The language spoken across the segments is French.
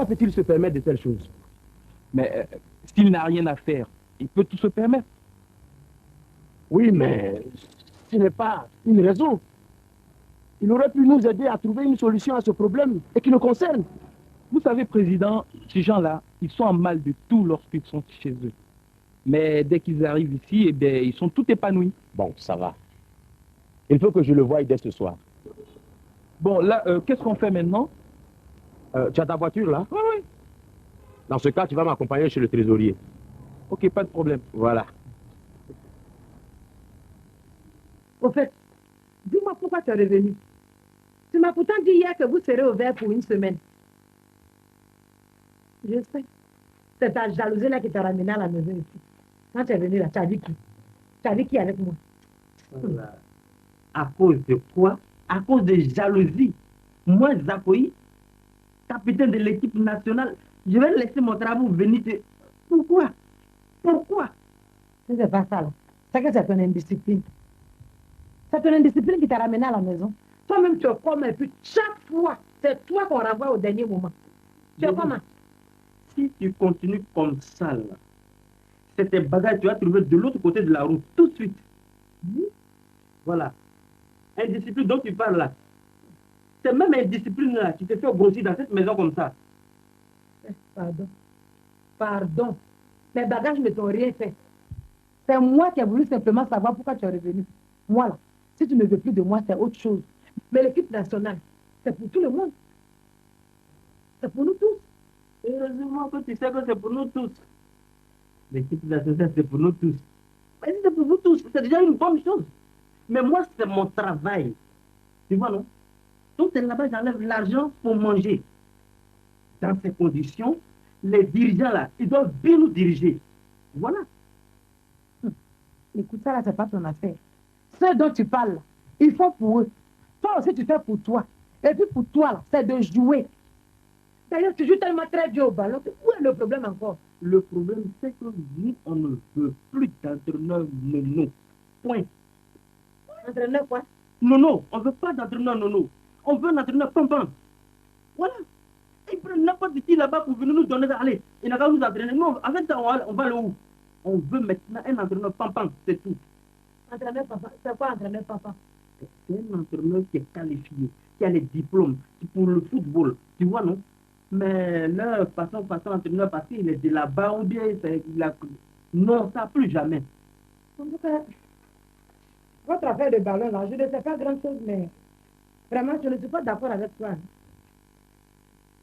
peut-il se permettre de telles choses? Mais s'il n'a rien à faire, il peut tout se permettre. Oui, mais ce n'est pas une raison. Il aurait pu nous aider à trouver une solution à ce problème et qui nous concerne. Vous savez, Président, ces gens-là, ils sont en mal de tout lorsqu'ils sont chez eux. Mais dès qu'ils arrivent ici, eh bien, ils sont tout épanouis. Bon, ça va. Il faut que je le voie dès ce soir. Bon, là, qu'est-ce qu'on fait maintenant? Tu as ta voiture là? Oui, oui. Dans ce cas, tu vas m'accompagner chez le trésorier. Ok, pas de problème. Voilà. Au fait, dis-moi pourquoi tu es revenu. Tu m'as pourtant dit hier que vous serez ouvert pour une semaine. Je sais. C'est ta jalousie là qui t'a ramené à la maison ici. Quand tu es venu là, tu as dit qui? Tu as dit qui avec moi? Voilà. À cause de quoi? À cause de jalousie. Moi, Zakoï, capitaine de l'équipe nationale, je vais laisser mon travail venir te... Pourquoi? Pourquoi? Si c'est pas ça là, c'est que c'est ton indiscipline. C'est ton indiscipline qui t'a ramené à la maison. Toi-même, tu es comme et puis chaque fois, c'est toi qu'on renvoie au dernier moment. Tu es comment? Si tu continues comme ça, là, c'est tes bagages, tu vas trouver de l'autre côté de la route, tout de suite. Voilà. Indiscipline dont tu parles là. C'est même indiscipline là, tu te fais grossir dans cette maison comme ça. Pardon. Pardon. Mes bagages ne t'ont rien fait. C'est moi qui ai voulu simplement savoir pourquoi tu es revenu. Moi là, si tu ne veux plus de moi, c'est autre chose. Mais l'équipe nationale, c'est pour tout le monde. C'est pour nous tous. Heureusement que tu sais que c'est pour nous tous. L'équipe nationale, c'est pour nous tous. Mais si c'est pour vous tous, c'est déjà une bonne chose. Mais moi, c'est mon travail. Tu vois, non? Donc, c'est là-bas, j'enlève l'argent pour manger. Dans ces conditions, les dirigeants là, ils doivent bien nous diriger. Voilà. Écoute, ça là, c'est pas ton affaire. Ce dont tu parles, là, il faut pour eux. Toi aussi, tu fais pour toi. Et puis pour toi, là, c'est de jouer. D'ailleurs, tu joues tellement très bien au ballon. Où est le problème encore? Le problème, c'est que nous, on ne veut plus d'entraîneur nono. Point. Entraîneur quoi? Nono, on ne veut pas d'entraîneur nono. On veut un entraîneur pam-pam. Voilà. Ils prennent n'importe qui là-bas pour venir nous donner. Allez, il n'a qu'à nous entraîner. Non, avec ça, on va aller où? On veut maintenant un entraîneur pam-pam, c'est tout. Entraîneur papa. C'est quoi entraîneur papa? C'est un entraîneur qui est qualifié, qui a les diplômes pour le football. Tu vois, non? Mais leur façon entraîneur, parce qu'il est de là-bas ou bien il a... Non, ça plus jamais. En tout cas, votre affaire de ballon là, je ne sais pas grand chose, mais vraiment, je ne suis pas d'accord avec toi.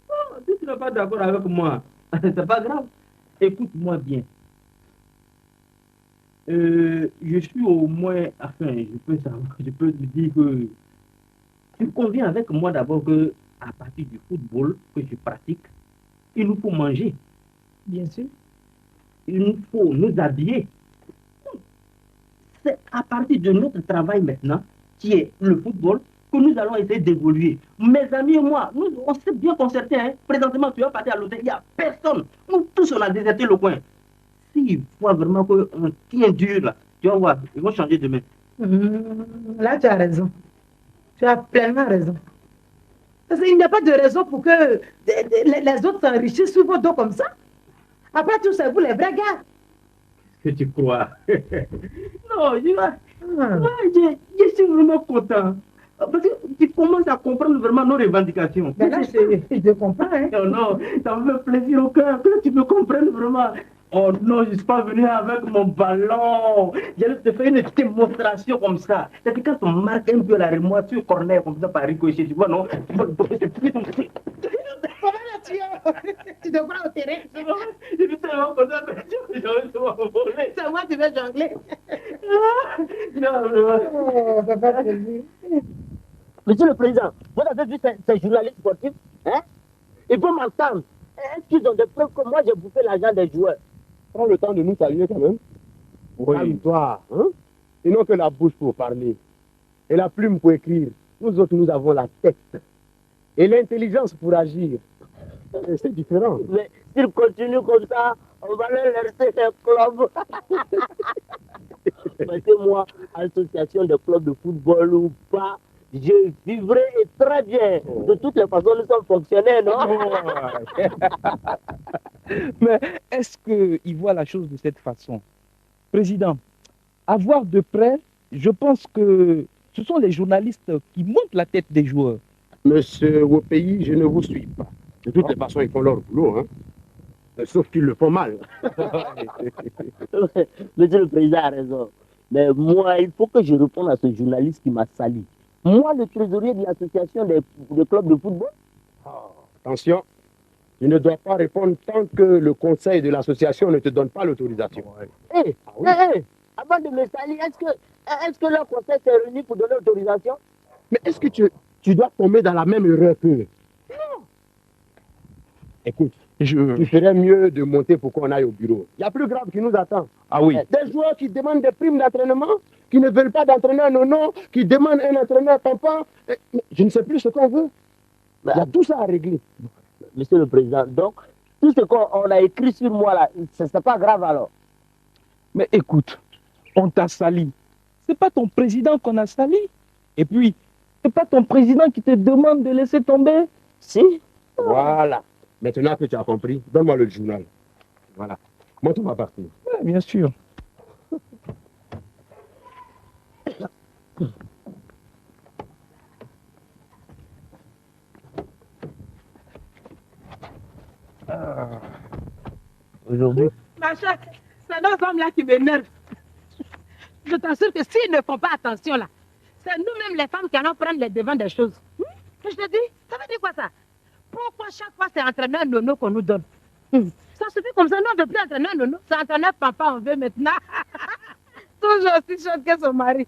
Oh, si tu n'es pas d'accord avec moi, c'est pas grave. Écoute-moi bien. Je suis au moins, enfin, je peux te dire que tu conviens avec moi d'abord que à partir du football que je pratique, il nous faut manger. Bien sûr. Il nous faut nous habiller. C'est à partir de notre travail maintenant, qui est le football, que nous allons essayer d'évoluer. Mes amis et moi, nous, on s'est bien concertés. Hein. Présentement, tu vas partir à l'hôtel, il n'y a personne. Nous tous, on a déserté le coin. S'ils voient vraiment qu'on tient dur là, tu vas voir, ils vont changer demain. Là, tu as raison. Tu as pleinement raison. Parce qu'il n'y a pas de raison pour que les autres s'enrichissent sous vos dos comme ça. Après tout, c'est vous les vrais gars. Qu'est-ce que tu crois? Non, je suis vraiment content. Parce que tu commences à comprendre vraiment nos revendications. Ben là, je comprends. Hein. Oh non, ça me fait plaisir au cœur que tu me comprennes vraiment. Oh non, je ne suis pas venu avec mon ballon. J'allais te faire une démonstration comme ça. C'est que quand on marque un peu la remoiture corner comme ça par ricochet, tu vois, non? Tu te crois au terrain? Je suis tellement content que C'est moi qui vais jongler. Non, non. Oh, ça va plaisir. Monsieur le Président, vous avez vu ces journalistes sportifs, hein? Ils vont m'entendre. Est-ce qu'ils ont des preuves que moi j'ai bouffé l'argent des joueurs? Prends le temps de nous saluer quand même. Oui. Calme-toi, hein? Ils n'ont que la bouche pour parler et la plume pour écrire. Nous autres, nous avons la tête et l'intelligence pour agir. C'est différent. Mais s'ils continuent comme ça, on va leur laisser les clubs. Mettez-moi, association de clubs de football ou pas, je vivrai très bien. De toutes les façons, nous sommes fonctionnaires, non? Mais est-ce qu'il voit la chose de cette façon? Président, à voir de près, je pense que ce sont les journalistes qui montent la tête des joueurs. Monsieur au pays, je ne vous suis pas. De toutes les façons, ils font leur boulot, hein. Sauf qu'ils le font mal. Monsieur le Président a raison. Mais moi, il faut que je réponde à ce journaliste qui m'a sali. Moi, le trésorier de l'association des clubs de football. Attention, tu ne dois pas répondre tant que le conseil de l'association ne te donne pas l'autorisation. Hé, avant de me salir, est-ce que le conseil s'est réuni pour donner l'autorisation? Mais est-ce que tu dois tomber dans la même erreur qu'eux? Non. Écoute, tu ferais mieux de monter pour qu'on aille au bureau. Il y a plus grave qui nous attend. Ah oui. Des joueurs qui demandent des primes d'entraînement, qui ne veulent pas d'entraîneur nono, qui demandent un entraîneur papa. Je ne sais plus ce qu'on veut. Il y a tout ça à régler. Monsieur le Président, donc, tout ce qu'on a écrit sur moi là, c'est pas grave alors. Mais écoute, on t'a sali. C'est pas ton président qu'on a sali. Et puis, c'est pas ton président qui te demande de laisser tomber. Si. Voilà. Maintenant que tu as compris, donne-moi le journal. Voilà. Moi, tout va partir. Ouais, bien sûr. Aujourd'hui. Ma chère, c'est nos hommes-là qui m'énervent. Je t'assure que s'ils ne font pas attention là, c'est nous-mêmes les femmes qui allons prendre les devants des choses. Je te dis, ça veut dire quoi ça? Pourquoi chaque fois c'est entraîneur nono qu'on nous donne? Ça suffit comme ça, nous on ne veut plus entraîneur nono, c'est entraîneur papa on veut maintenant. Toujours aussi chaude que son mari.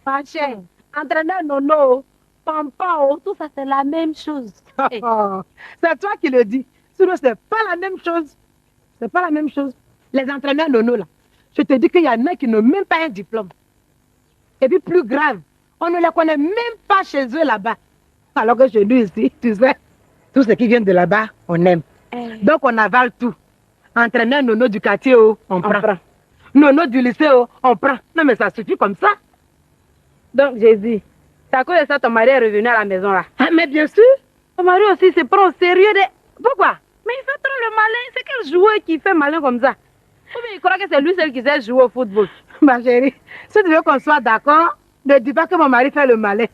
Ma chère, entraîneur nono, pampa, tout ça c'est la même chose. C'est toi qui le dis. Sinon c'est pas la même chose. C'est pas la même chose. Les entraîneurs nono là, je te dis qu'il y en a qui n'ont même pas un diplôme. Et puis plus grave, on ne les connaît même pas chez eux là-bas. Alors que chez nous ici, tu sais, tout ce qui vient de là-bas, on aime. Donc on avale tout. Entraîneur nono du quartier, on prend. Nono du lycée, on prend. Non mais ça suffit comme ça. Donc Jésus, c'est à cause de ça ton mari est revenu à la maison là. Ah, mais bien sûr. Ton mari aussi se prend au sérieux de... Pourquoi? Mais il fait trop le malin. C'est quel joueur qui fait malin comme ça? Ou bien il croit que c'est lui seul qui sait jouer au football. Ma chérie, si tu veux qu'on soit d'accord, ne dis pas que mon mari fait le malin.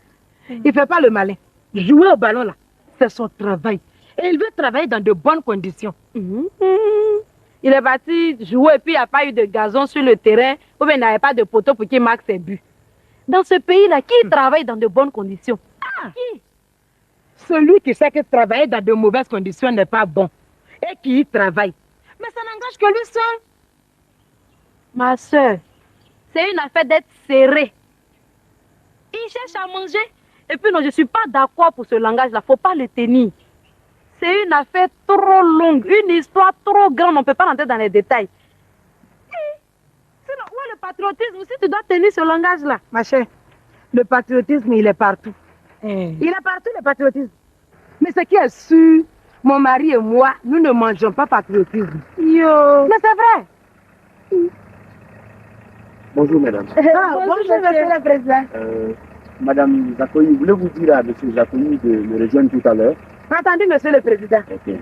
Il ne fait pas le malin. Jouer au ballon là, c'est son travail. Et il veut travailler dans de bonnes conditions. Il est parti jouer et puis il n'y a pas eu de gazon sur le terrain ou bien il n'avait pas de poteau pour qu'il marque ses buts. Dans ce pays-là, qui travaille dans de bonnes conditions? Qui? Celui qui sait que travailler dans de mauvaises conditions n'est pas bon et qui y travaille. Mais ça n'engage que lui seul. Ma soeur, c'est une affaire d'être serré. Il cherche à manger. Et puis non, je ne suis pas d'accord pour ce langage-là. Il ne faut pas le tenir. C'est une affaire trop longue, une histoire trop grande. On ne peut pas rentrer dans les détails. Sinon, où est le patriotisme si tu dois tenir ce langage-là? Ma chère, le patriotisme, il est partout. Il est partout, le patriotisme. Mais ce qui est sûr, mon mari et moi, nous ne mangeons pas patriotisme. Yo. Mais c'est vrai. Bonjour, mesdames. Bonjour, monsieur le président. Madame Zakoyi, voulez-vous dire à monsieur Zakoyi de me rejoindre tout à l'heure? Entendu, monsieur le président. Ok.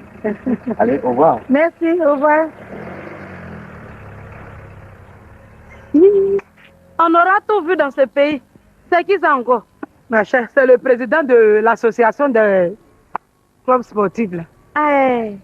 Allez, au revoir. Merci, au revoir. On aura tout vu dans ce pays. C'est qui ça encore? Ma chère, c'est le président de l'association des clubs sportifs. Là. Hey.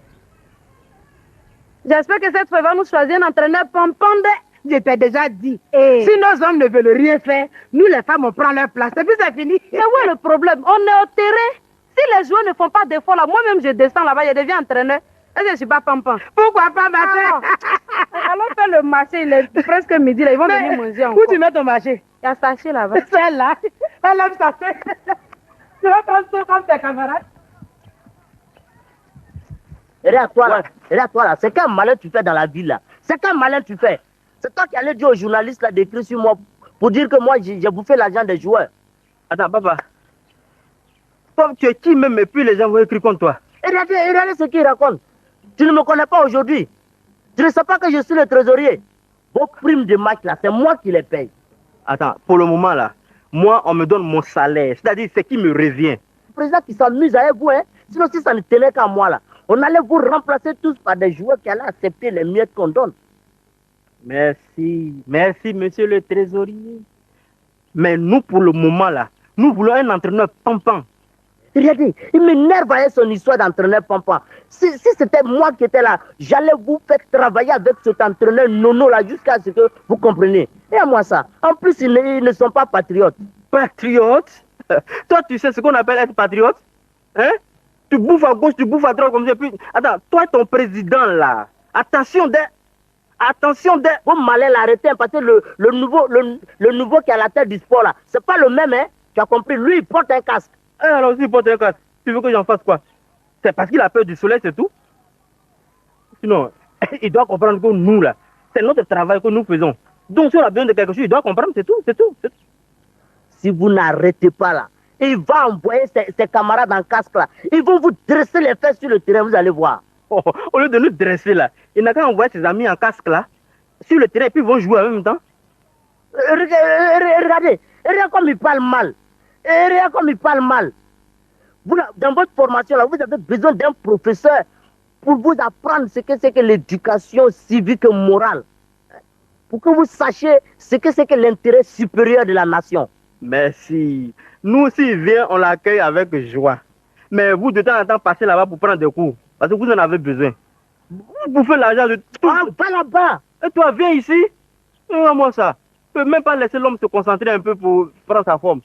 J'espère que cette fois, il va nous choisir un entraîneur pompande. Je t'ai déjà dit. Si nos hommes ne veulent rien faire, nous les femmes, on prend leur place. Et puis c'est fini. Mais où est le problème? On est au terrain. Si les joueurs ne font pas d'efforts là, moi-même je descends là-bas, je deviens entraîneur. Et je ne suis pas pampan. Pourquoi pas, ma chère? Allons faire le marché, il est presque midi là, ils vont venir manger encore. Où tu mets ton marché? Il y a sachet là-bas. Celle-là, elle aime sachet. Tu vas prendre ça comme tes camarades? Regarde toi là, c'est quel malin tu fais dans la ville là? C'est quel malin tu fais? C'est toi qui allais dire aux journalistes là d'écrire sur moi pour dire que moi j'ai bouffé l'argent des joueurs. Attends, papa. Toi, tu es qui même et puis les gens vont écrire contre toi? Regardez ce qu'ils racontent. Tu ne me connais pas aujourd'hui. Tu ne sais pas que je suis le trésorier. Vos primes de match là, c'est moi qui les paye. Attends, pour le moment là, Moi, on me donne mon salaire, c'est-à-dire ce qui me revient. Le président qui s'amuse avec vous, hein. Sinon, si ça ne tenait qu'à moi, là, on allait vous remplacer tous par des joueurs qui allaient accepter les miettes qu'on donne. Merci, merci, monsieur le trésorier. Mais nous, pour le moment, là, nous voulons un entraîneur pampant. Regardez, il m'énerve avec son histoire d'entraîneur pampant. Si c'était moi qui étais là, j'allais vous faire travailler avec cet entraîneur nono là jusqu'à ce que vous compreniez. Et à moi ça. En plus, ils ne sont pas patriotes. Patriote? Toi, tu sais ce qu'on appelle être patriote? Hein? Tu bouffes à gauche, tu bouffes à droite comme ça. Puis... Attends, toi, ton président là, attention des... Vous m'allez l'arrêter parce que le nouveau qui est à la tête du sport là, c'est pas le même, hein? Tu as compris? Lui, il porte un casque. Alors, s'il porte un casque, tu veux que j'en fasse quoi? C'est parce qu'il a peur du soleil, c'est tout? Sinon, il doit comprendre que nous là, c'est notre travail que nous faisons. Donc, si on a besoin de quelque chose, il doit comprendre, c'est tout, c'est tout. Si vous n'arrêtez pas là, il va envoyer ses camarades en casque là. Ils vont vous dresser les fesses sur le terrain, vous allez voir. Oh, au lieu de nous dresser là, il n'a qu'à envoyer ses amis en casque là, sur le terrain, et puis ils vont jouer en même temps. Regardez comme il parle mal. Regardez comme il parle mal. Vous, dans votre formation là, vous avez besoin d'un professeur pour vous apprendre ce que c'est que l'éducation civique et morale. Pour que vous sachiez ce que c'est que l'intérêt supérieur de la nation. Merci. Nous, s'il vient, on l'accueille avec joie. Mais vous, de temps en temps, passez là-bas pour prendre des cours. Parce que vous en avez besoin. Vous bouffez l'argent de tout. Ah, va là-bas. Et toi, viens ici. Regarde-moi ça. Tu peux même pas laisser l'homme se concentrer un peu pour prendre sa forme.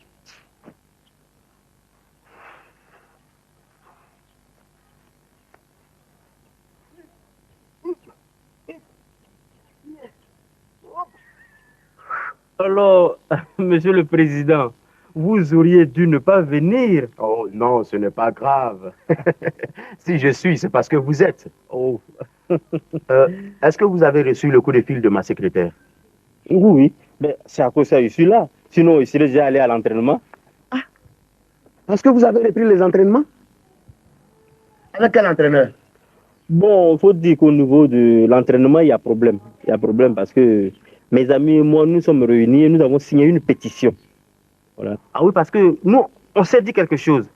Alors, monsieur le président, vous auriez dû ne pas venir. Oh non, ce n'est pas grave. Si je suis, c'est parce que vous êtes. Oh. Est-ce que vous avez reçu le coup de fil de ma secrétaire? Oui, mais c'est à cause de ça que je suis là. Sinon, il serait déjà allé à l'entraînement. Ah, est-ce que vous avez repris les entraînements? Avec quel entraîneur? Bon, il faut dire qu'au niveau de l'entraînement, il y a problème. Il y a problème parce que mes amis et moi, nous sommes réunis et nous avons signé une pétition. Voilà. Ah oui, parce que nous, on s'est dit quelque chose.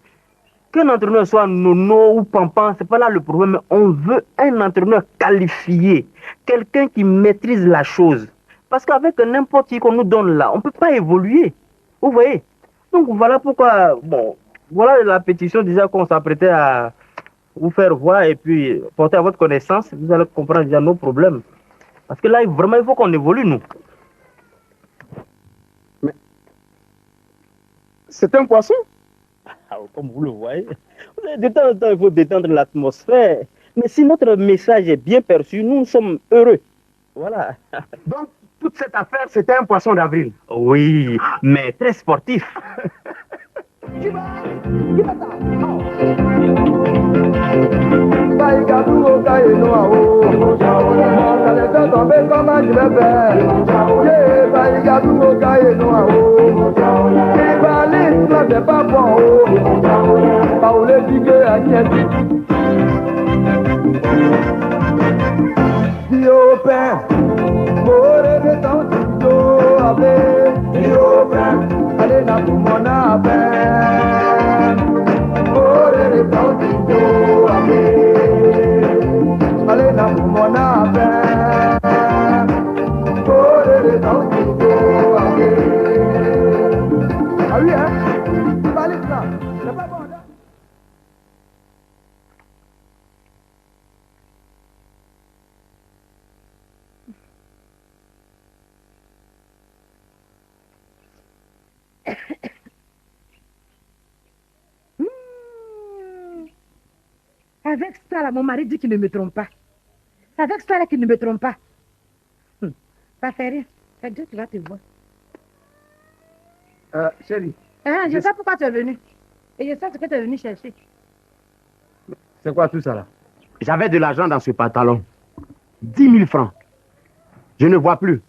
Qu'un entraîneur soit nono ou pampant, c'est pas là le problème. On veut un entraîneur qualifié, quelqu'un qui maîtrise la chose. Parce qu'avec n'importe qui qu'on nous donne là, on ne peut pas évoluer. Vous voyez? Donc voilà pourquoi, bon, voilà la pétition déjà qu'on s'apprêtait à vous faire voir et puis porter à votre connaissance. Vous allez comprendre déjà nos problèmes. Parce que là, vraiment, il faut qu'on évolue, nous. Mais c'est un poisson? Ah, comme vous le voyez. De temps en temps, il faut détendre l'atmosphère. Mais si notre message est bien perçu, nous sommes heureux. Voilà. Donc, toute cette affaire, c'était un poisson d'avril. Oui, mais très sportif. Allez, na pour mon appel. Oh, les temps du allez, na pour mon appel. Oh, les temps du ah oui, hein? Tu vas aller là. C'est pas bon, là. Avec ça, là, mon mari dit qu'il ne me trompe pas. Avec ça, là, qu'il ne me trompe pas. Ça fait rien. C'est Dieu qui va te voir. Chérie. Je sais pourquoi tu es venu. Et je sais ce que tu es venu chercher. C'est quoi tout ça là? J'avais de l'argent dans ce pantalon. 10 000 francs. Je ne vois plus.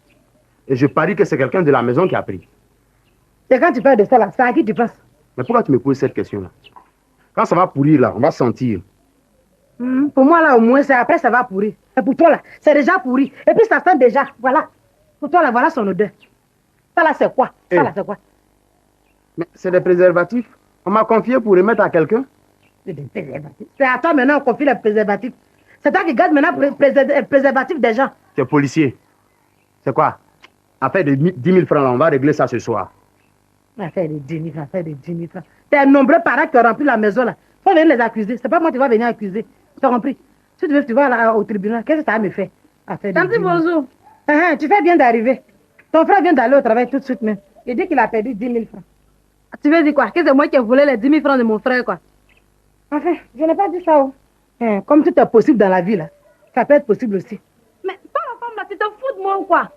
Et je parie que c'est quelqu'un de la maison qui a pris. Et quand tu parles de ça, là, c'est à qui tu penses? Mais pourquoi tu me poses cette question-là? Quand ça va pourrir, là, on va sentir. Pour moi, là, au moins, après, ça va pourrir. Et pour toi, là, c'est déjà pourri. Et puis, ça sent déjà. Voilà. Pour toi, là, voilà son odeur. Ça, là, c'est quoi? Ça, là, c'est quoi? Mais c'est des préservatifs. On m'a confié pour remettre à quelqu'un. C'est des préservatifs. C'est à toi maintenant qu'on confie les préservatifs. C'est toi qui garde maintenant les préservatifs des gens. Tu es policier. C'est quoi? Affaire de 10 000 francs, là, on va régler ça ce soir. Affaire de 10 000 francs, affaire de 10 000 francs. T'es nombreux parents qui ont rempli la maison là. Faut venir les accuser. C'est pas moi qui va venir accuser. Tu as compris? Si tu veux, tu vas là, au tribunal. Qu'est-ce que tu as à me faire? Affaire de 10 000. bonjour. Tu fais bien d'arriver. Ton frère vient d'aller au travail tout de suite même. Il dit qu'il a perdu 10 000 francs. Tu veux dire quoi? Que c'est moi qui ai volé les 10 000 francs de mon frère, quoi? Enfin, je n'ai pas dit ça. Oh. Comme tout est possible dans la vie là, ça peut être possible aussi. Mais pas la femme là, tu te fous de moi ou quoi?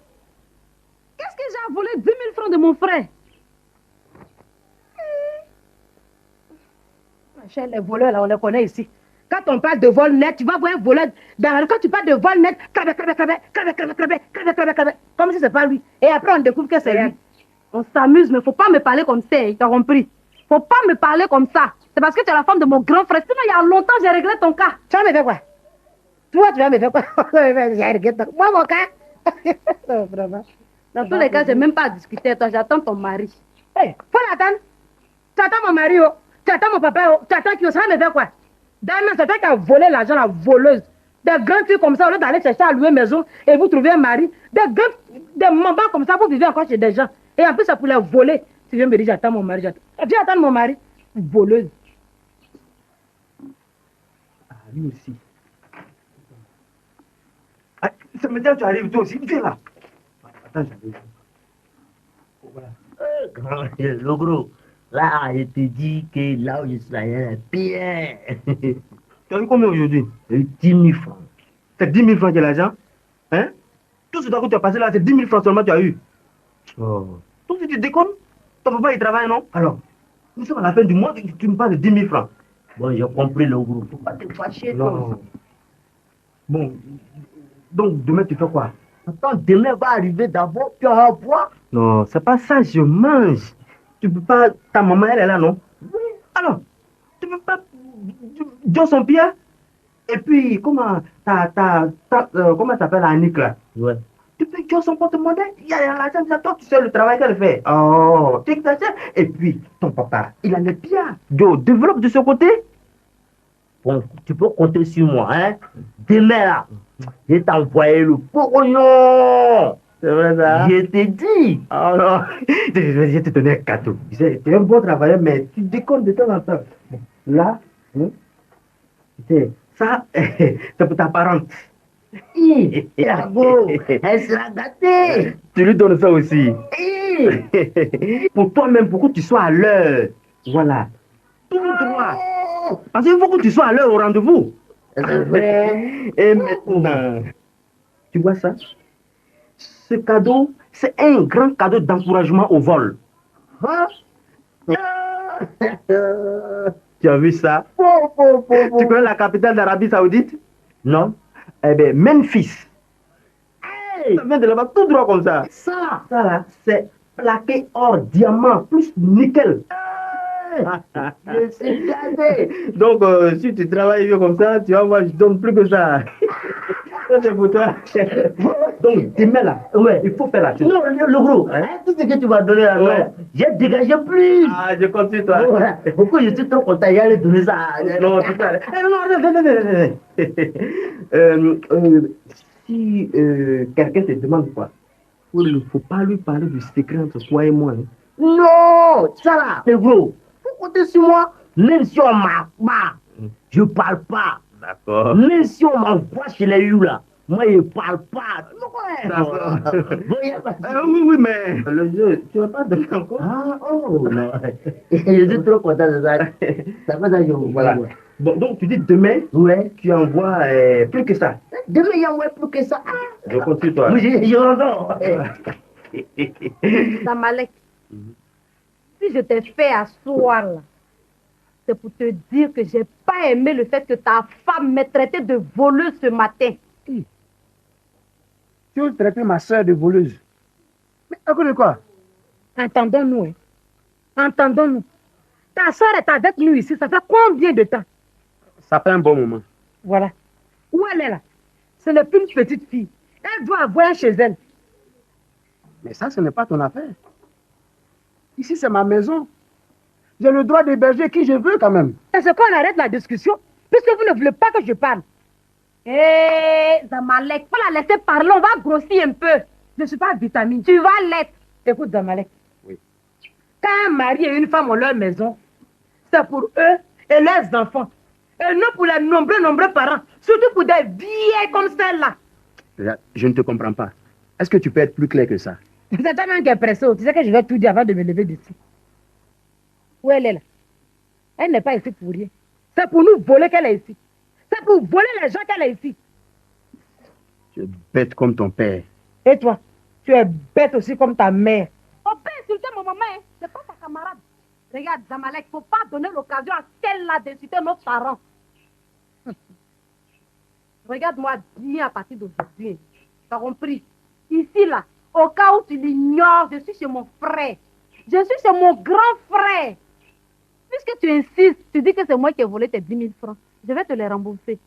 Qu'est-ce que j'ai volé 10 000 francs de mon frère? Les voleurs là, on les connaît ici. Quand on parle de vol net, tu vas voir un voleur. Quand tu parles de vol net, comme si c'est pas lui. Et après, on découvre que c'est lui. On s'amuse, mais faut pas me parler comme ça, t'as compris? Faut pas me parler comme ça. C'est parce que tu es la femme de mon grand frère. Sinon, il y a longtemps, j'ai réglé ton cas. Tu vas me faire quoi? Toi, tu vas me faire quoi? J'ai réglé ton cas. Moi, mon cas? Non, vraiment. Dans tous les cas, j'ai même pas discuté. Toi, j'attends ton mari. Hey, faut l'attendre. Tu attends mon mari, oh. Tu attends mon papa, oh. Tu attends qui, oh. Ça va me faire quoi? D'ailleurs, c'est toi qui as volé l'argent, la voleuse. Des grandes filles comme ça, au lieu d'aller chercher à louer maison et vous trouver un mari. Des mamans comme ça, vous vivez encore chez des gens. Et en plus, ça pour les voler. Tu viens me dire, j'attends mon mari, j'attends. Viens attendre mon mari. Voleuse. Ah, lui aussi. Ah, ça me dit, tu arrives toi aussi. Viens là. Attends, j'arrive. Voilà. Le gros, là, je te dis que là où je suis allé, bien. Tu as eu combien aujourd'hui? 10 000 francs. C'est 10 000 francs de l'argent? Hein? Tout ce temps que tu as passé là, c'est 10 000 francs seulement que tu as eu. Oh. Donc si tu déconnes, ton papa il travaille, non? Alors, nous sommes à la fin du mois, tu me parles de 10 000 francs. Bon, j'ai compris le gros. Faut pas te fâcher, toi. Non. Bon, donc demain tu fais quoi? Attends, demain va arriver d'abord, tu vas voir. Non, c'est pas ça, je mange. Tu peux pas, ta maman elle est là, non? Oui. Alors, tu peux pas dire son pied? Et puis, comment comment s'appelle Annick là? Ouais. Tu peux dire son porte-monnaie? Il y a l'argent, toi, tu sais le travail qu'elle fait. Oh, tu exagères. Et puis, ton papa, il a les pieds. Yo, développe de ce côté. Bon, tu peux compter sur moi, hein. Demain là, je vais t'envoyer le pognon. C'est vrai ça? Je te dis. Oh non, je vais te donner un cadeau. Tu sais, tu es un bon travailleur, mais tu déconnes de temps en temps. Bon, là, hein, tu sais, ça, c'est pour ta parente. Bravo, elle sera gâtée. Tu lui donnes ça aussi. Pour toi-même, pour que tu sois à l'heure. Voilà. Tout droit. Parce qu'il faut que tu sois à l'heure au rendez-vous. C'est vrai. Et maintenant, tu vois ça? Ce cadeau, c'est un grand cadeau d'encouragement au vol. Hein? Tu as vu ça? Tu connais la capitale d'Arabie Saoudite? Non. Eh bien, Memphis. Hey, Ça vient de là-bas tout droit comme ça. ça. Ça là, c'est plaqué or, diamant, plus nickel. Je suis gâté. Donc, si tu travailles bien comme ça, tu vas voir, je donne plus que ça. Ça, c'est pour toi. Donc, demain là, Ouais. il faut faire la chose. Non, le gros, hein, tout ce que tu vas donner là, Ouais. j'ai dégagé plus. Ah, je compte sur toi. Voilà. Pourquoi je suis trop content, il allait donner ça. Non, c'est ça. Eh, non, si quelqu'un te demande quoi, il ne faut pas lui parler du secret entre toi et moi. Hein. Non, ça là, le gros, faut compter sur moi. Même si on m'a pas, je parle pas. D'accord. Même si on m'envoie chez les U là, moi je parle pas. D'accord. Bon, y a pas de- Oui, oui, mais le jeu, tu vas pas donner encore. Ah, oh, non. Je suis trop content de ça. Ça va ça, je Voilà. Bon, donc tu dis demain, Ouais. tu envoies plus que ça. Demain, il y a moins plus que ça. Je compte sur toi. Oui, je l'entends. Samalek, si je t'ai fait asseoir là, c'est pour te dire que j'ai pas aimé le fait que ta femme m'ait traité de voleuse ce matin. Tu veux traiter ma soeur de voleuse? Mais à cause de quoi? Entendons-nous, hein. Entendons-nous. Ta soeur est avec nous ici, ça fait combien de temps? Ça fait un bon moment. Voilà. Où elle est là? Ce n'est plus une petite fille. Elle doit avoir un chez elle. Mais ça, ce n'est pas ton affaire. Ici, c'est ma maison. J'ai le droit d'héberger qui je veux quand même. Est-ce qu'on arrête la discussion? Puisque vous ne voulez pas que je parle. Hé, Zamalek, faut la laisser parler, on va grossir un peu. Je ne suis pas vitamine. Tu vas l'être. Écoute, Zamalek. Oui. Quand un mari et une femme ont leur maison, c'est pour eux et leurs enfants. Et non pour les nombreux parents. Surtout pour des vieilles comme celle-là. Je ne te comprends pas. Est-ce que tu peux être plus clair que ça? C'est toi-même qui es pressé. Tu sais que je vais tout dire avant de me lever d'ici. Où elle est là? Elle n'est pas ici pour rien. C'est pour nous voler qu'elle est ici. C'est pour voler les gens qu'elle est ici. Tu es bête comme ton père. Et toi, tu es bête aussi comme ta mère. On peut insulter mon maman, hein? C'est pas ta camarade. Regarde, Zamalek, il ne faut pas donner l'occasion à celle-là d'insulter nos parents. Regarde-moi bien à partir d'aujourd'hui. T'as compris? Ici, là, au cas où tu l'ignores, je suis chez mon frère. Je suis chez mon grand frère. Puisque tu insistes, tu dis que c'est moi qui ai volé tes 10 000 francs. Je vais te les rembourser.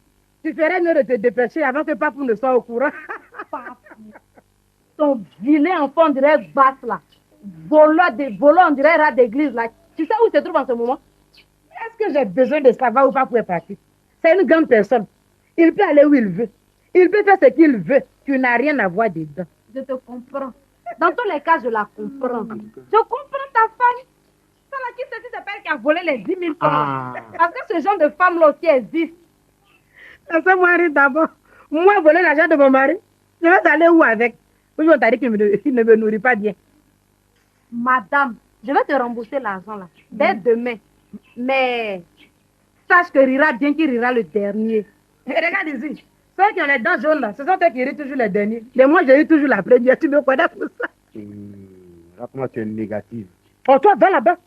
Tu ferais mieux de te dépêcher avant que Papou ne soit au courant. Ton vilain enfant dirait basse là. Volant, on dirait rat d'église là. Tu sais où il se trouve en ce moment? Est-ce que j'ai besoin de savoir où Papou est parti? C'est une grande personne. Il peut aller où il veut. Il peut faire ce qu'il veut. Tu n'as rien à voir dedans. Je te comprends. Dans tous les cas, je la comprends. Je comprends ta femme. C'est là qui c'est cette père qui a volé les 10 000 francs. Parce que ce genre de femme-là aussi existe. Laissez-moi rire d'abord. Moi, voler l'argent de mon mari, je vais aller où avec? Oui, on t'a dit qu'il ne me nourrit pas bien. Madame, je vais te rembourser l'argent là, dès demain. Mais sache que rira bien qui rira le dernier. Et regarde ici, ceux qui ont les dents jaunes là, ce sont ceux qui rient toujours les derniers. Et moi, j'ai eu toujours la première. Tu me connais pour ça? Raconte-moi, tu es négative. Oh, toi, va là-bas.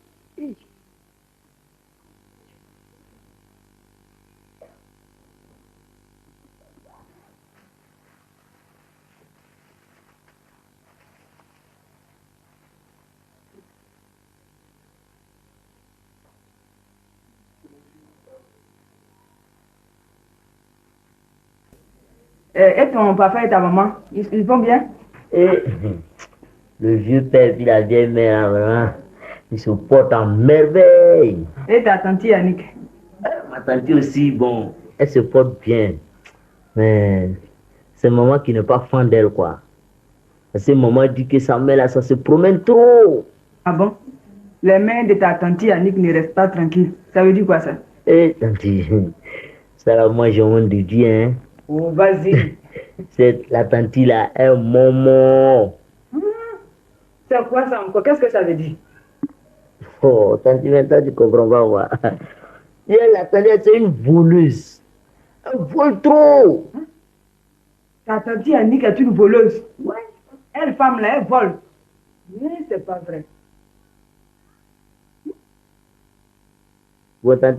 Et ton papa et ta maman, ils vont bien? Et le vieux père et la vieille mère, vraiment, ils se portent en merveille. Et ta tante Yannick? Ma tante aussi, bon, elle se porte bien. Mais c'est maman qui n'est pas fan d'elle, quoi. Parce que maman dit que sa mère, là, ça se promène trop. Ah bon? Les mains de ta tante Yannick ne restent pas tranquilles. Ça veut dire quoi, ça? Eh, tante, ça là, moi, j'ai honte de dire, hein. Oh, vas-y. La tante, là, est maman. C'est quoi ça encore? Qu'est-ce que ça veut dire? Oh, tante, maintenant, tu comprends pas, moi. Et la tante, c'est une voleuse. Elle vole trop. Ta tante Yannick est une voleuse. Ouais. Elle, femme là, elle vole. Mais c'est pas vrai. Bon, tante,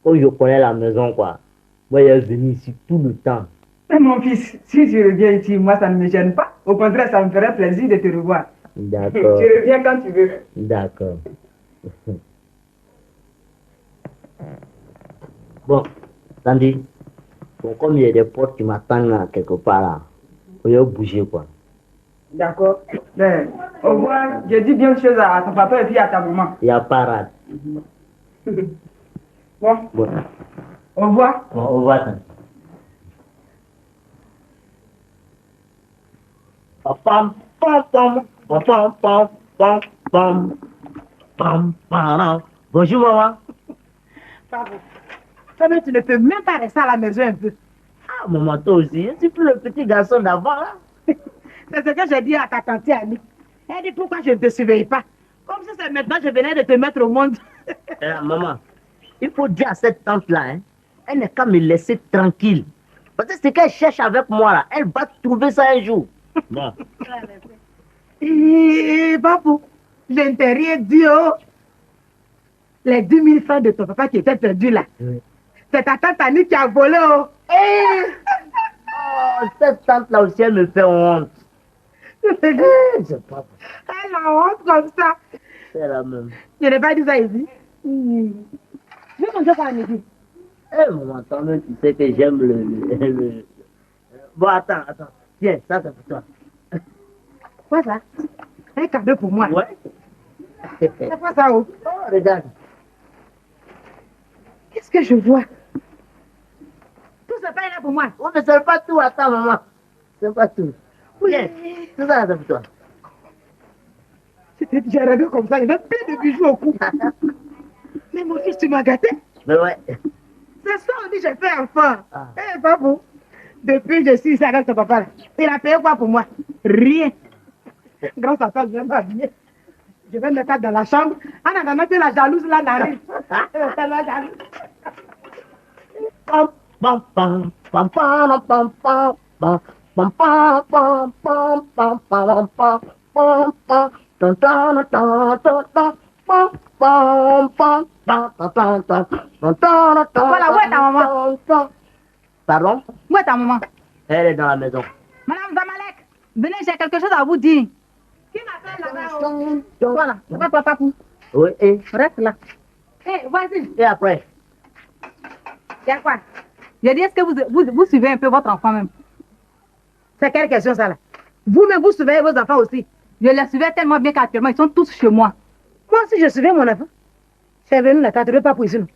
comme je connais la maison, quoi. Moi, je suis venu ici tout le temps. Mais mon fils, si tu reviens ici, moi, ça ne me gêne pas. Au contraire, ça me ferait plaisir de te revoir. D'accord. Tu reviens quand tu veux. D'accord. Bon, Sandy, bon, comme il y a des portes qui m'attendent là, quelque part là, il faut bouger, quoi. D'accord. Ben, au revoir. Je dis bien de choses à ton papa et puis à ta maman. Il y a parade. Bon. Bon. Au revoir. Bon, au revoir, Sandy. Pam pam pam pam pam pam pam pam pam pam. Bonjour, maman. Pardon. Toi, tu ne peux même pas rester à la maison un peu. Ah, maman, toi aussi, je suis plus le petit garçon d'avant, là. C'est ce que j'ai dit à ta tante Annie. Elle dit pourquoi je ne te surveille pas. Comme si c'est maintenant que je venais de te mettre au monde. Maman, il faut dire à cette tante-là, hein, elle n'est qu'à me laisser tranquille. Parce que ce qu'elle cherche avec moi, là, elle va trouver ça un jour. Bon. Papou, je ne t'ai rien dit, oh. Les 10 000 francs de ton papa qui étaient perdus là. Oui. C'est ta tante Annie qui a volé, oh. Oh, cette tante-là aussi, elle me fait honte. Elle a honte comme ça. C'est la même. Je n'ai pas dit ça ici. Je ne sais pas, Annie. Eh, maman, toi-même, tu sais que j'aime le... Bon, attends. Tiens, ça c'est pour toi. Quoi ça? Un cadeau pour moi? Ouais. C'est quoi ça, oh? Oh, regarde. Qu'est-ce que je vois? Tout ça pas là pour moi. Oh, mais c'est pas tout, attends, maman. C'est pas tout. Oui, tout ça, c'est pour toi. C'était déjà rêvé comme ça, il y avait plein de bijoux au cou. Mais mon fils, tu m'as gâté. Mais ouais. C'est ça, on dit, j'ai fait enfant. Ah. Eh, babou, depuis que je suis ici avec ton papa, là, il a payé quoi pour moi? Rien. Grâce à ça, je vais m'habiller. Je vais me mettre dans la chambre. En attendant que la jalouse là n'arrive. Elle est tellement jalouse. Pam, pam, pam, pam, pam, pam, pam, pam, pam, pam, pam, pam, pam, pam, pam, pam, pam, tan, tan, tan, tan, tan, pam, pam, pam, tan, tan, tan, tan, tan, tan, tan. Voilà, où est ta maman? Pardon? Où est ta maman? Elle est dans la maison. Madame Zamalek, venez, j'ai quelque chose à vous dire. Qui m'appelle là-bas? Voilà, c'est pas toi, papou. Oui, et Reste là. Eh, vas-y. après? Il y a quoi? J'ai dit, est-ce que vous suivez un peu votre enfant même? C'est quelle question ça là? Vous-même, vous surveillez vos enfants aussi. Je les surveille tellement bien qu'actuellement, ils sont tous chez moi. Moi aussi, je surveille mon enfant. Je suis venu là, t'as trouvé pas pour ici, non?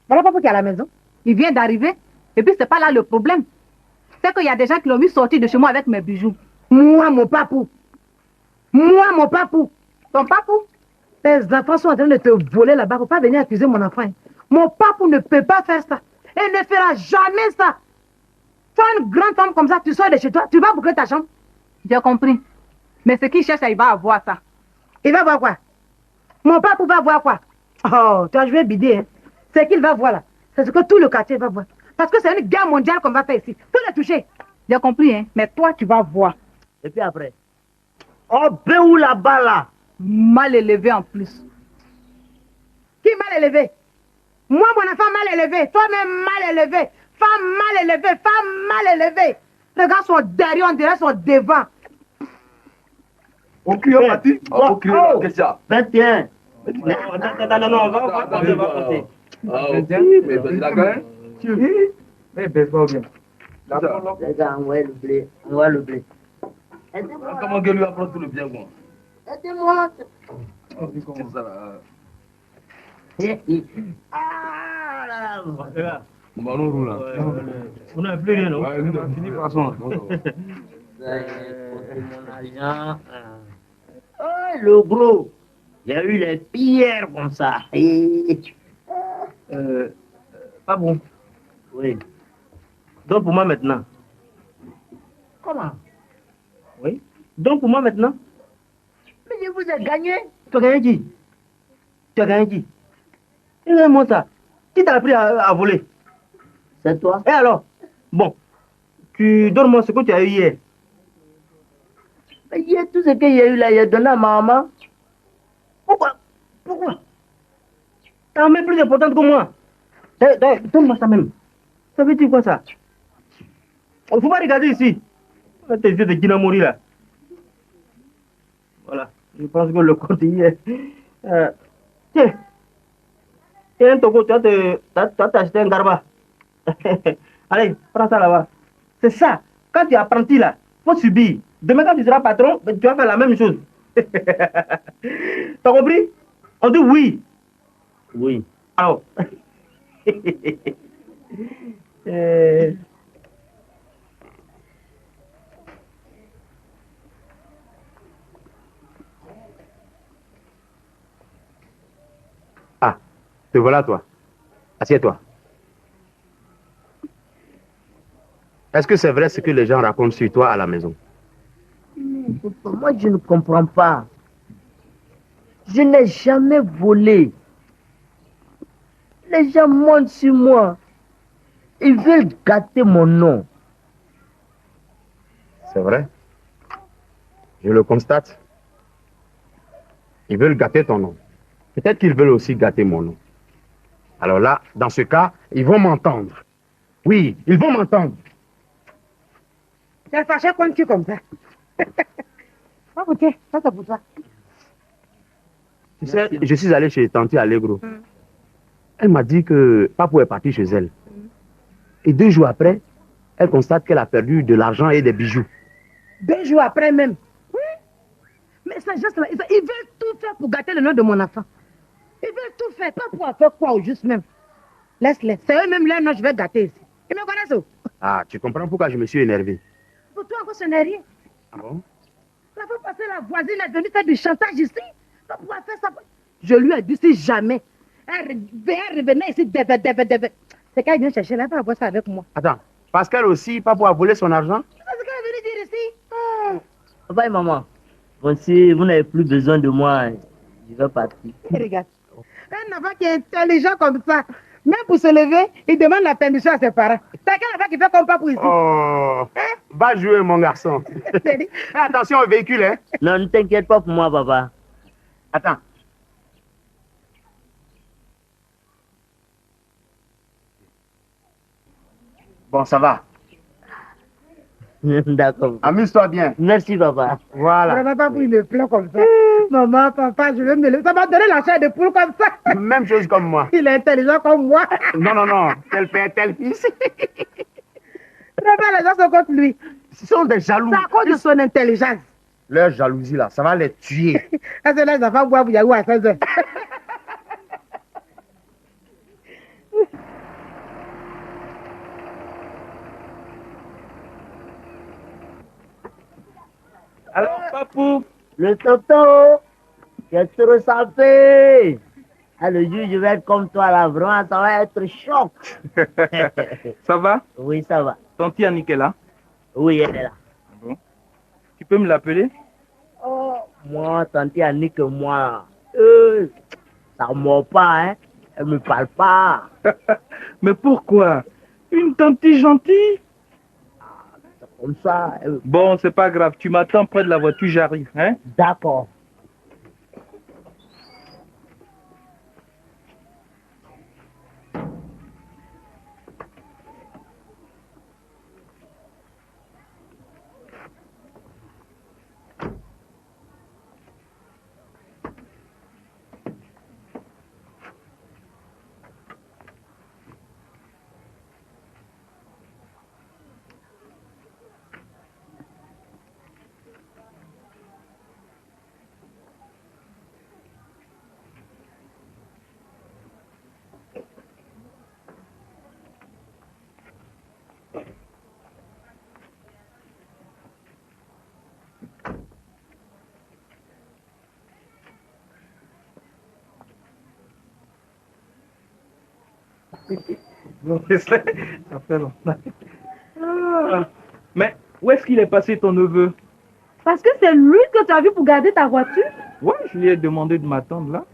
Voilà pas pour qui est à la maison. Il vient d'arriver. Et puis, c'est pas là le problème. C'est qu'il y a des gens qui l'ont vu sortir de chez moi avec mes bijoux. Moi, mon papou. Moi, mon papou. Ton papou? Tes enfants sont en train de te voler là-bas. Faut pas venir accuser mon enfant. Hein. Mon papou ne peut pas faire ça. Et ne fera jamais ça. Tu as une grande femme comme ça, tu sors de chez toi, tu vas boucler ta chambre. J'ai compris. Mais ce qu'il cherche, il va avoir ça. Il va voir quoi? Mon papou va voir quoi? Oh, tu as joué bidé, hein. Ce qu'il va voir là, c'est ce que tout le quartier va voir. Parce que c'est une guerre mondiale qu'on va faire ici. Tout le toucher. J'ai compris, hein. Mais toi, tu vas voir. Et puis après? Oh, ben où là-bas là? Mal élevé en plus. Qui mal élevé? Moi, mon enfant mal élevé. Toi-même mal élevé. Femme mal élevée. Femme mal élevée. Les gars sont derrière, on dirait sont devant. On crie, on dit. On crie, qu'est-ce qu'il y a? 21. Non, on va compter. Ah, oui, mais c'est la gagne. Mais baisse pas bien. Les gars, envoyez le blé. Envoyez le blé. Aidez-moi. Comment que lui apprend tout le bien, quoi? Aidez-moi. On dit comment ça, là? Ah là là. Bah, on roule, là. On n'a plus rien, non? Ouais, nous, on finit par son. Mon argent. Oh, le gros. J'ai eu les pierres comme ça. Pas bon. Oui. Donc pour moi maintenant. Comment? Oui. Donc pour moi maintenant. Mais je vous ai gagné. Tu as gagné qui? Tu as gagné qui? Regarde-moi ça. Qui t'a appris à voler? C'est toi. Et alors? Bon. Tu donnes-moi ce que tu as eu hier. Mais hier, tout ce qu'il y a eu là, il a donné à ma maman. Pourquoi? Pourquoi? T'as même plus importante que moi. Donne-moi ça même. Ça veut dire quoi ça? Il ne faut pas regarder ici. Tes yeux de Dinamori là. Voilà. Je pense que le compte hier. Tiens. Tiens, Togo, tu as acheté un garba. Allez, prends ça là-bas. C'est ça. Quand tu es apprenti là, il faut subir. Demain, quand tu seras patron, tu vas faire la même chose. T'as compris? On dit oui. Oui. Alors. Ah, te voilà toi. Assieds-toi. Est-ce que c'est vrai ce que les gens racontent sur toi à la maison? Moi, je ne comprends pas. Je n'ai jamais volé. Les gens montent sur moi. Ils veulent gâter mon nom. C'est vrai. Je le constate. Ils veulent gâter ton nom. Peut-être qu'ils veulent aussi gâter mon nom. Alors là, dans ce cas, ils vont m'entendre. Oui, ils vont m'entendre. Tu es fâché contre qui comme ça? Oh, tiens, ça c'est pour toi. Tu sais, je suis allé chez Tanti Allegro. Elle m'a dit que Papou est parti chez elle. Et 2 jours après, elle constate qu'elle a perdu de l'argent et des bijoux. 2 jours après même. Oui. Mais ces gens-là, ils veulent tout faire pour gâter le nom de mon enfant. Ils veulent tout faire, pas pour faire quoi au juste même. Laisse-les. C'est eux-mêmes leur nom, je vais gâter ici. Ils me connaissent où? Ah, tu comprends pourquoi je me suis énervé. Pour toi encore, ce n'est rien. Ah bon? La fois passée, la voisine est venue faire du chantage ici. Pas pouvoir faire ça. Je lui ai dit si jamais elle revenait ici, c'est qu'elle vient chercher là, elle va voir ça avec moi. Attends, parce qu'elle aussi, pas pour voler son argent? C'est ce qu'elle est venue dire ici. Papa et maman, bon, si vous n'avez plus besoin de moi, je vais partir. Regarde, un enfant qui est intelligent comme ça, même pour se lever, il demande la permission à ses parents. T'as quel enfant qui fait comme pas pour ici? Oh, va jouer mon garçon. Attention au véhicule, hein. Non, ne t'inquiète pas pour moi, papa. Attends. Bon, ça va. D'accord. Amuse-toi bien. Merci, papa. Voilà. Vraiment pas pour me plaire comme ça. Maman, papa, je vais me lever. Ça m'a donné la chair de poule comme ça. Même chose comme moi. Il est intelligent comme moi. Non, non, non. Tel père, tel fils. Vraiment, les gens sont contre lui. Ce sont des jaloux. C'est à cause de son intelligence. Leur jalousie, là, ça va les tuer. Parce que là, les enfants boivent Yahoo à 16 heures. Alors, papou, Le tonton, j'ai trop sapé. Ah, le jour, je vais être comme toi là, vraiment, ça va être choc. ça va? Oui, ça va. Tanti Annick est là? Oui, elle est là. Bon. Tu peux me l'appeler? Oh, moi, tante Annick, moi, ça ne mord pas, hein. Elle me parle pas. Mais pourquoi? Une tante gentille? C'est comme ça. Bon, c'est pas grave. Tu m'attends près de la voiture, j'arrive, hein? D'accord. Ça fait longtemps. Ah. Mais où est-ce qu'il est passé ton neveu? Parce que c'est lui que tu as vu pour garder ta voiture. Ouais, je lui ai demandé de m'attendre là.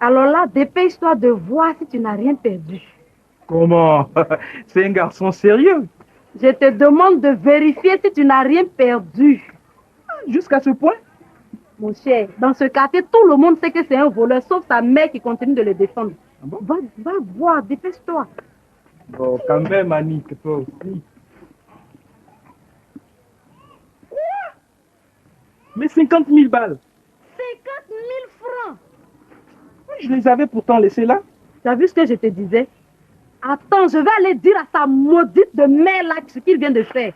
Alors là, dépêche-toi de voir si tu n'as rien perdu. Comment? C'est un garçon sérieux. Je te demande de vérifier si tu n'as rien perdu. Jusqu'à ce point? Mon cher, dans ce quartier, tout le monde sait que c'est un voleur, sauf sa mère qui continue de le défendre. Ah bon? Va voir, dépêche-toi. Bon, quand même, Annick, toi aussi. Quoi? Mais 50 000 balles. 50 000 francs. Oui, je les avais pourtant laissés là. Tu as vu ce que je te disais? Attends, je vais aller dire à sa maudite de mère là ce qu'il vient de faire.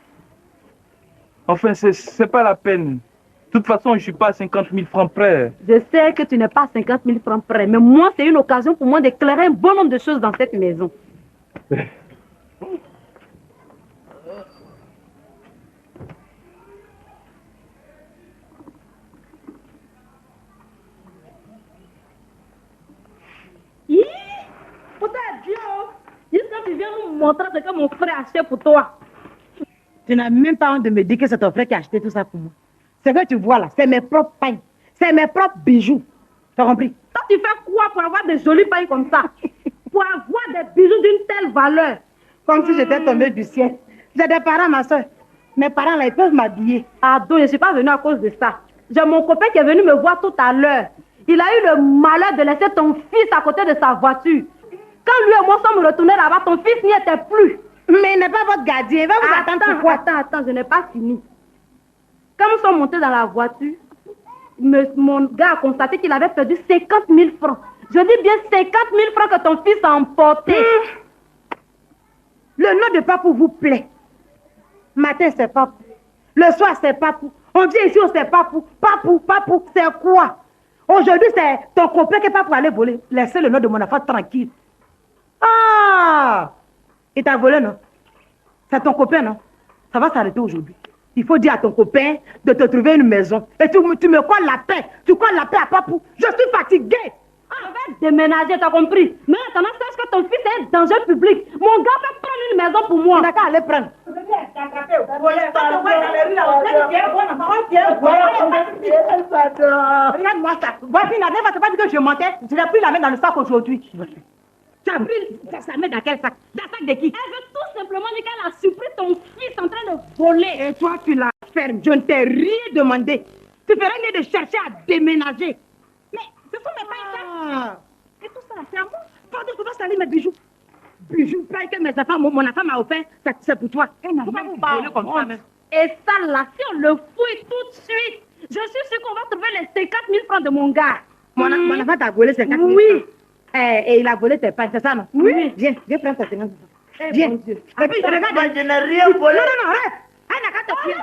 Enfin, c'est pas la peine. De toute façon, je suis pas à 50 000 francs près. Je sais que tu n'es pas à 50 000 francs près, mais moi, c'est une occasion pour moi d'éclairer un bon nombre de choses dans cette maison. Putain, Dieu! Jusqu'à tu viens nous montrer ce que mon frère a acheté pour toi. Tu n'as même pas honte de me dire que c'est ton frère qui a acheté tout ça pour moi. Ce que tu vois là, c'est mes propres pains. C'est mes propres bijoux. Tu as compris? Toi, tu fais quoi pour avoir des jolis pains comme ça? Pour avoir des bijoux d'une telle valeur? Comme si j'étais tombée du ciel. J'ai des parents, ma soeur. Mes parents là, ils peuvent m'habiller. Pardon, je ne suis pas venue à cause de ça. J'ai mon copain qui est venu me voir tout à l'heure. Il a eu le malheur de laisser ton fils à côté de sa voiture. Quand lui et moi sommes retournés là-bas, ton fils n'y était plus. Mais il n'est pas votre gardien. Il va vous attendre pour quoi? Attends, je n'ai pas fini. Quand nous sommes montés dans la voiture, mon gars a constaté qu'il avait perdu 50 000 francs. Je dis bien 50 000 francs que ton fils a emporté. Le nom de Papou vous plaît. Matin, c'est Papou. Le soir, c'est Papou. On vient ici, on sait papou, c'est quoi? Aujourd'hui, c'est ton copain qui est pas pour aller voler. Laissez le nom de mon enfant tranquille. Ah! Il t'a volé, non? C'est ton copain, non? Ça va s'arrêter aujourd'hui. Il faut dire à ton copain de te trouver une maison. Et tu me colles la paix. Tu colles la paix à papou. Je suis fatiguée. Je vais déménager, t'as compris? Mais attends, sache que ton fils est un danger public. Mon gars peut prendre une maison pour moi. Il n'a qu'à aller prendre. Regarde-moi ça. Voici, la dernière fois, c'est pas dit que je mentais. Je n'ai pris la main dans le sac aujourd'hui. Tu as pris sa main dans quel sac? Dans le sac de qui? Elle veut tout simplement dire qu'elle a surpris ton fils en train de voler. Et toi, tu la fermes. Je ne t'ai rien demandé. Tu ferais mieux de chercher à déménager. Mais ce sont mes pailles. Et tout ça, c'est à moi. Pardon, tu vas salir mes bijoux. Bijoux, pailles que mes enfants, mon enfant m'a offert, c'est pour toi. Pourquoi vous voler comme ça même? Et ça là, si on le fouille tout de suite, je suis sûre qu'on va trouver les 50 000 francs de mon gars. Mon enfant t'a volé 50 000 Oui. francs. Et il a volé tes pailles, c'est ça, non? Oui. Viens prendre ta séance. Viens. Mon Dieu. Et puis, regarde. Moi, je n'ai rien volé. Non, arrête. Elle n'a qu'à te fier.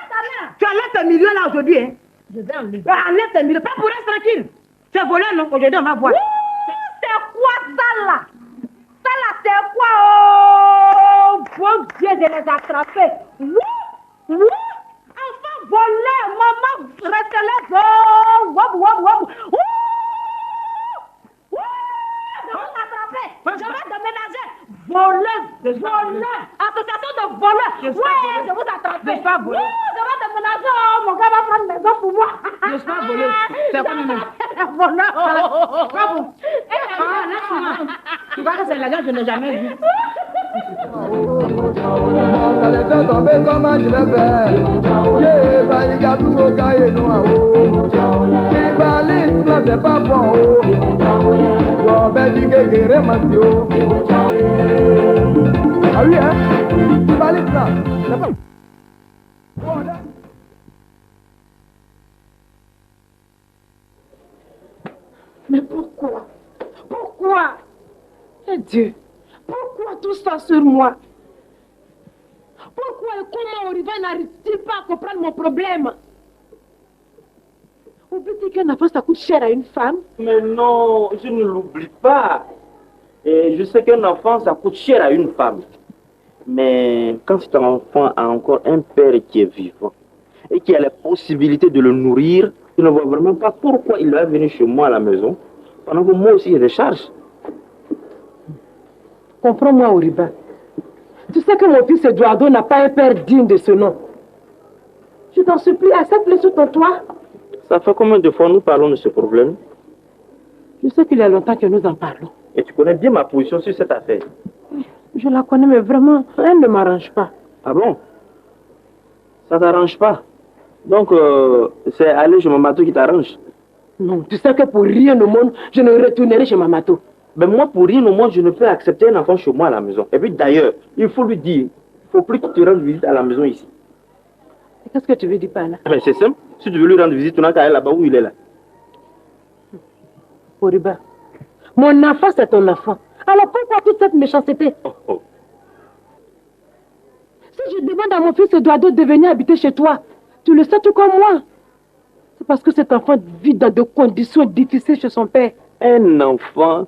Tu enlèves tes millions là aujourd'hui, hein? Je vais enlever. Enlève tes millions. Pas pour rester tranquille. Tu as volé, non? Aujourd'hui, on va voir. C'est quoi ça là? Ça là, c'est quoi? Oh, bon Dieu, de les attraper. Enfant volé, maman, reste là. Wab. Je vais t'attraper. Je vais déménager. Voleuse. Association de voleurs. Ouais, je vais t'attraper. Je ne suis pas voleuse. Je vais déménager. Oh, mon gars va prendre une maison pour moi. Je ne suis pas voleuse. C'est quoi même? Voleur. Bravo. Laisse-moi. Tu vois que c'est la gueule que je n'ai jamais vue. Ça les fait tomber, comment je vais faire? Yeah, bah, il y a tout au cas et nous, ah, oh. Les balises, là, c'est pas bon, oh. Bon, ben, dis que guérir, Mathieu. Ah oui, hein? Les balises, là, c'est pas... Bon, là. Mais pourquoi? Pourquoi? Eh Dieu, pourquoi tout ça sur moi? Pourquoi et comment Oriba n'arrive-t-il pas à comprendre mon problème? Oublie-t-il qu'un enfant ça coûte cher à une femme? Mais non, je ne l'oublie pas. Et je sais qu'un enfant, ça coûte cher à une femme. Mais quand cet enfant a encore un père qui est vivant et qui a la possibilité de le nourrir, je ne vois vraiment pas pourquoi il va venir chez moi à la maison pendant que moi aussi j'ai des charges. Comprends-moi, Oriba. Tu sais que mon fils Eduardo n'a pas un père digne de ce nom. Je t'en supplie, accepte-le sous ton toit. Ça fait combien de fois nous parlons de ce problème? Je sais qu'il y a longtemps que nous en parlons. Et tu connais bien ma position sur cette affaire. Je la connais, mais vraiment, elle ne m'arrange pas. Ah bon? Ça t'arrange pas? Donc, c'est aller chez Mamato qui t'arrange? Non, tu sais que pour rien au monde, je ne retournerai chez Mamato. Mais moi, pour rien au monde, je ne peux accepter un enfant chez moi à la maison. Et puis d'ailleurs, il faut lui dire, il ne faut plus qu'il te rende visite à la maison ici. Qu'est-ce que tu veux dire par là? Mais c'est simple. Si tu veux lui rendre visite, tu n'as qu'à aller là-bas où il est là. Oriba, mon enfant, c'est ton enfant. Alors pourquoi toute cette méchanceté? Si je demande à mon fils Eduardo de venir habiter chez toi, tu le sais tout comme moi. C'est parce que cet enfant vit dans des conditions difficiles chez son père. Un enfant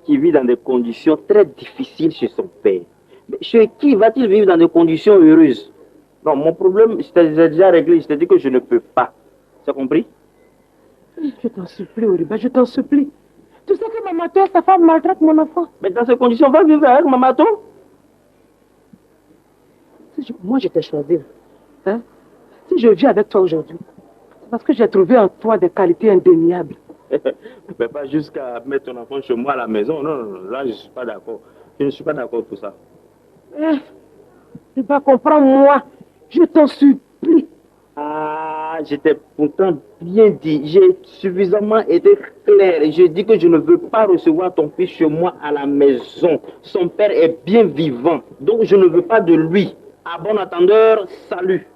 qui vit dans des conditions très difficiles chez son père. Mais chez qui va-t-il vivre dans des conditions heureuses? Non, mon problème, c'est déjà réglé. Je t'ai dit que je ne peux pas. Tu as compris? Je t'en supplie, Oriba, je t'en supplie. Tu sais que Mamato et sa femme maltraitent mon enfant. Mais dans ces conditions, va vivre avec Mamato. Moi, je t'ai choisi. Hein? Si je vis avec toi aujourd'hui, c'est parce que j'ai trouvé en toi des qualités indéniables. Mais pas jusqu'à mettre ton enfant chez moi à la maison. Non, non, non, là, je ne suis pas d'accord. Je ne suis pas d'accord pour ça. Tu vas comprendre, moi. Je t'en supplie. Ah, j'étais pourtant bien dit. J'ai suffisamment été clair. Je dis que je ne veux pas recevoir ton fils chez moi à la maison. Son père est bien vivant. Donc, je ne veux pas de lui. À bon entendeur, salut.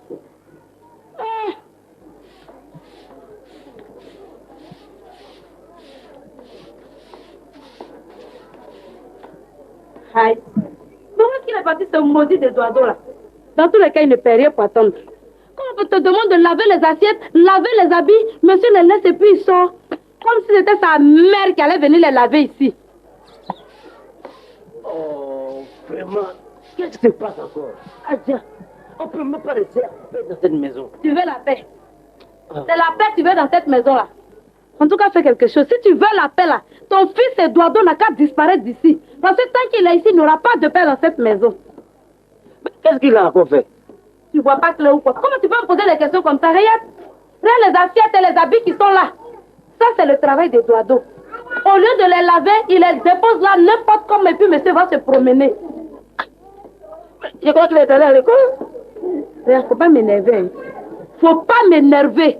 Aïe. Comment est-ce qu'il est parti ce maudit d'Eduardo là? Dans tous les cas, il ne paie rien pour attendre. Comment te demande de laver les assiettes, laver les habits, monsieur les laisse et puis il sort. Comme si c'était sa mère qui allait venir les laver ici. Oh, vraiment, qu'est-ce qui se passe encore? Adja, on ne peut même pas rester en paix dans cette maison. Tu veux la paix? C'est la paix que tu veux dans cette maison-là. En tout cas, fais quelque chose. Si tu veux la paix là, ton fils Eduardo n'a qu'à disparaître d'ici. Parce que tant qu'il est ici, il n'aura pas de paix dans cette maison. Mais qu'est-ce qu'il a encore fait? Tu vois pas clair ou quoi? Comment tu peux me poser des questions comme ça? Regarde. Regarde les assiettes et les habits qui sont là. Ça, c'est le travail d'Eduardo. Au lieu de les laver, il les dépose là n'importe comment et puis monsieur va se promener. Je crois qu'il est allé à l'école. Regarde, faut pas m'énerver. Hein. Faut pas m'énerver.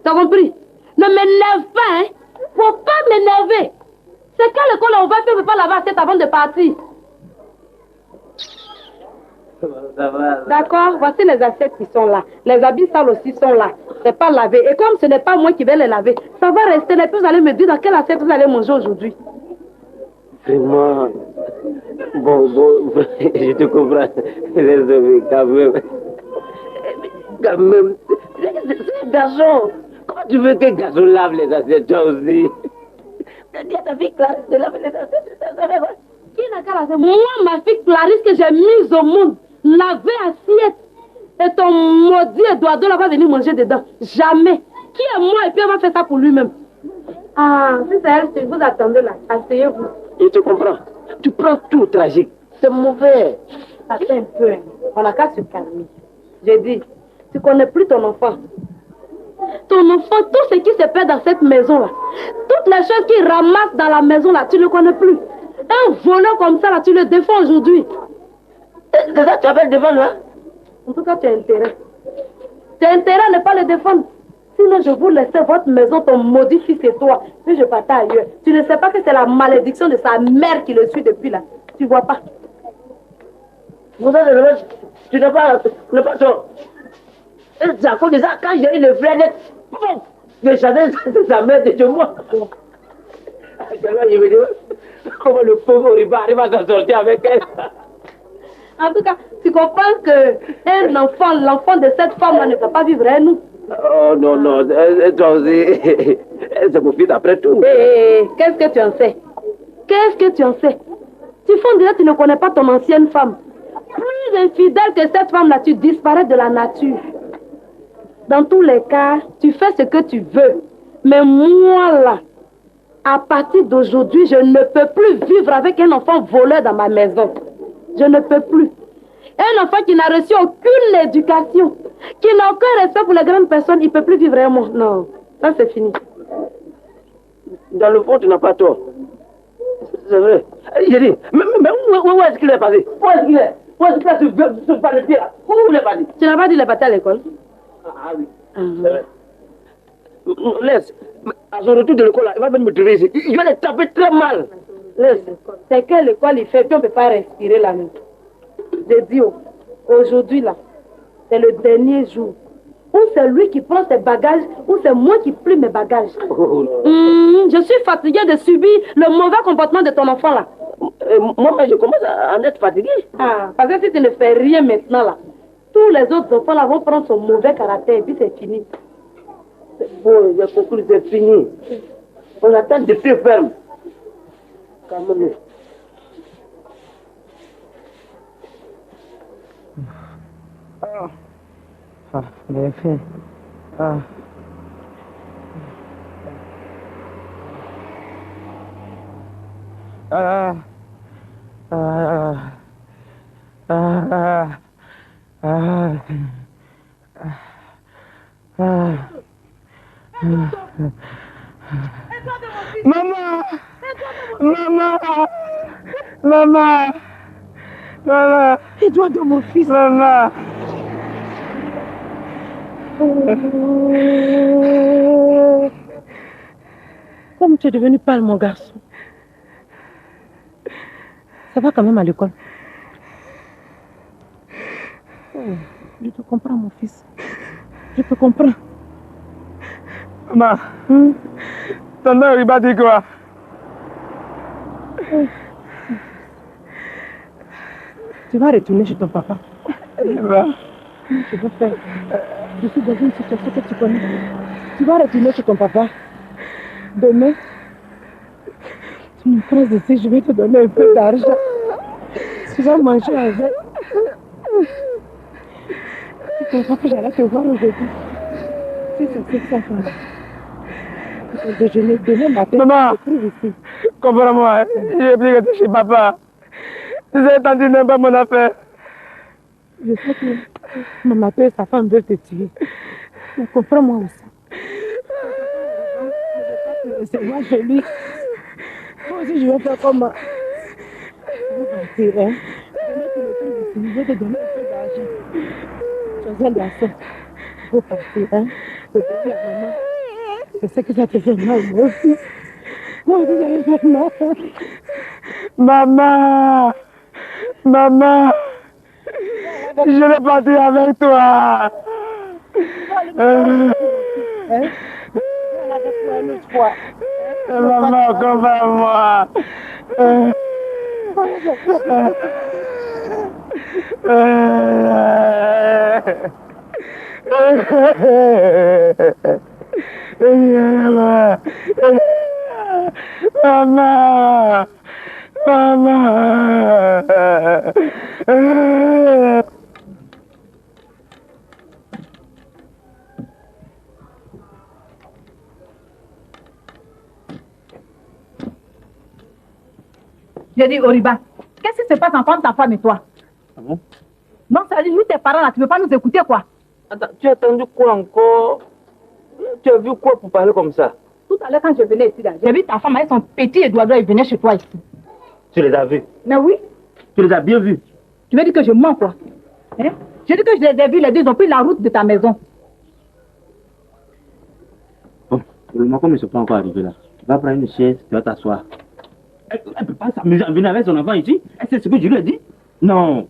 T'as compris? Ne m'énerve pas, hein. Faut pas m'énerver. C'est quand l'école est ouverte, tu ne peux pas laver l'assiette avant de partir. D'accord, voici les assiettes qui sont là. Les habits sales aussi sont là. C'est pas lavé. Et comme ce n'est pas moi qui vais les laver, ça va rester là. Puis vous allez me dire dans quelle assiette vous allez manger aujourd'hui. Vraiment. Bon, je te comprends. Désolé, quand même. Quand même. C'est un garçon. Comment tu veux qu'un garçon lave les assiettes, toi aussi? Dis à ta fille Clarisse de laver les assiettes. Qui n'a qu'à laver? Moi, ma fille Clarisse que j'ai mise au monde, laver assiette. Et ton maudit Eduardo là va venir manger dedans. Jamais. Qui est moi et puis elle va faire ça pour lui-même. Ah, si c'est elle, si vous attendez là, asseyez-vous. Je te comprends. Tu prends tout tragique. C'est mauvais. Attends un peu. On n'a qu'à se calmer. J'ai dit, tu connais plus ton enfant. Ton enfant, tout ce qui se fait dans cette maison-là, toutes les choses qu'il ramasse dans la maison-là, tu ne le connais plus. Un voleur comme ça, là, tu le défends aujourd'hui. C'est ça que tu appelles défendre, hein? En tout cas, tu as intérêt. Tu as intérêt à ne pas le défendre. Sinon, je vous laisse votre maison, ton maudit fils et toi. Puis je partais ailleurs. Tu ne sais pas que c'est la malédiction de sa mère qui le suit depuis là. Tu vois pas? Vous savez, tu n'as pas tort. C'est à cause de ça, quand j'ai eu le frère net, je chassais sa mère de moi. Je me dis, comment le pauvre Oriba arrive à s'en sortir avec elle? En tout cas, tu comprends qu'un enfant, l'enfant de cette femme-là ne peut pas vivre avec nous. Oh non, toi aussi, c'est mon fils après tout. Hé, qu'est-ce que tu en sais? Qu'est-ce que tu en sais? Tu fais dire que tu ne connais pas ton ancienne femme. Plus infidèle que cette femme-là, tu disparais de la nature. Dans tous les cas, tu fais ce que tu veux. Mais moi, là, à partir d'aujourd'hui, je ne peux plus vivre avec un enfant voleur dans ma maison. Je ne peux plus. Un enfant qui n'a reçu aucune éducation, qui n'a aucun respect pour les grandes personnes, il ne peut plus vivre avec moi. Non, ça c'est fini. Dans le fond, tu n'as pas tort. C'est vrai. J'ai dit, mais où est-ce qu'il est passé? Où est-ce qu'il est? Où est-ce qu'il est sur le pied là? Où il est passé? Tu n'as pas dit qu'il est parti à l'école? Ah oui. C'est vrai. Laisse. À son retour de l'école, là, il va venir me trouver ici. Il va les taper très mal. Laisse. C'est que l'école il fait, puis on ne peut pas respirer la nuit. J'ai dit, aujourd'hui là, c'est le dernier jour. Ou c'est lui qui prend ses bagages, ou c'est moi qui plie mes bagages. Je suis fatiguée de subir le mauvais comportement de ton enfant là. Moi, je commence à en être fatiguée. Ah, parce que si tu ne fais rien maintenant là, tous les autres enfants là vont prendre son mauvais caractère et puis c'est fini. C'est bon, j'ai compris, c'est fini. On attend de pied ferme. Quand même. Bien fait. Maman! Eduardo, mon fils. Maman! Comme tu es devenu pâle, mon garçon. Ça va quand même à l'école. Je te comprends, mon fils. Je te comprends. Maman, ton mère, il m'a dit quoi? Tu vas retourner chez ton papa. Va. Tu vas faire. Je suis dans une situation que tu connais. Tu vas retourner chez ton papa. Demain, tu me prends ici, je vais te donner un peu d'argent. Tu vas manger avec. Tu comprends que j'allais te voir aujourd'hui. C'est ça, femme. Le déjeuner demain matin. Maman, je trouve ici. comprends-moi. J'ai oublié que tu es chez papa. Tu sais, t'en dis même pas mon affaire. Je sais que maman et sa femme veulent te tuer. Mais comprends-moi aussi. C'est moi, je lui. Moi aussi, je vais faire comme moi. Je vais partir, hein. Demain, tu me trouves ici. Je vais te donner un peu d'argent. Tu es un garçon. Il faut partir, hein. Je te dis à maman. Je sais que ça te fait mal, moi aussi. Moi aussi, ça me fait mal. Maman, maman, je vais partir avec toi. Hein? Avec toi une autre fois. Maman, comprends-moi. Maman, maman. J'ai dit, Oriba, qu'est-ce qui se passe entre ta femme et toi? Ah bon? Non, ça dit, nous, tes parents, là, tu ne veux pas nous écouter, quoi? Attends, tu as attendu quoi encore? Tu as vu quoi pour parler comme ça? Tout à l'heure, quand je venais ici, là, j'ai vu ta femme avec son petit Eduardo, il venait chez toi ici. Tu les as vus? Mais oui. Tu les as bien vus? Tu veux dire que je mens, quoi? Hein? Je dis que je les ai vus, les deux, ils ont pris la route de ta maison. Bon, pour le moment, comme ils ne sont pas encore arrivés là, tu vas prendre une chaise, tu vas t'asseoir. Elle ne peut pas s'amuser à venir avec son enfant ici. C'est ce que je lui ai dit. Non.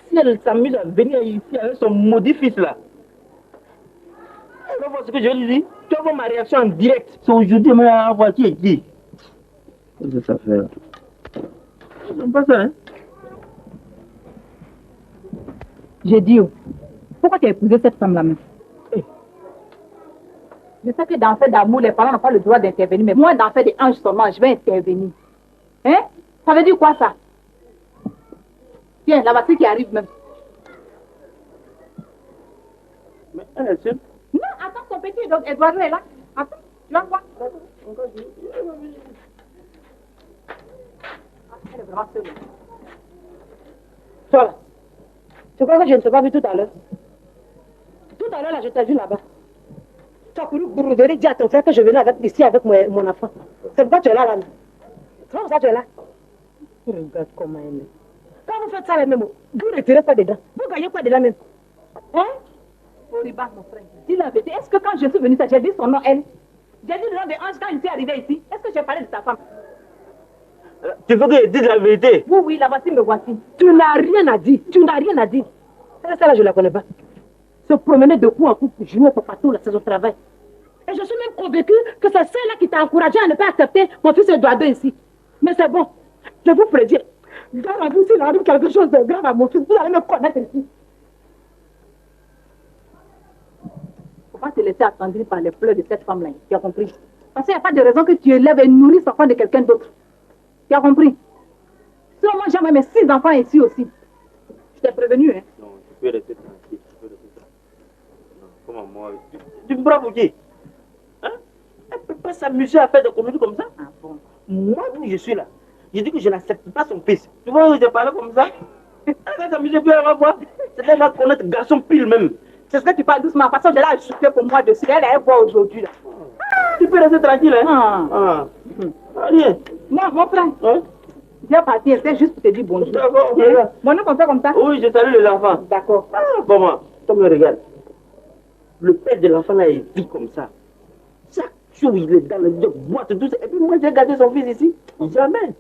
Si elle s'amuse à venir ici avec son maudit fils là, elle va voir ce que je lui dis. Tu vas voir ma réaction en direct. C'est aujourd'hui, mais à voir qui est qui. Qu'est-ce que ça fait là? J'aime pas ça, hein? J'ai dit, oh, pourquoi tu as épousé cette femme-là même? Je sais que dans le fait d'amour, les parents n'ont pas le droit d'intervenir, mais moi, dans le fait des anges seulement, je vais intervenir. Hein? Ça veut dire quoi, ça? Tiens, la voiture qui arrive même. Mais elle est seule. Non, attends, ton petit Eduardo est là. Attends, tu vas voir. Elle est vraiment seule. Toi là, tu crois que je ne t'ai pas vu tout à l'heure? Tout à l'heure, là, je t'ai vu là-bas. Tu as couru pour venir dire à ton frère que je venais ici avec mon enfant. C'est pourquoi tu es là, là. C'est pourquoi tu es là. Regarde comment elle est. Quand vous faites ça, les mêmes, vous ne retirez pas dedans. Vous gagnez quoi dedans même? Hein? Oriba, mon frère, dis la vérité. Est-ce que quand je suis venue, j'ai dit son nom, elle? J'ai dit le nom de Ange quand je suis arrivée ici. Est-ce que j'ai parlé de ta femme? Tu veux que je dise la vérité? Oui, oui, la voici, me voici. Tu n'as rien à dire. Tu n'as rien à dire. Celle-là, je ne la connais pas. Se promener de coup en coup pour jouer pour partout, là, c'est son travail. Et je suis même convaincue que c'est celle-là qui t'a encouragé à ne pas accepter mon fils Eduardo ici. Mais c'est bon. Je vous prédis. Garde à vous, s'il arrive quelque chose de grave à mon fils, vous allez me connaître ici. Faut pas te laisser attendrir par les pleurs de cette femme-là. Tu as compris? Parce qu'il n'y a pas de raison que tu élèves et nourrisses l'enfant de quelqu'un d'autre. Tu as compris? Sinon, moi, j'ai mes 6 enfants ici aussi. Je t'ai prévenu, hein? Non, tu peux rester tranquille. Non, comment moi? Tu me prends pour qui? Hein? Elle ne peut pas s'amuser à faire des comédies comme ça. Ah bon? Moi, où je suis là, je dis que je n'accepte pas son fils. Tu vois où j'ai parlé comme ça? Elle va s'amuser, puis elle va voir. C'est elle va connaître garçon pile même. C'est ce que tu parles doucement. De toute façon, je l'ai ajouté pour moi dessus. Elle voit aujourd'hui, là. Tu peux rester tranquille, hein? Ah. Allez. Non, mon frère. Hein? Viens partir, c'est juste pour te dire bonjour. D'accord, Bon, nous, on fait comme ça? oui, je salue les enfants. D'accord. Ah, comment? Toi, me regarde. Le père de l'enfant là est vit comme ça. Chaque jour, il est dans le boîte, tout ça. Et puis moi, j'ai gardé son fils ici. Jamais.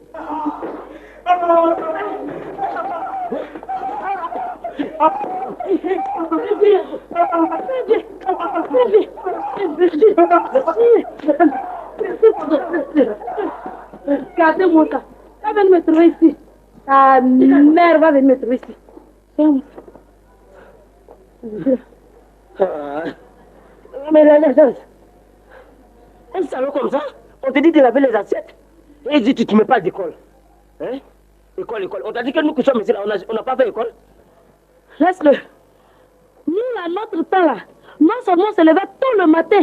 Gardez-moi ça. Elle va me trouver ici. Ta mère va venir me trouver ici. Mais là, un salaud comme ça, on te dit de laver les assiettes. Et il dit, tu ne mets pas d'école. Hein? École. On t'a dit que nous qui sommes ici, là, on n'a pas fait école. Laisse-le. Nous, à notre temps, là, non seulement on se levait tôt le matin,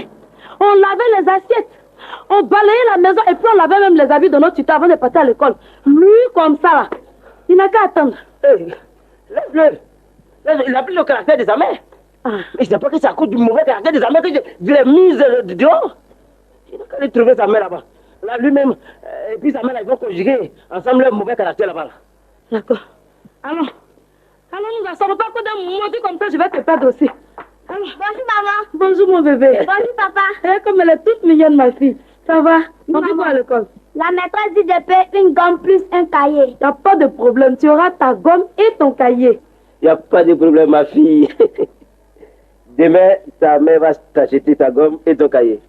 on lavait les assiettes, on balayait la maison et puis on lavait même les habits de notre tuteur avant de partir à l'école. Lui, comme ça, là, il n'a qu'à attendre. Hey, laisse-le. Il a pris le caractère des amers. Mais je ne sais pas que c'est à cause du mauvais caractère des amers que je l'ai mise dehors. Il n'a qu'à aller trouver sa mère là-bas. Là, lui-même, et puis sa mère, là, ils vont conjuguer ensemble leur mauvais caractère là-bas. Là. D'accord. Allons, nous assemblons pas que d'un maudit comme ça, je vais te perdre aussi. Alors, bonjour maman. Bonjour mon bébé. Bonjour papa. Eh, comme elle est toute mignonne ma fille. Ça va? On fait quoi à l'école? La maîtresse dit de payer une gomme plus un cahier. Y a pas de problème, tu auras ta gomme et ton cahier. Il n'y a pas de problème ma fille. Demain, ta mère va t'acheter ta gomme et ton cahier.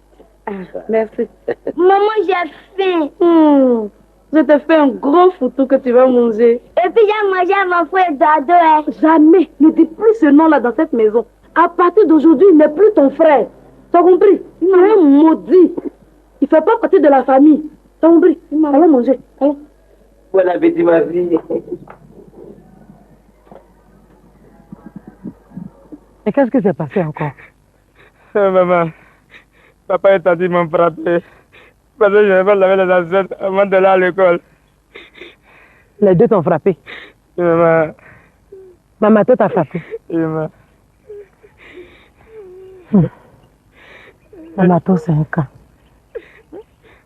Ah, merci. Maman, j'ai faim. Je te fais un gros foutu que tu vas manger. Et puis j'ai mangé à mon frère Dado. Hein. Jamais. Ne dis plus ce nom-là dans cette maison. À partir d'aujourd'hui, il n'est plus ton frère. T'as compris? Il est un maudit. Il ne fait pas partie de la famille. T'as compris? Allons manger. Allons. Bon appétit, ma fille. Et qu'est-ce qui s'est passé encore? Maman, papa est dit m'en frapper. Parce que je n'ai pas lavé les assiettes avant d'aller à l'école. Les deux t'ont frappé? Oui, maman. Maman, toi t'as frappé? Oui, maman. Maman, toi c'est un cas.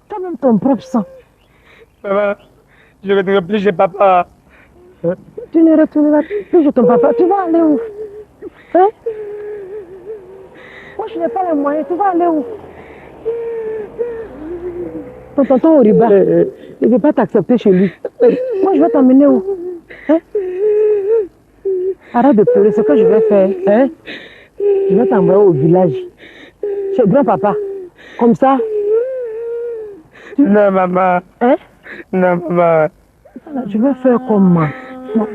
T'as même ton propre sang. Maman, je ne retournerai plus chez papa. Tu ne retourneras plus chez ton papa. Tu vas aller où? Hein? Moi, je n'ai pas les moyens. Tu vas aller où? Ton tonton Oriba, il ne veut pas t'accepter chez lui. Moi, je vais t'emmener où? Hein? Arrête de pleurer. Ce que je vais faire, hein? Je vais t'envoyer au village. Chez grand-papa. Comme ça. Non, maman. Hein? Non, maman. Je vais faire comment? Non.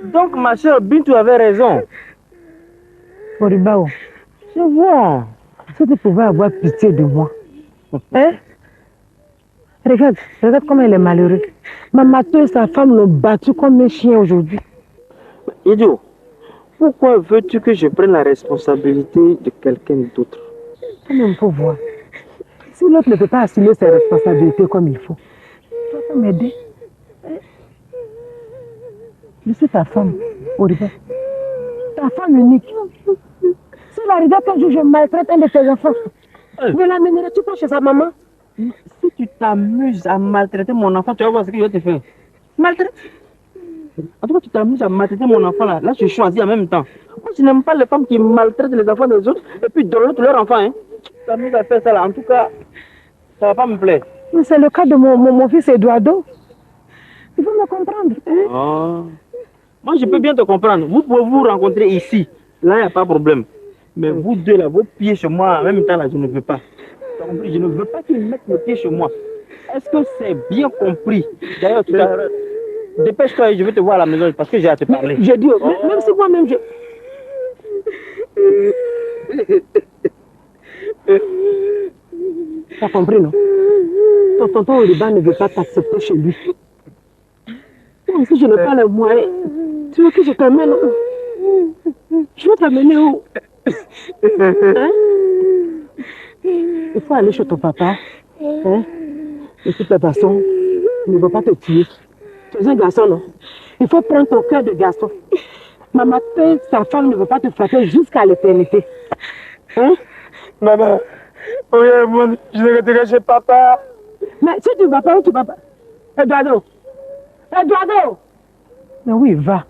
Donc, ma soeur Bintou avait raison. Oriba, je vois. Si tu pouvais avoir pitié de moi. Hein? Regarde comment il est malheureux. Mamato et sa femme l'ont battu comme un chien aujourd'hui. Idiot, pourquoi veux-tu que je prenne la responsabilité de quelqu'un d'autre? Toi-même, il faut voir. Si l'autre ne peut pas assumer ses responsabilités comme il faut, toi, tu peux m'aider. Je suis ta femme, Oriba. Ta femme unique. Si l'arrivée qu'un jour je maltraite un de tes enfants, me l'amènerais-tu pas chez sa maman? Si tu t'amuses à maltraiter mon enfant, tu vas voir ce qu'il va te faire. Maltraite. En tout cas, tu t'amuses à maltraiter mon enfant là. Là, je choisis en même temps. Moi, je n'aime pas les femmes qui maltraitent les enfants des autres et puis donnent l'autre leur enfant. Hein. Tu t'amuses à faire ça là. En tout cas, ça va pas me plaire. Mais c'est le cas de mon fils Eduardo. Il faut me comprendre. Hein? Oh. Moi, je peux bien te comprendre. Vous pouvez vous rencontrer ici. Là, il n'y a pas de problème. Mais vous deux là, vos pieds chez moi, en même temps là, je ne veux pas. Je ne veux pas qu'ils mettent le pied chez moi. Est-ce que c'est bien compris? D'ailleurs, dépêche-toi et je vais te voir à la maison parce que j'ai à te parler. J'ai dit, même si moi-même je... T'as compris, non? Ton tonton Oriba ne veut pas t'accepter chez lui. Même si je n'ai pas les moyens, tu veux que je t'amène où? Je vais t'amener où? Hein? Il faut aller chez ton papa. Hein? De toute façon, il ne veut pas te tuer. Tu es un garçon, non? Il faut prendre ton cœur de garçon. Maman, sa femme ne veut pas te frapper jusqu'à l'éternité. Hein? Maman, oh, je ne retournerai chez papa. Mais si tu ne vas pas, où tu vas pas? Eduardo! Eduardo! Mais oui, va.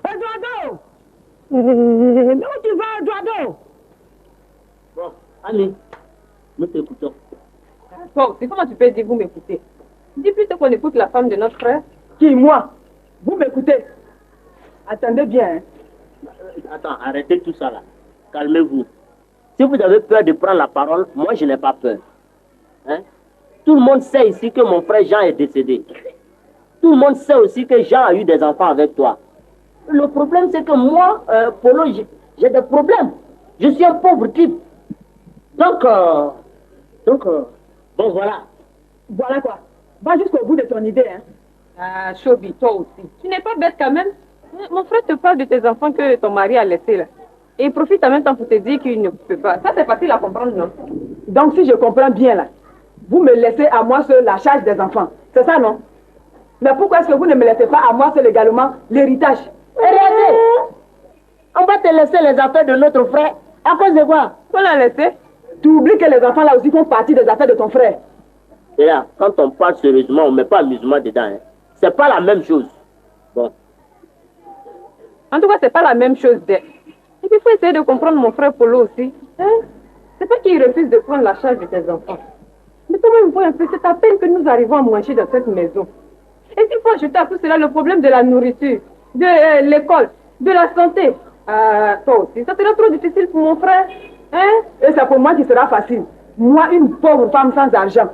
Eduardo! Mais où tu vas, Eduardo? Bon, allez, mets tes écouteurs. Bon, c'est comment tu peux dire vous m'écoutez? Dis plutôt qu'on écoute la femme de notre frère. Qui, moi? Vous m'écoutez? Attendez bien. Hein? Attends, arrêtez tout ça là. Calmez-vous. Si vous avez peur de prendre la parole, moi je n'ai pas peur. Hein? Tout le monde sait ici que mon frère Jean est décédé. Tout le monde sait aussi que Jean a eu des enfants avec toi. Le problème c'est que moi, Polo, j'ai des problèmes. Je suis un pauvre type. Bon, voilà. Voilà quoi. Va jusqu'au bout de ton idée, hein. Ah, Chobi, toi aussi. Tu n'es pas bête quand même. Mon frère te parle de tes enfants que ton mari a laissés là. Et il profite en même temps pour te dire qu'il ne peut pas. Ça, c'est facile à comprendre, non? Donc, si je comprends bien, là, vous me laissez à moi seul la charge des enfants. C'est ça, non? Mais pourquoi est-ce que vous ne me laissez pas à moi seul également l'héritage? Regardez, on va te laisser les affaires de notre frère. À cause de quoi? On l'a laissé. Tu oublies que les enfants là aussi font partie des affaires de ton frère. Et là, quand on parle sérieusement, on ne met pas amusement dedans. Hein. C'est pas la même chose. Bon. En tout cas, c'est pas la même chose. Et puis, il faut essayer de comprendre mon frère Polo aussi. Hein? C'est pas qu'il refuse de prendre la charge de tes enfants. Mais toi même, vois un peu, c'est à peine que nous arrivons à manger dans cette maison. Et s'il faut ajouter à tout cela le problème de la nourriture, de l'école, de la santé, toi aussi, ça sera trop difficile pour mon frère. Hein? Et c'est pour moi qui sera facile. Moi, une pauvre femme sans argent.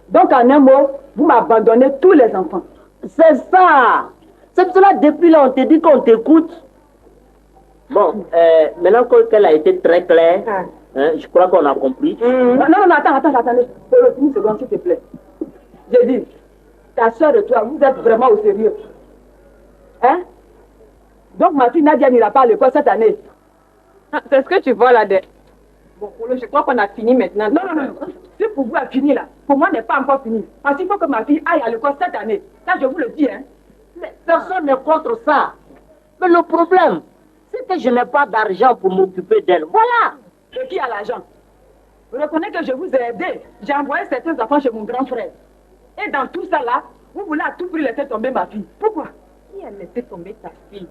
Donc, en un mot, vous m'abandonnez tous les enfants. C'est ça. C'est pour cela, depuis là, on te dit qu'on t'écoute. Bon, maintenant qu'elle a été très claire, hein, je crois qu'on a compris. Non, attendez. Une seconde, s'il te plaît. J'ai dit, ta soeur et toi, vous êtes vraiment au sérieux. Hein? Donc, ma fille Nadia n'ira pas à l'école cette année. C'est ce que tu vois là-dedans. Bon, je crois qu'on a fini maintenant. Non. Si pour vous a fini là, pour moi n'est pas encore fini. Parce qu'il faut que ma fille aille à l'école cette année. Ça, je vous le dis, hein. Mais personne n'est contre ça. Mais le problème, c'est que je n'ai pas d'argent pour m'occuper d'elle. Voilà. Et qui a l'argent? Vous reconnaissez que je vous ai aidé. J'ai envoyé certains enfants chez mon grand frère. Et dans tout ça là, vous voulez à tout prix laisser tomber ma fille. Pourquoi? Qui a laissé tomber ta fille?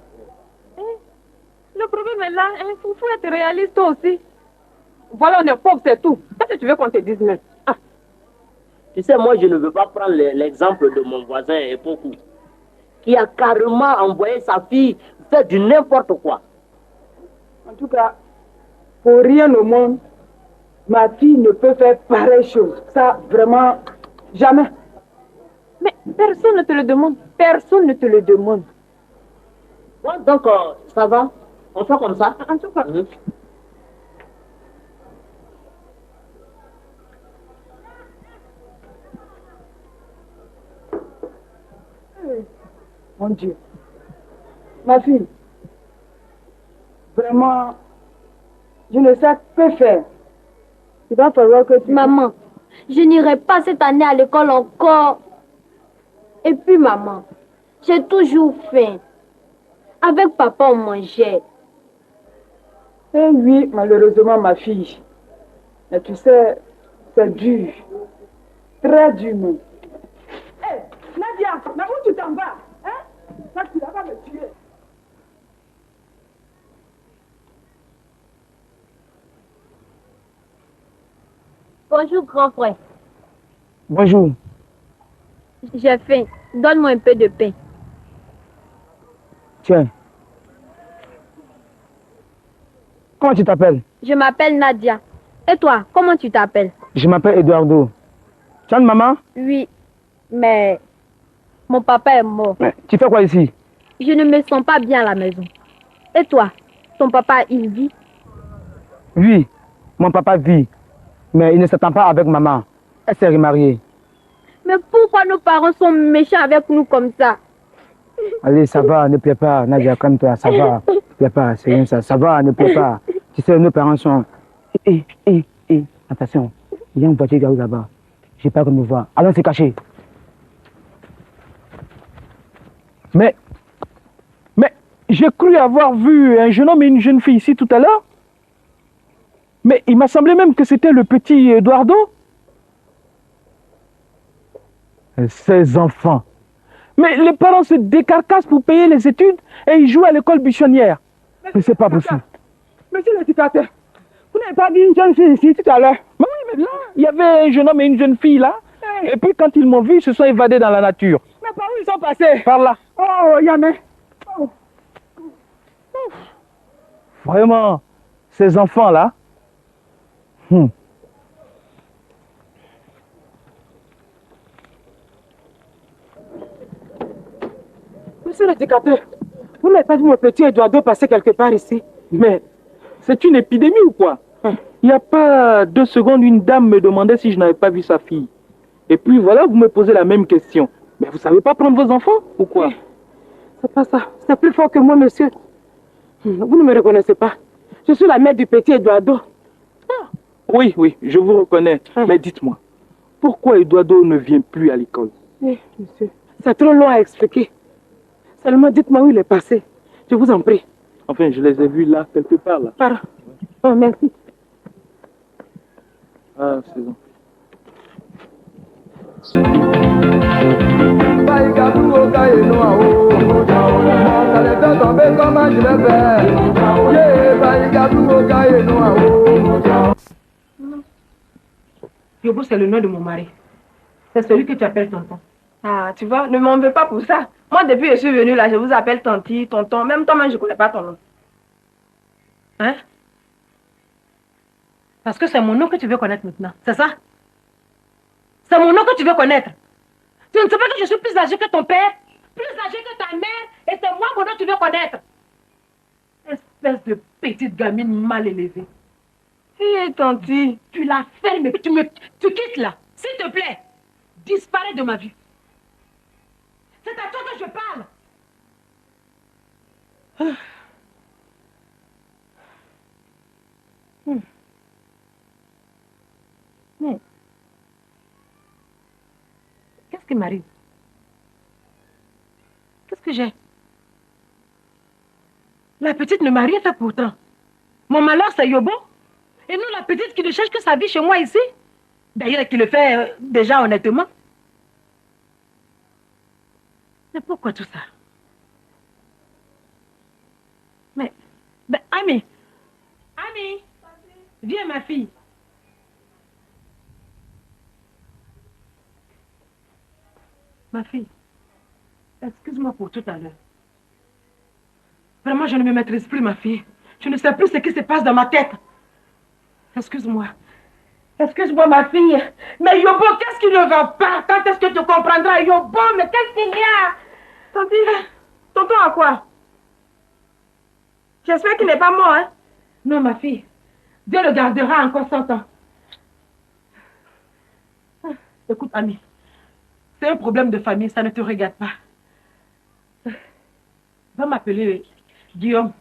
Le problème est là, il faut être réaliste toi aussi. Voilà, on est pauvre, c'est tout. Qu'est-ce que tu veux qu'on te dise même? Tu sais, moi, je ne veux pas prendre l'exemple de mon voisin Epoku, qui a carrément envoyé sa fille faire du n'importe quoi. En tout cas, pour rien au monde, ma fille ne peut faire pareille chose. Ça, vraiment, jamais. Mais personne ne te le demande. Personne ne te le demande. Bon, donc, ça va? On fait comme ça? En tout cas. Mon Dieu. Ma fille, vraiment, je ne sais que faire. Il va falloir que tu... Maman, je n'irai pas cette année à l'école encore. Et puis maman, j'ai toujours faim. Avec papa, on mangeait. Eh oui, malheureusement, ma fille. Mais tu sais, c'est dur. Très dur, même. Hé, Nadia, mais où tu t'en vas? Hein? Ça, tu vas me tuer. Bonjour, grand frère. Bonjour. J'ai faim. Donne-moi un peu de pain. Tiens. Comment tu t'appelles? Je m'appelle Nadia. Et toi, comment tu t'appelles? Je m'appelle Eduardo. Tu as une maman? Oui, mais mon papa est mort. Mais tu fais quoi ici? Je ne me sens pas bien à la maison. Et toi, ton papa, il vit? Oui, mon papa vit. Mais il ne s'entend pas avec maman. Elle s'est remariée. Mais pourquoi nos parents sont méchants avec nous comme ça? Allez, ça va, ne pleure pas, Nadia, calme-toi, ça va. Ne pleure pas, c'est rien ça. Ça va, ne pleure pas. Tu sais, nos parents sont... Attention, il y a une voiture garée là-bas. J'ai pas qu'on me voit. Allons se cacher. Mais j'ai cru avoir vu un jeune homme et une jeune fille ici tout à l'heure. Mais il m'a semblé même que c'était le petit Eduardo. Ces enfants. Mais les parents se décarcassent pour payer les études et ils jouent à l'école buissonnière. Mais c'est pas possible. Monsieur l'éducateur, vous n'avez pas vu une jeune fille ici tout à l'heure? Mais oui, mais là, il y avait un jeune homme et une jeune fille là. Et puis quand ils m'ont vu, ils se sont évadés dans la nature. Mais par où ils sont passés? Par là. Oh, Yamé. Oh. Vraiment, ces enfants-là. Monsieur l'éducateur, vous n'avez pas vu mon petit Eduardo passer quelque part ici? Mais c'est une épidémie ou quoi? Il n'y a pas 2 secondes, une dame me demandait si je n'avais pas vu sa fille. Et puis voilà, vous me posez la même question. Mais vous savez pas prendre vos enfants ou quoi? C'est pas ça. C'est plus fort que moi, monsieur. Vous ne me reconnaissez pas. Je suis la mère du petit Eduardo. Oui, oui, je vous reconnais. Mais dites-moi, pourquoi Eduardo ne vient plus à l'école? Monsieur, c'est trop long à expliquer. Seulement dites-moi où il est passé. Je vous en prie. Enfin, je les ai vus là, quelque part là. Pardon. Oh, merci. Ah, c'est bon. Yobo, c'est le nom de mon mari. C'est celui que tu appelles tonton. Ah, tu vois, ne m'en veux pas pour ça. Moi, depuis que je suis venue là, je vous appelle tanti, tonton. Même toi-même, je ne connais pas ton nom. Hein? Parce que c'est mon nom que tu veux connaître maintenant, c'est ça? C'est mon nom que tu veux connaître. Tu ne sais pas que je suis plus âgée que ton père, plus âgée que ta mère, et c'est moi mon nom que tu veux connaître. Espèce de petite gamine mal élevée. Hé, tanti. Tu la fermes et puis tu quittes là. S'il te plaît, disparais de ma vue. C'est à toi que je parle. Mais, qu'est-ce qui m'arrive? Qu'est-ce que j'ai? La petite ne m'a rien fait pourtant. Mon malheur, c'est Yobo. Et non la petite qui ne cherche que sa vie chez moi ici. D'ailleurs, qui le fait déjà honnêtement. Mais pourquoi tout ça? Mais Ami, viens ma fille. Ma fille, excuse-moi pour tout à l'heure. Vraiment, je ne me maîtrise plus, ma fille. Je ne sais plus ce qui se passe dans ma tête. Excuse-moi. Excuse-moi, ma fille. Mais Yobo, qu'est-ce qui ne va pas? Quand est-ce que tu comprendras, Yobo? Mais qu'est-ce qu'il y a? Tonton à quoi? J'espère qu'il n'est pas mort, hein? Non, ma fille. Dieu le gardera encore 100 ans. Écoute, Ami. C'est un problème de famille, ça ne te regarde pas. Va m'appeler Guillaume.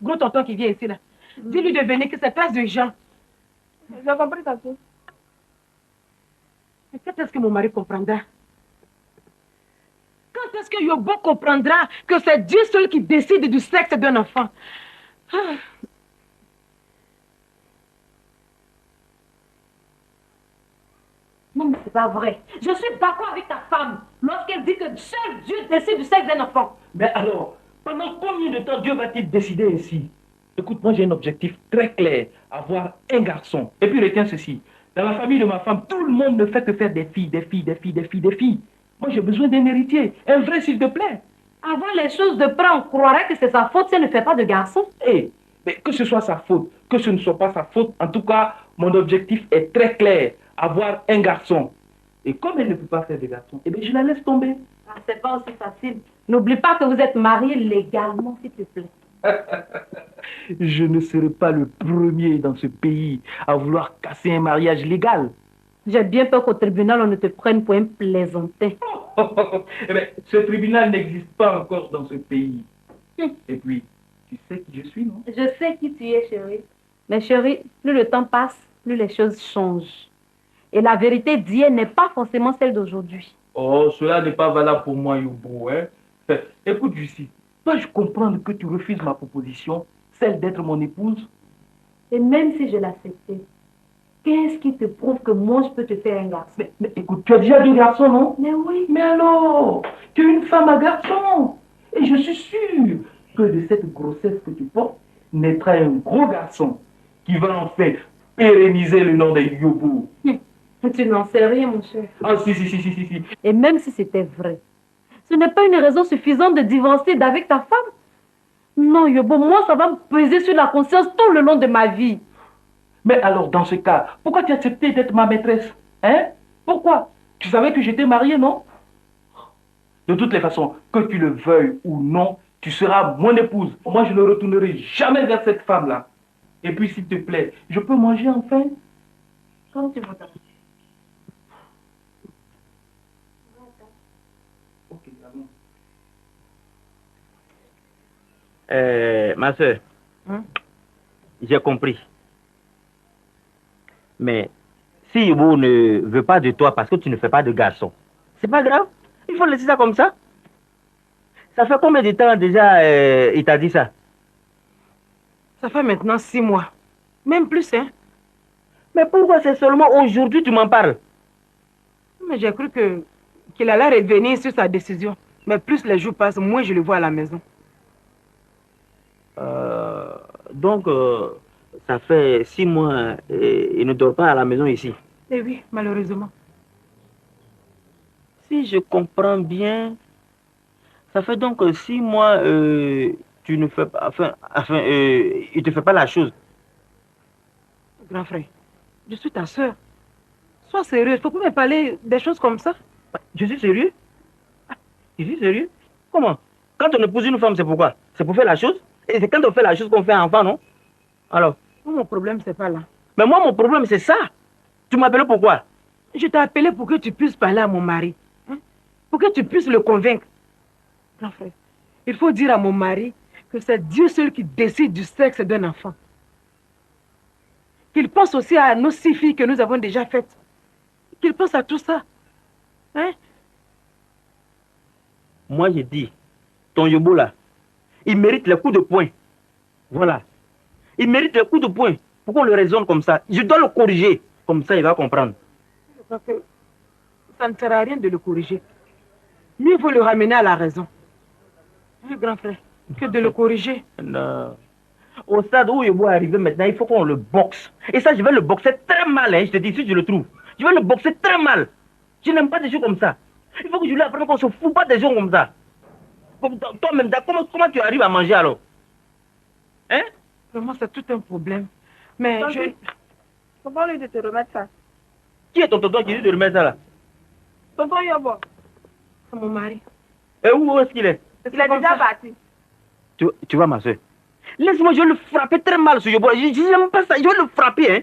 Gros tonton qui vient ici, là. Dis-lui de venir, que c'est très urgent. J'ai compris, tanti. Mais quand est-ce que mon mari comprendra? Quand est-ce que Yobo comprendra que c'est Dieu seul qui décide du sexe d'un enfant? Non, mais c'est pas vrai. Je suis d'accord avec ta femme lorsqu'elle dit que seul Dieu décide du sexe d'un enfant. Mais alors, pendant combien de temps Dieu va-t-il décider ainsi? Écoute, moi j'ai un objectif très clair, avoir un garçon. Et puis retiens ceci, dans la famille de ma femme, tout le monde ne fait que faire des filles, des filles, des filles, des filles, des filles. Moi j'ai besoin d'un héritier, un vrai s'il te plaît. Avant les choses de près, on croirait que c'est sa faute si elle ne fait pas de garçon. Mais que ce soit sa faute, que ce ne soit pas sa faute, en tout cas, mon objectif est très clair, avoir un garçon. Et comme elle ne peut pas faire de garçon, eh bien je la laisse tomber. Ah, c'est pas aussi facile. N'oublie pas que vous êtes mariés légalement, s'il te plaît. Je ne serai pas le premier dans ce pays à vouloir casser un mariage légal. J'ai bien peur qu'au tribunal, on ne te prenne pour un plaisantin. Eh bien, ce tribunal n'existe pas encore dans ce pays. Et puis, tu sais qui je suis, non? Je sais qui tu es, chérie. Mais chérie, plus le temps passe, plus les choses changent. Et la vérité d'hier n'est pas forcément celle d'aujourd'hui. Oh, cela n'est pas valable pour moi, Yobo, hein? Écoute, Lucie, dois-je comprendre que tu refuses ma proposition, celle d'être mon épouse? Et même si je l'acceptais, qu'est-ce qui te prouve que moi je peux te faire un garçon? Mais écoute, tu as déjà 2 garçons, non? Mais oui. Mais alors, tu es une femme à garçon. Et je suis sûr que de cette grossesse que tu portes, naîtra un gros garçon qui va enfin pérenniser le nom de Yobo. Tu n'en sais rien, mon cher. Ah, si. Et même si c'était vrai, ce n'est pas une raison suffisante de divorcer d'avec ta femme. Non, Yobo, moi, ça va me peser sur la conscience tout le long de ma vie. Mais alors, dans ce cas, pourquoi tu as accepté d'être ma maîtresse? Hein? Pourquoi? Tu savais que j'étais marié, non? De toutes les façons, que tu le veuilles ou non, tu seras mon épouse. Moi, je ne retournerai jamais vers cette femme-là. Et puis, s'il te plaît, je peux manger enfin? Quand tu voudras. Ok, allons. Ma soeur, j'ai compris. Mais si Yobo ne veut pas de toi parce que tu ne fais pas de garçon, c'est pas grave. Il faut laisser ça comme ça. Ça fait combien de temps déjà il t'a dit ça? Ça fait maintenant 6 mois. Même plus, hein. Mais pourquoi c'est seulement aujourd'hui que tu m'en parles? Mais j'ai cru qu'il allait revenir sur sa décision. Mais plus les jours passent, moins je le vois à la maison. Donc, ça fait 6 mois et il ne dort pas à la maison ici. Eh oui, malheureusement. Si je comprends bien, ça fait donc 6 mois tu ne fais pas, il te fait pas la chose. Grand frère, je suis ta soeur. Sois sérieux, il faut pas me parler des choses comme ça. Je suis sérieux? Je suis sérieux? Comment? Quand on épouse une femme, c'est pourquoi? C'est pour faire la chose? Et c'est quand on fait la chose qu'on fait un enfant, non? Alors? Moi, mon problème, c'est pas là. Mais moi, mon problème, c'est ça. Tu m'appelles pourquoi? Je t'ai appelé pour que tu puisses parler à mon mari. Hein? Pour que tu puisses le convaincre. Grand frère, il faut dire à mon mari que c'est Dieu seul qui décide du sexe d'un enfant. Qu'il pense aussi à nos 6 filles que nous avons déjà faites. Qu'il pense à tout ça. Hein? Moi, j'ai dit, ton Yobo là, il mérite les coups de poing. Voilà. Il mérite les coups de poing. Pourquoi on le raisonne comme ça? Je dois le corriger. Comme ça, il va comprendre. Je crois que ça ne sert à rien de le corriger. Mieux vaut le ramener à la raison. Hein, grand frère, que de le corriger. Non. Au stade où Yobo est arrivé maintenant, il faut qu'on le boxe. Et ça, je vais le boxer très mal, hein, je te dis, si je le trouve. Je vais le boxer très mal. Je n'aime pas des choses comme ça. Il faut que je lui apprenne qu'on ne se fout pas des gens comme ça. Comme toi-même, comment tu arrives à manger alors? Hein? Vraiment, c'est tout un problème. Mais Tonton, comment lui de te remettre ça? Qui est ton tonton qui dit de remettre ça là? Tonton Yobo. C'est mon mari. Et où est-ce qu'il est? Il est déjà parti. Tu vois, ma soeur, laisse-moi, je vais le frapper très mal sur Yobo. Je n'aime pas ça, je vais le frapper, hein.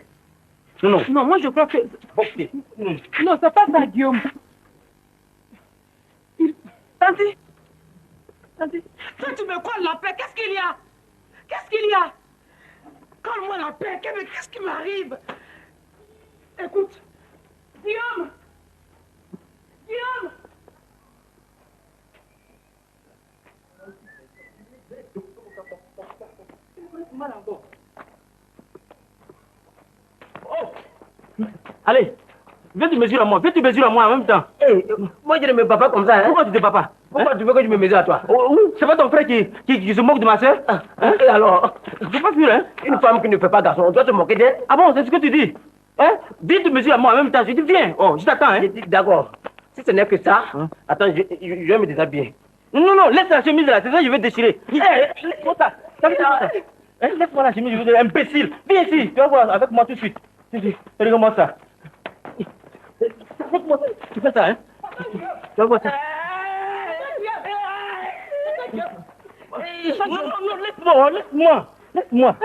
Non, non. Non, moi je crois que... Okay. Non, c'est pas ça, Guillaume. Tanti. Tanti. Toi, tu me colles la paix, qu'est-ce qu'il y a? Qu'est-ce qu'il y a? Colle-moi la paix, qu'est-ce qui m'arrive? Écoute, Guillaume! Guillaume! Oh! Allez, viens tu mesures à moi, en même temps. Hey, moi je ne me bats pas comme ça, hein? Pourquoi tu te bats pas? Pourquoi tu veux que je me mesure à toi? Oui, c'est pas ton frère qui se moque de ma soeur? Hein? Et alors? Je ne peux pas fuir, hein? Une femme qui ne fait pas garçon, on doit se moquer d'elle? Ah bon, c'est ce que tu dis? Hein? Viens tu mesures à moi en même temps, je dis viens. Oh, je t'attends, hein? D'accord. Si ce n'est que ça, attends, je vais me déshabiller. Non, laisse la chemise là, c'est ça que je vais déchirer. Laisse-moi ça. Laisse-moi la chemise, je veux dire, imbécile. Viens ici, tu vas voir avec moi tout de suite. Regarde-moi ça. Tu fais ça, hein? Tu vas voir ça. Non, laisse-moi.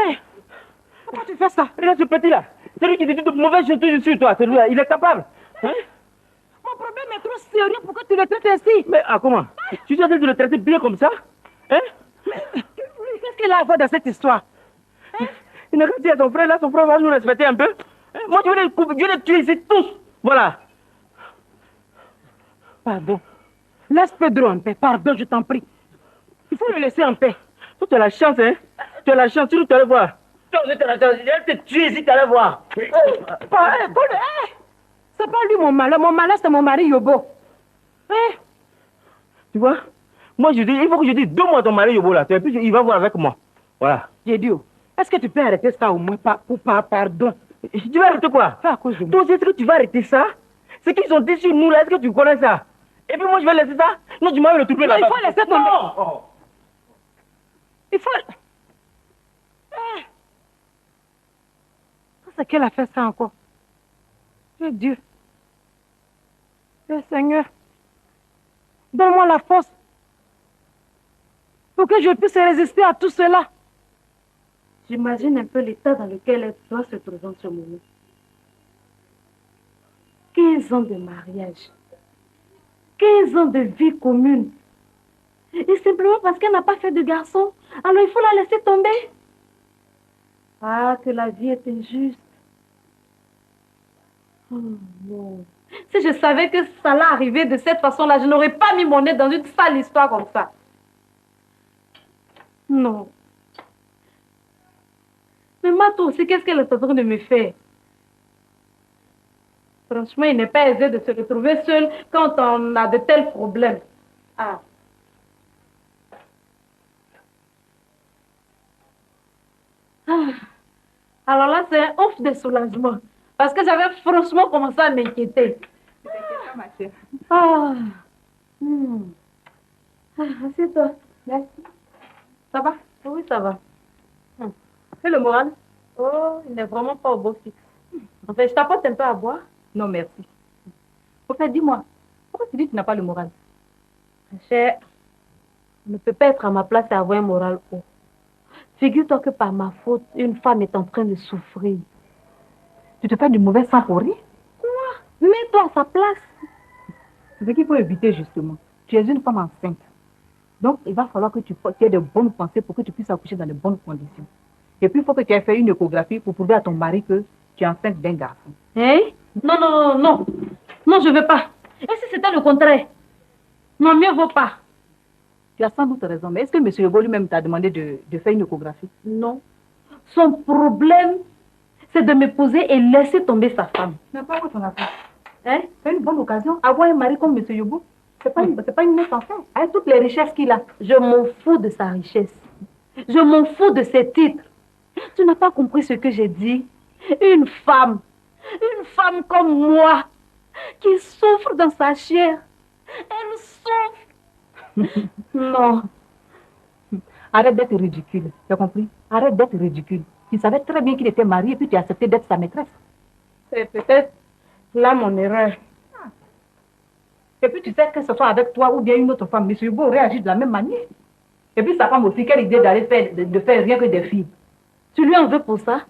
Pourquoi tu fais ça? Regarde ce petit là. Celui qui dit de mauvaises choses sur toi, celui-là, il est capable. Hein? Mon problème est trop sérieux pour que tu le traites ainsi. Mais comment? Tu dois le traiter bien comme ça? Hein? Qu'est-ce qu'il a à voir dans cette histoire? Hein? Il n'a qu'à dire à son frère, là, son frère va nous respecter un peu. Hein? Moi, je vais les tuer ici tous. Voilà. Pardon. Laisse Pedro en paix. Pardon, je t'en prie. Il faut le laisser en paix. Toi, tu as la chance, hein? Tu as la chance, tu allais voir. Tu as la chance, je vais te tuer ici, tu allais voir. C'est pas lui mon malheur. Mon malheur, c'est mon mari Yobo. Tu vois? Moi, je dis, il faut que je dise 2 mois à ton mari Yobo là. Et puis, il va voir avec moi. Voilà. Dieu, est-ce que tu peux arrêter ça au moins pardon? Tu vas arrêter quoi? Fais à cause de moi. Toi, est-ce que tu vas arrêter ça? C'est qu'ils sont dit sur nous là, est-ce que tu connais ça? Et puis moi, je vais laisser ça? Non, tu m'as le trouver là-bas. Il faut laisser tomber. Non. Il faut... C'est qu'elle a fait ça encore. Dieu. Seigneur, donne-moi la force pour que je puisse résister à tout cela. J'imagine un peu l'état dans lequel elle doit se trouver en ce moment. 15 ans de mariage. 15 ans de vie commune. Et simplement parce qu'elle n'a pas fait de garçon, alors il faut la laisser tomber. Ah, que la vie est injuste. Oh non. Si je savais que ça allait arriver de cette façon-là, je n'aurais pas mis mon nez dans une sale histoire comme ça. Non. Mais Mato aussi, qu'est-ce qu'elle est en train de me faire? Franchement, il n'est pas aisé de se retrouver seul quand on a de tels problèmes. Ah. Ah. Alors là, c'est un ouf de soulagement. Parce que j'avais franchement commencé à m'inquiéter. Ne t'inquiète pas, ma chère. Ah. Assieds-toi. Merci. Ça va? Oui, ça va. C'est le moral? Oh, il n'est vraiment pas au beau fixe. En fait, je t'apporte un peu à boire. Non, merci. Au fait, dis-moi, pourquoi tu dis que tu n'as pas le moral? Cher, on ne peut pas être à ma place et avoir un moral haut. Figure-toi que par ma faute, une femme est en train de souffrir. Tu te fais du mauvais sang pour rien? Quoi? Mets-toi à sa place. C'est ce qu'il faut éviter justement. Tu es une femme enceinte. Donc, il va falloir que tu aies de bonnes pensées pour que tu puisses accoucher dans de bonnes conditions. Et puis, il faut que tu aies fait une échographie pour prouver à ton mari que tu es enceinte d'un garçon. Hein? Non, non, non, non. Non, je ne veux pas. Et si c'était le contraire? Non, mieux vaut pas. Tu as sans doute raison. Mais est-ce que M. Yobo lui-même t'a demandé de faire une échographie? Non. Son problème, c'est de me poser et laisser tomber sa femme. Mais pourquoi ton affaire? Hein? C'est une bonne occasion. Avoir un mari comme M. Yobo, c'est pas une mince affaire. Avec toutes les richesses qu'il a. Je m'en fous de sa richesse. Je m'en fous de ses titres. Tu n'as pas compris ce que j'ai dit. Une femme comme moi, qui souffre dans sa chair. Elle souffre. Non. Arrête d'être ridicule. Tu as compris? Arrête d'être ridicule. Tu savais très bien qu'il était marié et puis tu as accepté d'être sa maîtresse. C'est peut-être là mon erreur. Et puis tu sais que ce soit avec toi ou bien une autre femme, M. Hugo réagit de la même manière. Et puis sa femme aussi, quelle idée d'aller de faire rien que des filles. Tu lui en veux pour ça?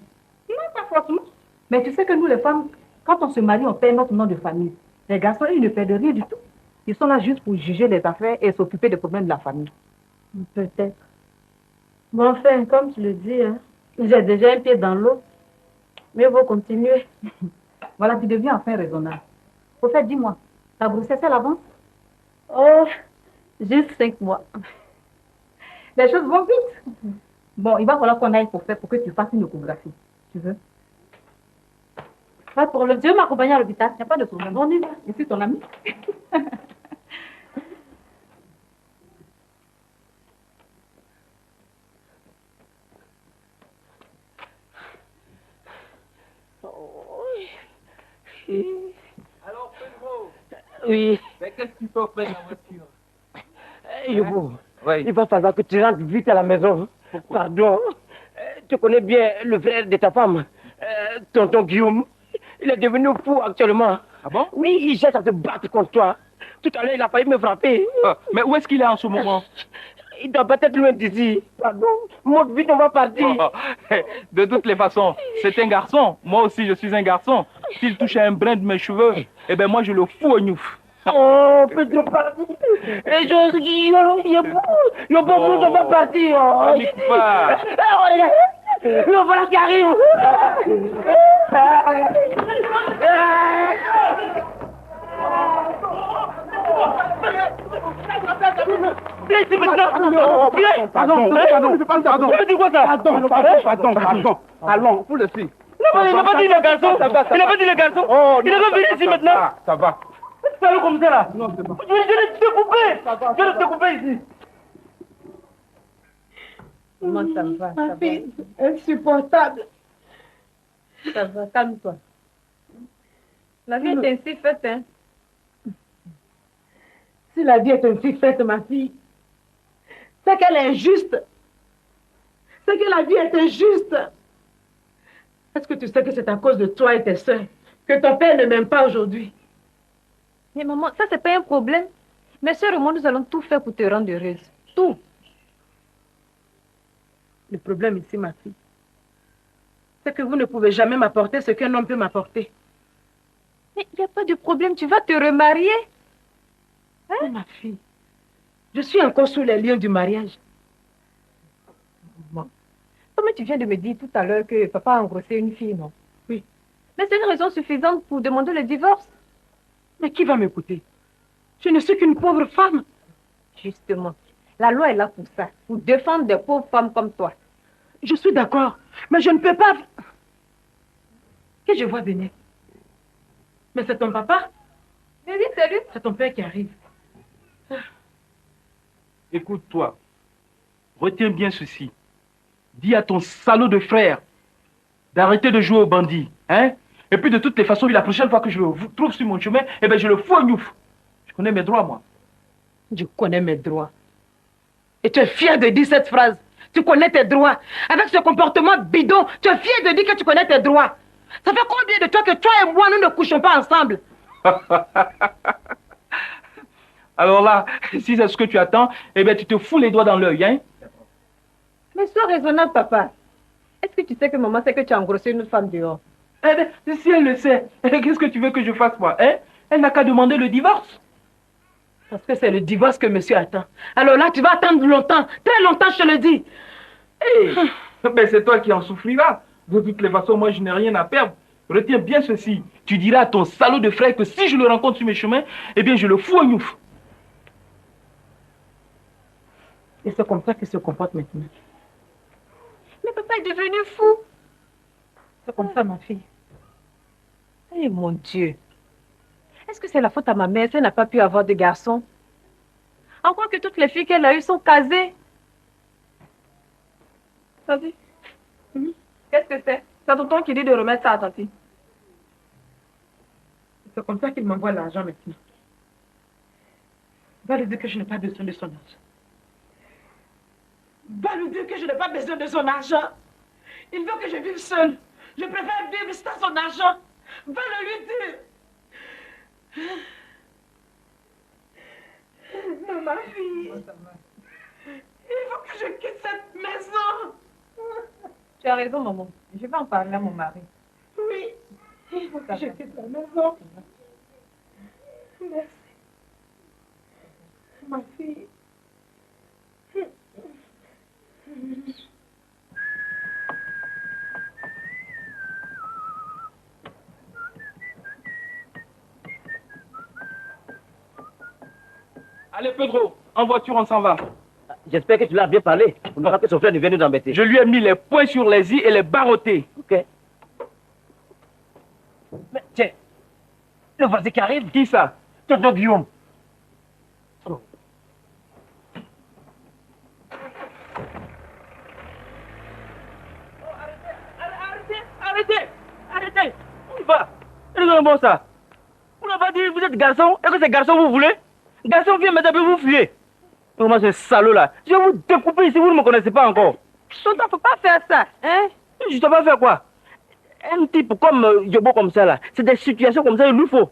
Non, pas forcément. Mais tu sais que nous les femmes, quand on se marie, on perd notre nom de famille. Les garçons, ils ne perdent rien du tout. Ils sont là juste pour juger les affaires et s'occuper des problèmes de la famille. Peut-être. Bon, enfin, comme tu le dis, hein, j'ai déjà un pied dans l'eau. Mais vaut continuer. Voilà, tu deviens enfin raisonnable. Au fait, dis-moi, ta grossesse, elle avance? Oh, juste 5 mois. Les choses vont vite. Bon, il va falloir qu'on aille pour que tu fasses une échographie. Tu veux? Pas de problème. Tu veux m'accompagner à l'hôpital? Il n'y a pas de problème. On y va. Je suis ton ami. Alors, Pedro. Oui. Mais qu'est-ce que tu peux faire dans la voiture? Yobo, Oui. il va falloir que tu rentres vite à la maison. Pardon. Tu connais bien le frère de ta femme, tonton Guillaume. Il est devenu fou actuellement. Ah bon? Oui, il cherche à se battre contre toi. Tout à l'heure, il a failli me frapper. Mais où est-ce qu'il est en ce moment? Il doit peut-être loin d'ici. Pardon. Monte vite, on va partir. De toutes les façons, c'est un garçon. Moi aussi, je suis un garçon. S'il touche à un brin de mes cheveux, eh bien moi, je le fous au gnouf. Oh, Pedro, pardon. Les choses, il y a beaucoup, on va partir. On n'y coupe pas. Le voilà qui arrive. Laissez maintenant. Pardon. Tu vois ça? Pardon. Allons, vous le suivre. Non, il n'a pas dit le garçon. Il n'a pas dit le garçon. Il est revenu ici maintenant. Ça va. Fais-le comme ça là. Non, c'est pas. Je vais te découper. Je vais te découper ici. Comment ça va? Ma fille, insupportable. Ça va, calme-toi. La vie est ainsi faite, hein. Si la vie est ainsi faite, ma fille, c'est qu'elle est injuste. C'est que la vie est injuste. Est-ce que tu sais que c'est à cause de toi et tes soeurs que ton père ne m'aime pas aujourd'hui? Mais maman, ça c'est pas un problème. Mes soeurs et moi, nous allons tout faire pour te rendre heureuse. Tout. Le problème ici, ma fille, C'est que vous ne pouvez jamais m'apporter ce qu'un homme peut m'apporter. Mais il n'y a pas de problème, tu vas te remarier. Hein? Oh, ma fille, je suis encore sous les liens du mariage. Maman, comme tu viens de me dire tout à l'heure que papa a engrossé une fille, non? Oui. Mais c'est une raison suffisante pour demander le divorce. Mais qui va m'écouter? Je ne suis qu'une pauvre femme. Justement, la loi est là pour ça, pour défendre des pauvres femmes comme toi. Je suis d'accord, mais je ne peux pas... Que je vois venir. Mais c'est ton papa? Mais oui, c'est lui. C'est ton père qui arrive. Écoute-toi, retiens bien ceci. Dis à ton salaud de frère d'arrêter de jouer au bandit, hein? Et puis de toutes les façons, la prochaine fois que je le trouve sur mon chemin, eh ben je le fous en ouf. Je connais mes droits, moi. Je connais mes droits. Et tu es fier de dire cette phrase. Tu connais tes droits. Avec ce comportement bidon, tu es fier de dire que tu connais tes droits. Ça fait combien de temps que toi et moi, nous ne couchons pas ensemble? Alors là, si c'est ce que tu attends, eh bien tu te fous les doigts dans l'œil, hein? Mais sois raisonnable, papa. Est-ce que tu sais que maman sait que tu as engrossé une autre femme dehors? Eh bien, si elle le sait, qu'est-ce que tu veux que je fasse, moi, hein? Elle n'a qu'à demander le divorce. Parce que c'est le divorce que monsieur attend. Alors là, tu vas attendre longtemps, très longtemps, je te le dis. Hey, ben c'est toi qui en souffriras. De toutes les façons, moi, je n'ai rien à perdre. Retiens bien ceci. Tu diras à ton salaud de frère que si je le rencontre sur mes chemins, eh bien, je le fous en ouf. Et c'est comme ça qu'il se comporte maintenant. Mais papa est devenu fou. C'est comme ça, ma fille. Eh mon Dieu. Est-ce que c'est la faute à ma mère si elle n'a pas pu avoir de garçons? Encore que toutes les filles qu'elle a eues sont casées. Vas-y. Qu'est-ce que c'est? C'est tonton qui dit de remettre ça à tante. C'est comme ça qu'il m'envoie l'argent maintenant. Va lui dire que je n'ai pas besoin de son argent. Va lui dire que je n'ai pas besoin de son argent. Il veut que je vive seule. Je préfère vivre sans son argent. Va le lui dire. Non, ma fille. Il faut que je quitte cette maison. Tu as raison, maman. Je vais en parler à mon mari. Oui. Il faut que je quitte la maison. Merci. Ma fille. Allez, Pedro, en voiture, on s'en va. J'espère que tu l'as bien parlé. Pour ne pas que son frère ne vienne nous embêter. Je lui ai mis les points sur les i et les barottés. Ok. Mais tiens, le voisin qui arrive. Qui ça? Tonton Guillaume. Oh. Arrêtez. Où il va? Regardez-moi ça. Vous n'avez pas dit vous êtes garçon et que c'est garçon vous voulez? Garçon vient maintenant vous fuyez. Comment ce salaud là? Je vais vous découper ici, vous ne me connaissez pas encore. Tonton, faut pas faire ça, hein? Je ne dois pas faire quoi? Un type comme Yobo comme ça là, c'est des situations comme ça, il lui faut.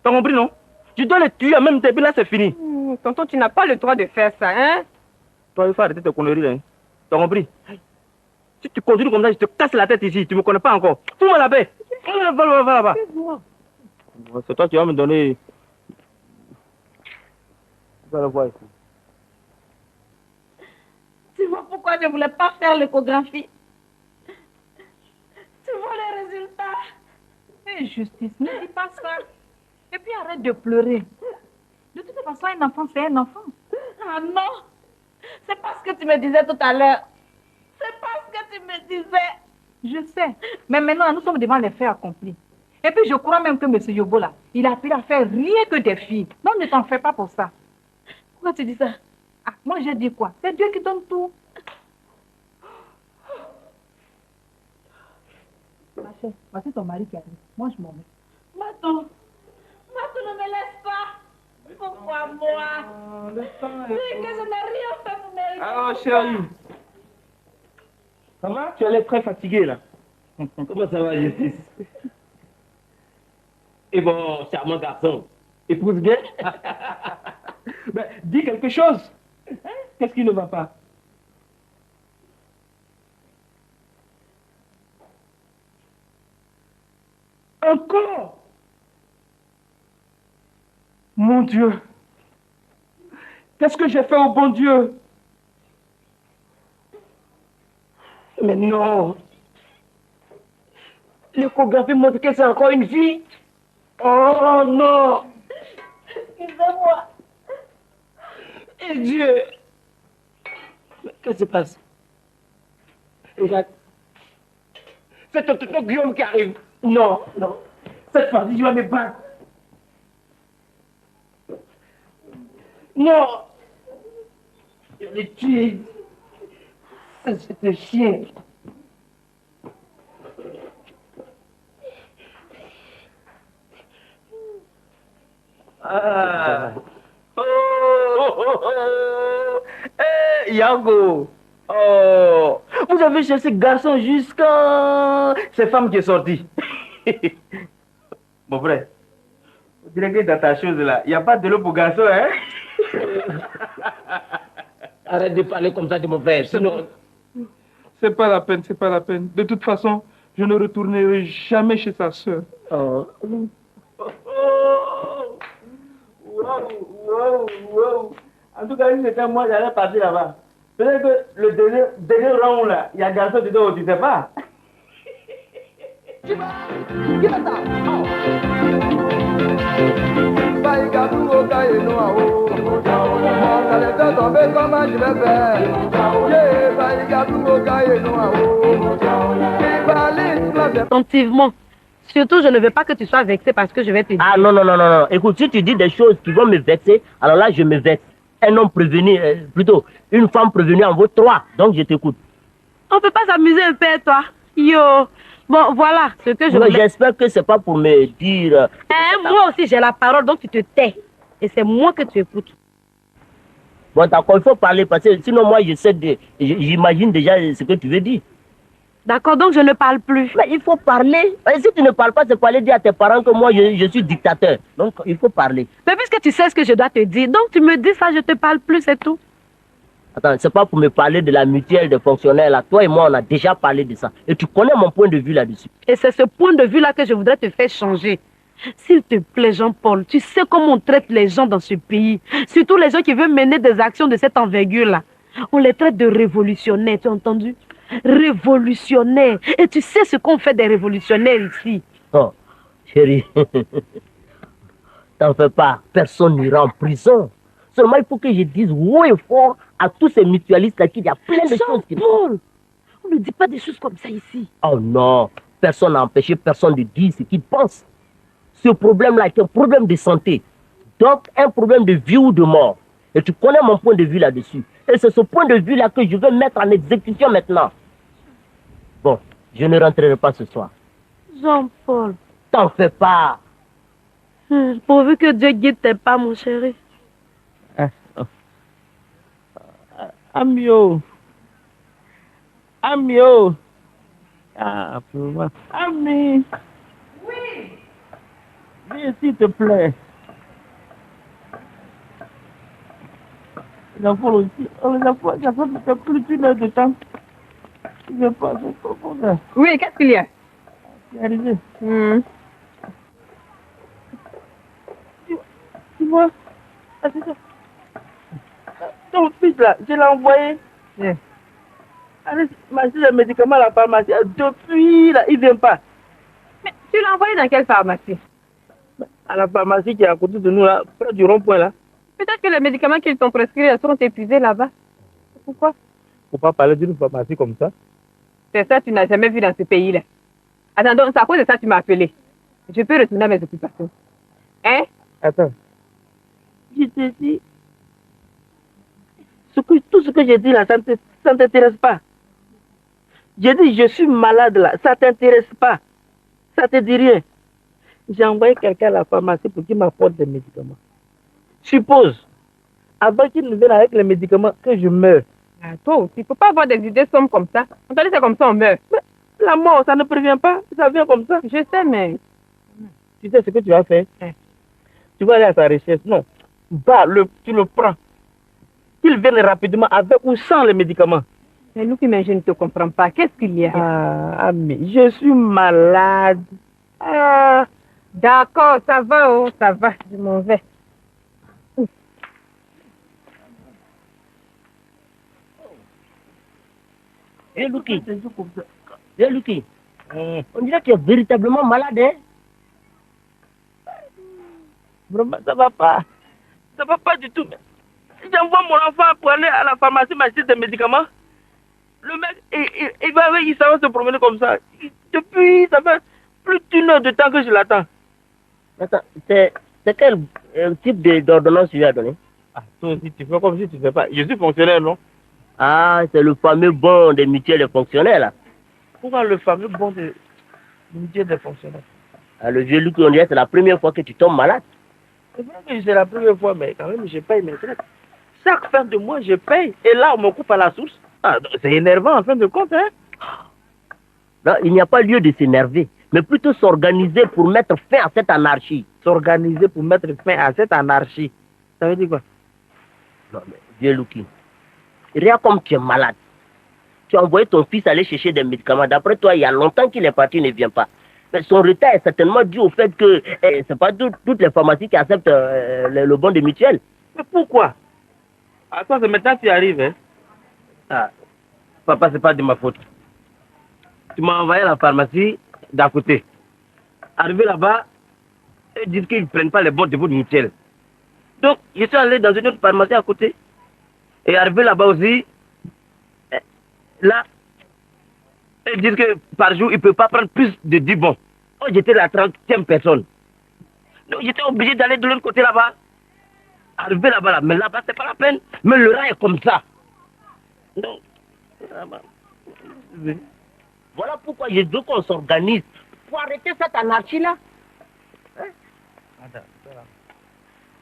T'as compris non? Je dois le tuer en même temps, puis là c'est fini. Tonton, tu n'as pas le droit de faire ça, hein? Toi, il faut arrêter tes conneries là. Hein? T'as compris? Si tu continues comme ça, je te casse la tête ici, tu ne me connais pas encore. Fous-moi la paix. Va là-bas. C'est toi qui vas me donner. Tu vas le voir ici. Tu vois pourquoi je ne voulais pas faire l'échographie? Tu vois les résultats? Mais justice, ne dis pas ça. Et puis arrête de pleurer. De toute façon, un enfant, c'est un enfant. Ah non! C'est pas ce que tu me disais tout à l'heure. C'est pas ce que tu me disais. Je sais. Mais maintenant, nous sommes devant les faits accomplis. Et puis, je crois même que M. Yobo, là, il a pu la faire rien que des filles. Non, ne t'en fais pas pour ça. Pourquoi tu dis ça? Ah, moi, j'ai dit quoi? C'est Dieu qui donne tout. Ma chère, voici ton mari qui arrive. Moi, je m'en vais. Matou, ne me laisse pas. Pourquoi moi? C'est que je n'ai rien fait pour mériter. Alors, chérie. Ça va? Tu as l'air très fatigué là. Comment ça va, justice? Et bon, charmant garçon. Épouse bien? Ben, dis quelque chose. Hein? Qu'est-ce qui ne va pas? Encore. Mon Dieu. Qu'est-ce que j'ai fait au bon Dieu? Mais non. L'échographie montre que c'est encore une fille. Oh non. Excusez-moi. Et Dieu. Mais qu'est-ce qui se passe? Regarde. C'est ton Guillaume qui arrive. Non, non. Cette fois-ci, je vais me battre. Non. Je l'ai tué. C'est un chien. Ah. Oh, oh, oh, oh. Hey, Yango. Oh. Vous avez cherché ce garçon jusqu'à cette femme qui est sortie. Mon frère, on dirait que dans ta chose là, il n'y a pas de l'eau pour garçon, hein? Arrête de parler comme ça de mon frère, sinon... C'est pas la peine, c'est pas la peine. De toute façon, je ne retournerai jamais chez sa sœur. Oh. Wow, wow, wow. En tout cas, si c'était moi, j'allais partir là-bas. Peut-être que le dernier round là, il y a un garçon dedans, tu sais pas. Qui va ça? Baïgadou au Kaïnoa, oh. Mon calé fait tomber, comment je vais faire? Yeah, Baïgadou au Kaïnoa, oh. Attentivement. Surtout, je ne veux pas que tu sois vexé parce que je vais te dire. Ah non, non, non, non, non. Écoute, si tu dis des choses qui vont me vexer, alors là, je me vexe. Un homme prévenu, plutôt, une femme prévenue en vaut 3. Donc, je t'écoute. On peut pas s'amuser un peu, toi. Yo. Bon, voilà ce que je voulais. J'espère que c'est pas pour me dire... moi aussi, j'ai la parole, donc tu te tais. Et c'est moi que tu écoutes. Bon, d'accord, il faut parler, parce que sinon, moi, j'imagine déjà ce que tu veux dire. D'accord, donc je ne parle plus. Mais il faut parler. Et si tu ne parles pas, c'est pour aller dire à tes parents que moi, je suis dictateur. Donc, il faut parler. Mais puisque tu sais ce que je dois te dire, donc tu me dis ça, je te parle plus, c'est tout. Attends, c'est pas pour me parler de la mutuelle des fonctionnaires là. Toi et moi, on a déjà parlé de ça. Et tu connais mon point de vue là-dessus. Et c'est ce point de vue-là que je voudrais te faire changer. S'il te plaît, Jean-Paul, tu sais comment on traite les gens dans ce pays. Surtout les gens qui veulent mener des actions de cette envergure-là. On les traite de révolutionnaires, tu as entendu? Révolutionnaires. Et tu sais ce qu'on fait des révolutionnaires ici. Oh, chérie, t'en fais pas. Personne n'ira en prison. Seulement, il faut que je dise haut et fort à tous ces mutualistes-là qu'il y a plein de choses qui... Jean-Paul, on ne dit pas des choses comme ça ici. Oh non, personne n'a empêché personne de dire ce qu'il pense. Ce problème-là est un problème de santé. Donc, un problème de vie ou de mort. Et tu connais mon point de vue là-dessus. Et c'est ce point de vue-là que je veux mettre en exécution maintenant. Bon, je ne rentrerai pas ce soir. Jean-Paul. T'en fais pas. Pourvu que Dieu guide tes pas, mon chéri. Amio. Amio. Ah, pour moi. Ami. Oui. Viens, s'il te plaît. Les enfants aussi. Les enfants, ça fait plus d'une heure de temps. Je pense comment ça. Oui, qu'est-ce qu'il y a? C'est arrivé. Tu vois? Ah, c'est ça. Ton fils là, je l'ai envoyé. Yeah. Allez, m'acheter les médicaments à la pharmacie. Depuis là, il ne vient pas. Mais tu l'as envoyé dans quelle pharmacie? À la pharmacie qui est à côté de nous là, près du rond-point là. Peut-être que les médicaments qu'ils t'ont prescrits seront épuisés là-bas. Pourquoi? Faut pas parler d'une pharmacie comme ça. C'est ça, tu n'as jamais vu dans ce pays-là. Attends, donc c'est à cause de ça que tu m'as appelé. Je peux retourner à mes occupations. Hein? Attends. Je te dis, tout ce que j'ai dit là, ça ne t'intéresse pas. J'ai dit, je suis malade là, ça ne t'intéresse pas. Ça te dit rien. J'ai envoyé quelqu'un à la pharmacie pour qu'il m'apporte des médicaments. Suppose, avant qu'il ne vienne avec les médicaments, que je meurs. Ah, toi aussi, il ne faut pas avoir des idées sombres comme ça. On t'a dit c'est comme ça, on meurt. Mais la mort, ça ne prévient pas, ça vient comme ça. Je sais, mais... Tu sais ce que tu vas faire? Tu vas aller à sa recherche. Non, va, tu le prends. Qu'il vienne rapidement avec ou sans les médicaments. Mais nous qui je ne te comprends pas. Qu'est-ce qu'il y a? Ah, Ami, je suis malade. Ah, d'accord, ça va, oh, ça va, je m'en vais. Hé, Luki. Hé, Luki. On dirait que tu es véritablement malade, hein? Vraiment, ça va pas. Ça va pas du tout. J'envoie mon enfant pour aller à la pharmacie m'acheter des médicaments. Le mec, il s'en va se promener comme ça. Depuis, ça fait plus d'une heure de temps que je l'attends. Attends, c'est quel type d'ordonnance tu lui as donné? Ah, toi aussi, tu fais comme si tu ne sais pas. Je suis fonctionnaire, non? Ah, c'est le fameux bon des mutuelles des fonctionnaires, là. Pourquoi le fameux bon des mutuelles des fonctionnaires? Ah, le vieux Luc, on dirait que c'est la première fois que tu tombes malade. C'est vrai que c'est la première fois, mais quand même, je paye mes traites. Chaque fin de mois, je paye. Et là, on me coupe à la source. Ah, c'est énervant en fin de compte, hein? Non, il n'y a pas lieu de s'énerver, mais plutôt s'organiser pour mettre fin à cette anarchie. S'organiser pour mettre fin à cette anarchie. Ça veut dire quoi? Non, mais vieux Luki, rien comme tu es malade. Tu as envoyé ton fils aller chercher des médicaments. D'après toi, il y a longtemps qu'il est parti, il ne vient pas. Mais son retard est certainement dû au fait que c'est pas toutes les pharmacies qui acceptent le bon de mutuelle. Mais pourquoi? À toi, c'est maintenant que tu arrives, hein? Ah, papa, c'est pas de ma faute. Tu m'as envoyé à la pharmacie d'à côté. Arrivé là-bas, ils disent qu'ils ne prennent pas les bons dépôts de mutuelle. Donc, je suis allé dans une autre pharmacie à côté. Et arrivé là-bas aussi, là, ils disent que par jour, ils ne peuvent pas prendre plus de 10 bons. Oh, j'étais la 30e personne. Donc, j'étais obligé d'aller de l'autre côté là-bas. Arrivé là-bas, là. Mais là-bas, c'est pas la peine. Mais le rang est comme ça. Donc, là-bas. Voilà pourquoi je veux qu'on s'organise pour arrêter cette anarchie-là. Hein? Attends,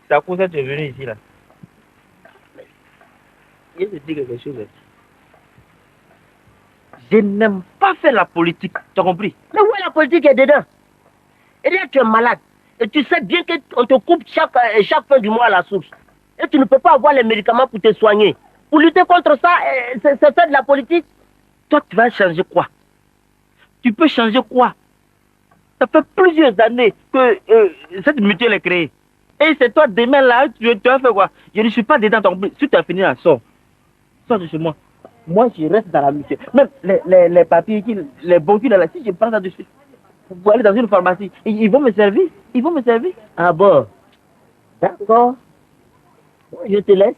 c'est à cause de ça que tu es venu ici, là. Je te dis quelque chose. Je n'aime pas faire la politique, tu as compris? Mais où est la politique est dedans? Et là, tu es malade. Et tu sais bien qu'on te coupe chaque fin du mois à la source. Et tu ne peux pas avoir les médicaments pour te soigner. Pour lutter contre ça, c'est faire de la politique. Toi, tu vas changer quoi? Tu peux changer quoi? Ça fait plusieurs années que cette mutuelle est créée. Et c'est toi, demain, là, tu vas faire quoi? Je ne suis pas dedans, ton Si tu as fini là, sors. Sors de chez moi. Moi, je reste dans la mutuelle. Même les papiers, les bons là, si je prends ça dessus, pour aller dans une pharmacie, ils vont me servir. Ils vont me servir. Ah bon? D'accord. Je te laisse.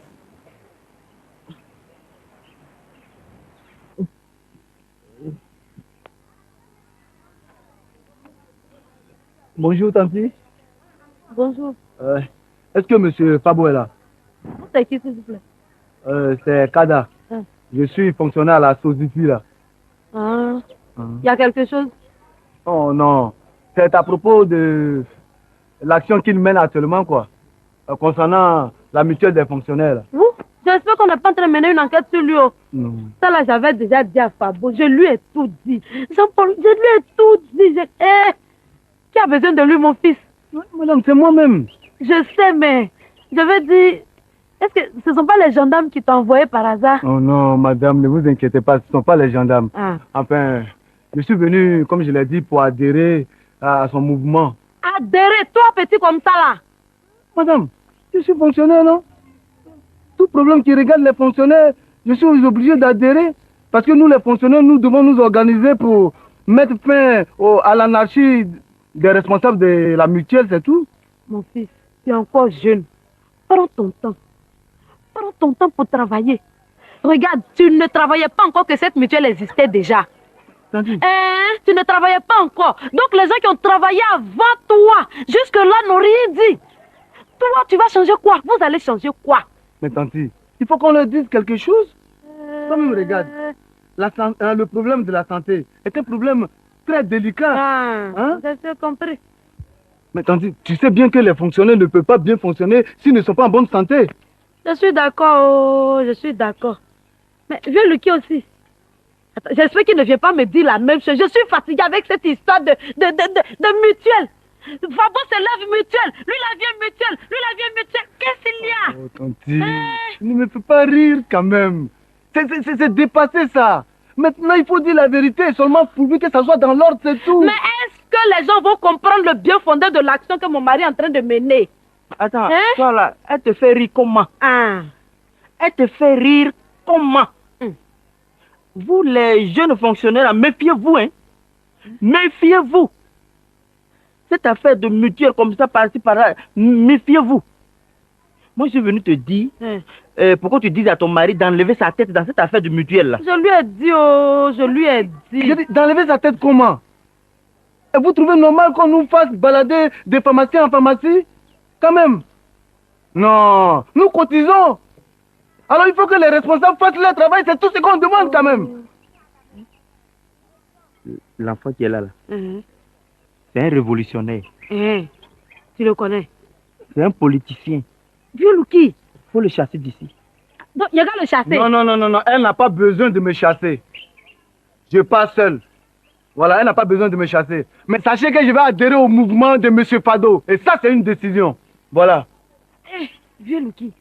Bonjour, Tanti. Bonjour. Est-ce que monsieur Fabo est là? C'est qui, s'il vous plaît? C'est Kada. Ah. Je suis fonctionnaire à la Sozifi, là. Ah. Il y a quelque chose? Oh non. C'est à propos de l'action qu'il mène actuellement, quoi. Concernant la mutuelle des fonctionnaires. Là. Vous? J'espère qu'on n'est pas en train de mener une enquête sur lui. Oh. Non. Ça là, j'avais déjà dit à Fabo. Je lui ai tout dit. Jean-Paul, je lui ai tout dit. Qui a besoin de lui, mon fils? Madame, c'est moi-même. Je sais, mais j'avais dit... Est-ce que ce ne sont pas les gendarmes qui t'ont envoyé par hasard? Oh non, madame, ne vous inquiétez pas, ce ne sont pas les gendarmes. Ah. Enfin, je suis venu, comme je l'ai dit, pour adhérer à son mouvement. Adhérer, toi, petit comme ça, là? Madame, je suis fonctionnaire, non? Tout problème qui regarde les fonctionnaires, je suis obligé d'adhérer. Parce que nous, les fonctionnaires, nous devons nous organiser pour mettre fin à l'anarchie des responsables de la mutuelle, c'est tout. Mon fils, tu es encore jeune. Prends ton temps. Prends ton temps pour travailler. Regarde, tu ne travaillais pas encore que cette mutuelle existait déjà. Tu ne travaillais pas encore. Donc les gens qui ont travaillé avant toi, jusque-là, n'ont rien dit. Toi, tu vas changer quoi? Vous allez changer quoi? Mais tanti, il faut qu'on leur dise quelque chose. Quand même, regarde, le problème de la santé est un problème très délicat. J'ai compris. Mais tanti, tu sais bien que les fonctionnaires ne peuvent pas bien fonctionner s'ils ne sont pas en bonne santé. Je suis d'accord, je suis d'accord. Mais viens Lucky aussi. J'espère qu'il ne vient pas me dire la même chose. Je suis fatiguée avec cette histoire de mutuelle. Fabo se lève mutuelle. Lui, la vient mutuelle. Lui, la vient mutuelle. Qu'est-ce qu'il y a? Oh, tanti, ne me fais pas rire quand même. C'est dépassé ça. Maintenant, il faut dire la vérité seulement pour que ça soit dans l'ordre, c'est tout. Mais est-ce que les gens vont comprendre le bien fondé de l'action que mon mari est en train de mener. Attends, toi là, elle te fait rire comment? Elle te fait rire comment? Vous, les jeunes fonctionnaires, méfiez-vous, hein? Méfiez-vous. Cette affaire de mutuelle comme ça, par-ci, par-là, méfiez-vous. Moi, je suis venu te dire, pourquoi tu dis à ton mari d'enlever sa tête dans cette affaire de mutuelle là? Je lui ai dit, oh, je lui ai dit. D'enlever sa tête comment? Et vous trouvez normal qu'on nous fasse balader de pharmacie en pharmacie? Quand même. Non, nous cotisons. Alors il faut que les responsables fassent leur travail, c'est tout ce qu'on demande quand même. L'enfant qui est là, c'est un révolutionnaire. Tu le connais? C'est un politicien. Vieux Luki. Il faut le chasser d'ici. Donc, il y a qu'à le chasser. Non, elle n'a pas besoin de me chasser. Je pars seul. Voilà, elle n'a pas besoin de me chasser. Mais sachez que je vais adhérer au mouvement de M. Fado. Et ça, c'est une décision. Voilà. Vieux Luki.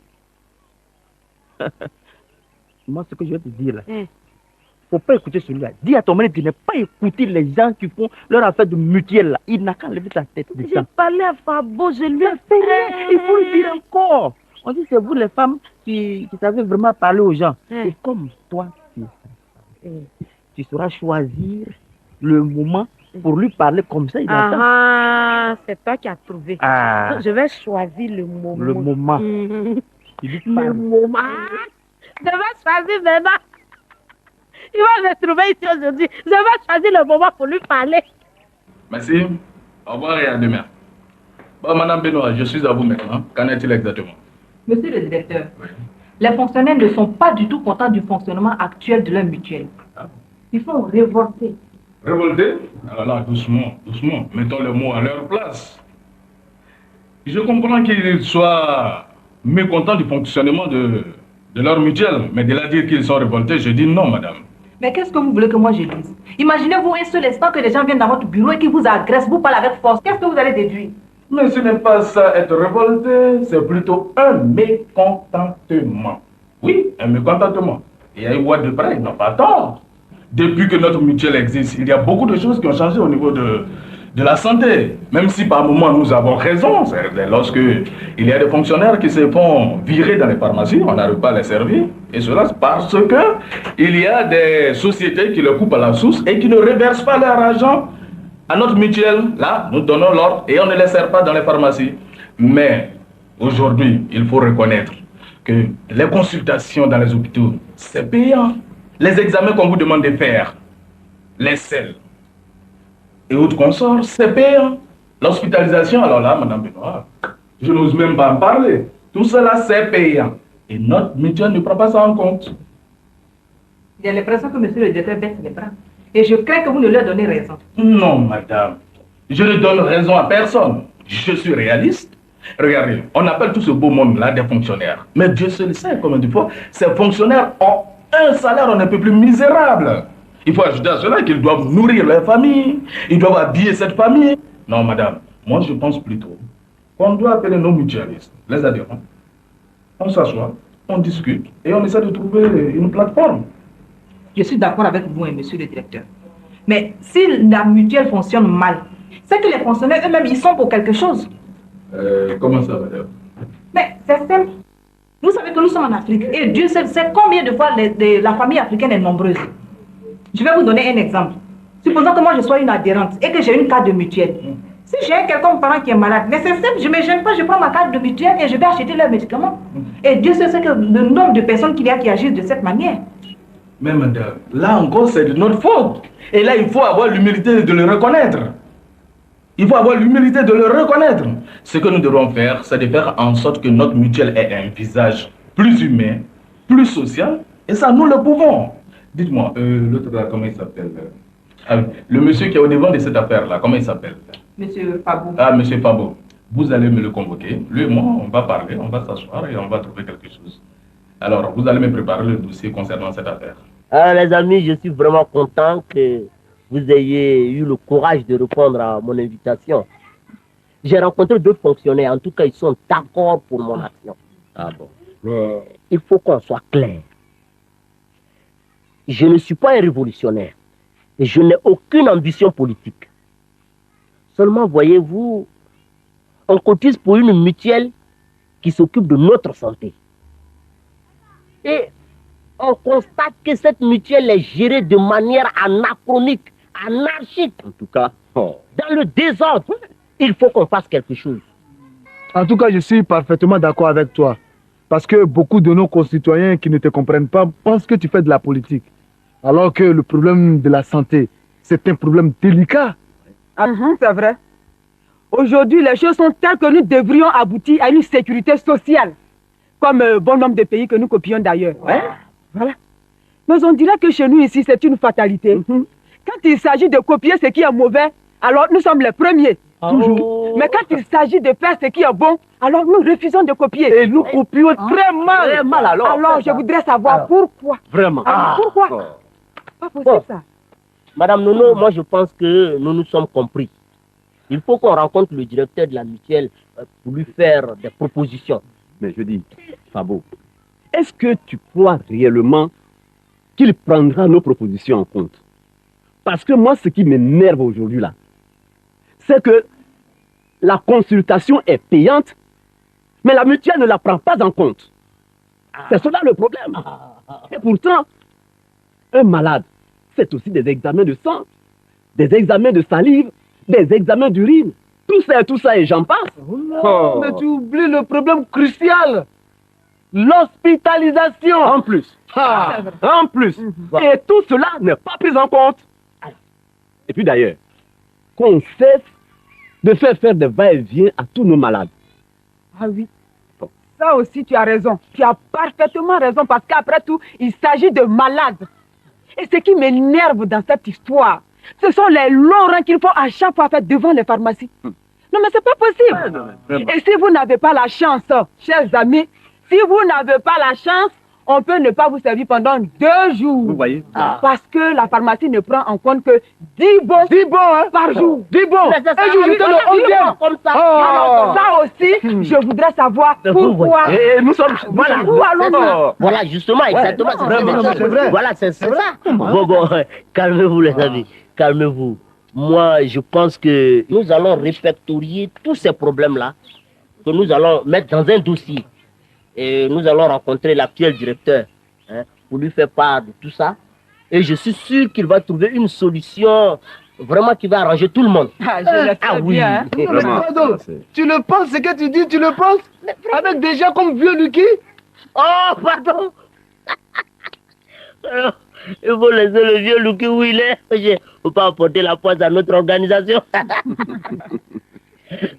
Moi, ce que je vais te dire là, faut pas écouter celui-là. Dis à ton mari de ne pas écouter les gens qui font leur affaire de mutuelle là. Il n'a qu'à lever sa tête. J'ai parlé à Fabo, je lui ai fait rien. Il faut le dire encore. On dit c'est vous les femmes qui savez vraiment parler aux gens. Et comme toi, tu sauras choisir le moment pour lui parler comme ça. Il attend. C'est toi qui as trouvé. Donc, je vais choisir le moment. Le moment. Le moment. Je vais choisir maintenant. Il va me trouver ici aujourd'hui. Je vais choisir le moment pour lui parler. Merci. Au revoir et à demain. Bon, Madame Benoît, je suis à vous maintenant. Qu'en est-il exactement? Monsieur le directeur, les fonctionnaires ne sont pas du tout contents du fonctionnement actuel de leur mutuelle. Ils sont révoltés. Révoltés? Alors là, doucement, doucement. Mettons le mot à leur place. Je comprends qu'ils soient mécontents du fonctionnement de leur mutuelle, mais de là dire qu'ils sont révoltés, je dis non, madame. Mais qu'est-ce que vous voulez que moi je dise? Imaginez-vous un seul instant que les gens viennent dans votre bureau et qu'ils vous agressent, vous parlez avec force. Qu'est-ce que vous allez déduire? Mais ce n'est pas ça, être révolté, c'est plutôt un mécontentement. Oui, un mécontentement. Il y a eu quoi de près, non pas tant. Depuis que notre mutuelle existe, il y a beaucoup de choses qui ont changé au niveau de la santé. Même si par moment nous avons raison, c'est lorsque il y a des fonctionnaires qui se font virer dans les pharmacies, on n'arrive pas à les servir. Et cela c'est parce que il y a des sociétés qui le coupent à la source et qui ne reversent pas leur argent à notre mutuelle. Là, nous donnons l'ordre et on ne les sert pas dans les pharmacies. Mais aujourd'hui, il faut reconnaître que les consultations dans les hôpitaux, c'est payant. Les examens qu'on vous demande de faire, les selles et autres consorts, c'est payant. L'hospitalisation, alors là, Madame Benoît, je n'ose même pas en parler. Tout cela, c'est payant. Et notre mutuelle ne prend pas ça en compte. J'ai l'impression que monsieur le directeur baisse les bras. Et je crains que vous ne leur donnez raison. Non, madame. Je ne donne raison à personne. Je suis réaliste. Regardez, on appelle tout ce beau monde-là des fonctionnaires. Mais Dieu seul sait combien de fois ces fonctionnaires ont un salaire on ne peut plus misérable. Il faut ajouter à cela qu'ils doivent nourrir leur famille, ils doivent habiller cette famille. Non, madame, moi je pense plutôt qu'on doit appeler nos mutualistes, les adhérents. On s'assoit, on discute et on essaie de trouver une plateforme. Je suis d'accord avec vous, monsieur le directeur. Mais si la mutuelle fonctionne mal, c'est que les fonctionnaires eux-mêmes, ils sont pour quelque chose. Comment ça, madame? Mais c'est simple. Vous savez que nous sommes en Afrique et Dieu sait combien de fois la famille africaine est nombreuse. Je vais vous donner un exemple. Supposons que moi je sois une adhérente et que j'ai une carte de mutuelle. Si j'ai quelqu'un parent qui est malade, mais c'est simple, je ne me gêne pas, je prends ma carte de mutuelle et je vais acheter leurs médicaments. Et Dieu sait que le nombre de personnes qu'il y a qui agissent de cette manière. Mais madame, là encore c'est de notre faute. Et là il faut avoir l'humilité de le reconnaître. Il faut avoir l'humilité de le reconnaître. Ce que nous devons faire, c'est de faire en sorte que notre mutuelle ait un visage plus humain, plus social. Et ça, nous le pouvons. Dites-moi, l'autre là, comment il s'appelle? Le monsieur qui est au devant de cette affaire-là, comment il s'appelle? Monsieur Fabo. Ah, monsieur Fabo. Vous allez me le convoquer. Lui et moi, on va parler, on va s'asseoir et on va trouver quelque chose. Alors, vous allez me préparer le dossier concernant cette affaire. Ah, les amis, je suis vraiment content que vous ayez eu le courage de répondre à mon invitation. J'ai rencontré deux fonctionnaires, en tout cas, ils sont d'accord pour mon action. Ah bon. Mais il faut qu'on soit clair. Je ne suis pas un révolutionnaire et je n'ai aucune ambition politique. Seulement, voyez-vous, on cotise pour une mutuelle qui s'occupe de notre santé. Et on constate que cette mutuelle est gérée de manière anachronique, anarchique. En tout cas, dans le désordre. Il faut qu'on fasse quelque chose. En tout cas, je suis parfaitement d'accord avec toi. Parce que beaucoup de nos concitoyens qui ne te comprennent pas pensent que tu fais de la politique. Alors que le problème de la santé, c'est un problème délicat. C'est vrai. Aujourd'hui, les choses sont telles que nous devrions aboutir à une sécurité sociale, comme bon nombre de pays que nous copions d'ailleurs. Voilà. Mais on dirait que chez nous ici, c'est une fatalité. Quand il s'agit de copier ce qui est mauvais, alors nous sommes les premiers, toujours. Mais quand il s'agit de faire ce qui est bon, alors nous refusons de copier. Et nous copions très mal. Très mal alors. Alors je voudrais savoir pourquoi. Vraiment. Pourquoi Pas possible ça. Madame Nono, moi je pense que nous nous sommes compris. Il faut qu'on rencontre le directeur de la mutuelle pour lui faire des propositions. Mais je dis, Fabo, est-ce que tu crois réellement qu'il prendra nos propositions en compte? Parce que moi, ce qui m'énerve aujourd'hui là, c'est que la consultation est payante, mais la mutuelle ne la prend pas en compte. C'est cela le problème. Et pourtant, un malade, c'est aussi des examens de sang, des examens de salive, des examens d'urine. Tout ça et j'en passe. Mais tu oublies le problème crucial. L'hospitalisation. En plus. En plus. Et tout cela n'est pas pris en compte. Et puis d'ailleurs, qu'on cesse de faire des va-et-vient à tous nos malades. Ah oui. Ça aussi, tu as raison. Tu as parfaitement raison parce qu'après tout, il s'agit de malades. Et ce qui m'énerve dans cette histoire, ce sont les longs rangs qu'il faut à chaque fois faire devant les pharmacies. Non, mais c'est pas possible. Et si vous n'avez pas la chance, chers amis, si vous n'avez pas la chance, on peut ne pas vous servir pendant 2 jours. Vous voyez? Parce que la pharmacie ne prend en compte que 10 bons, par jour. 10 bons. Un jour, je te le 11e. Comme ça. Alors, ça aussi, je voudrais savoir pourquoi. Et nous sommes... Voilà, voilà justement, exactement. C'est vrai. Voilà, c'est ça. Bon, calmez-vous les amis, calmez-vous. Moi, je pense que nous allons répertorier tous ces problèmes-là, que nous allons mettre dans un dossier. Et nous allons rencontrer l'actuel directeur pour lui faire part de tout ça. Et je suis sûr qu'il va trouver une solution vraiment qui va arranger tout le monde. Je l'espère bien. Pardon, tu le penses, ce que tu dis, tu le penses? Avec des gens comme Vieux Lucky? Oh, pardon. Il faut laisser le vieux Lucky où il est. Il ne faut pas apporter la poisse à notre organisation.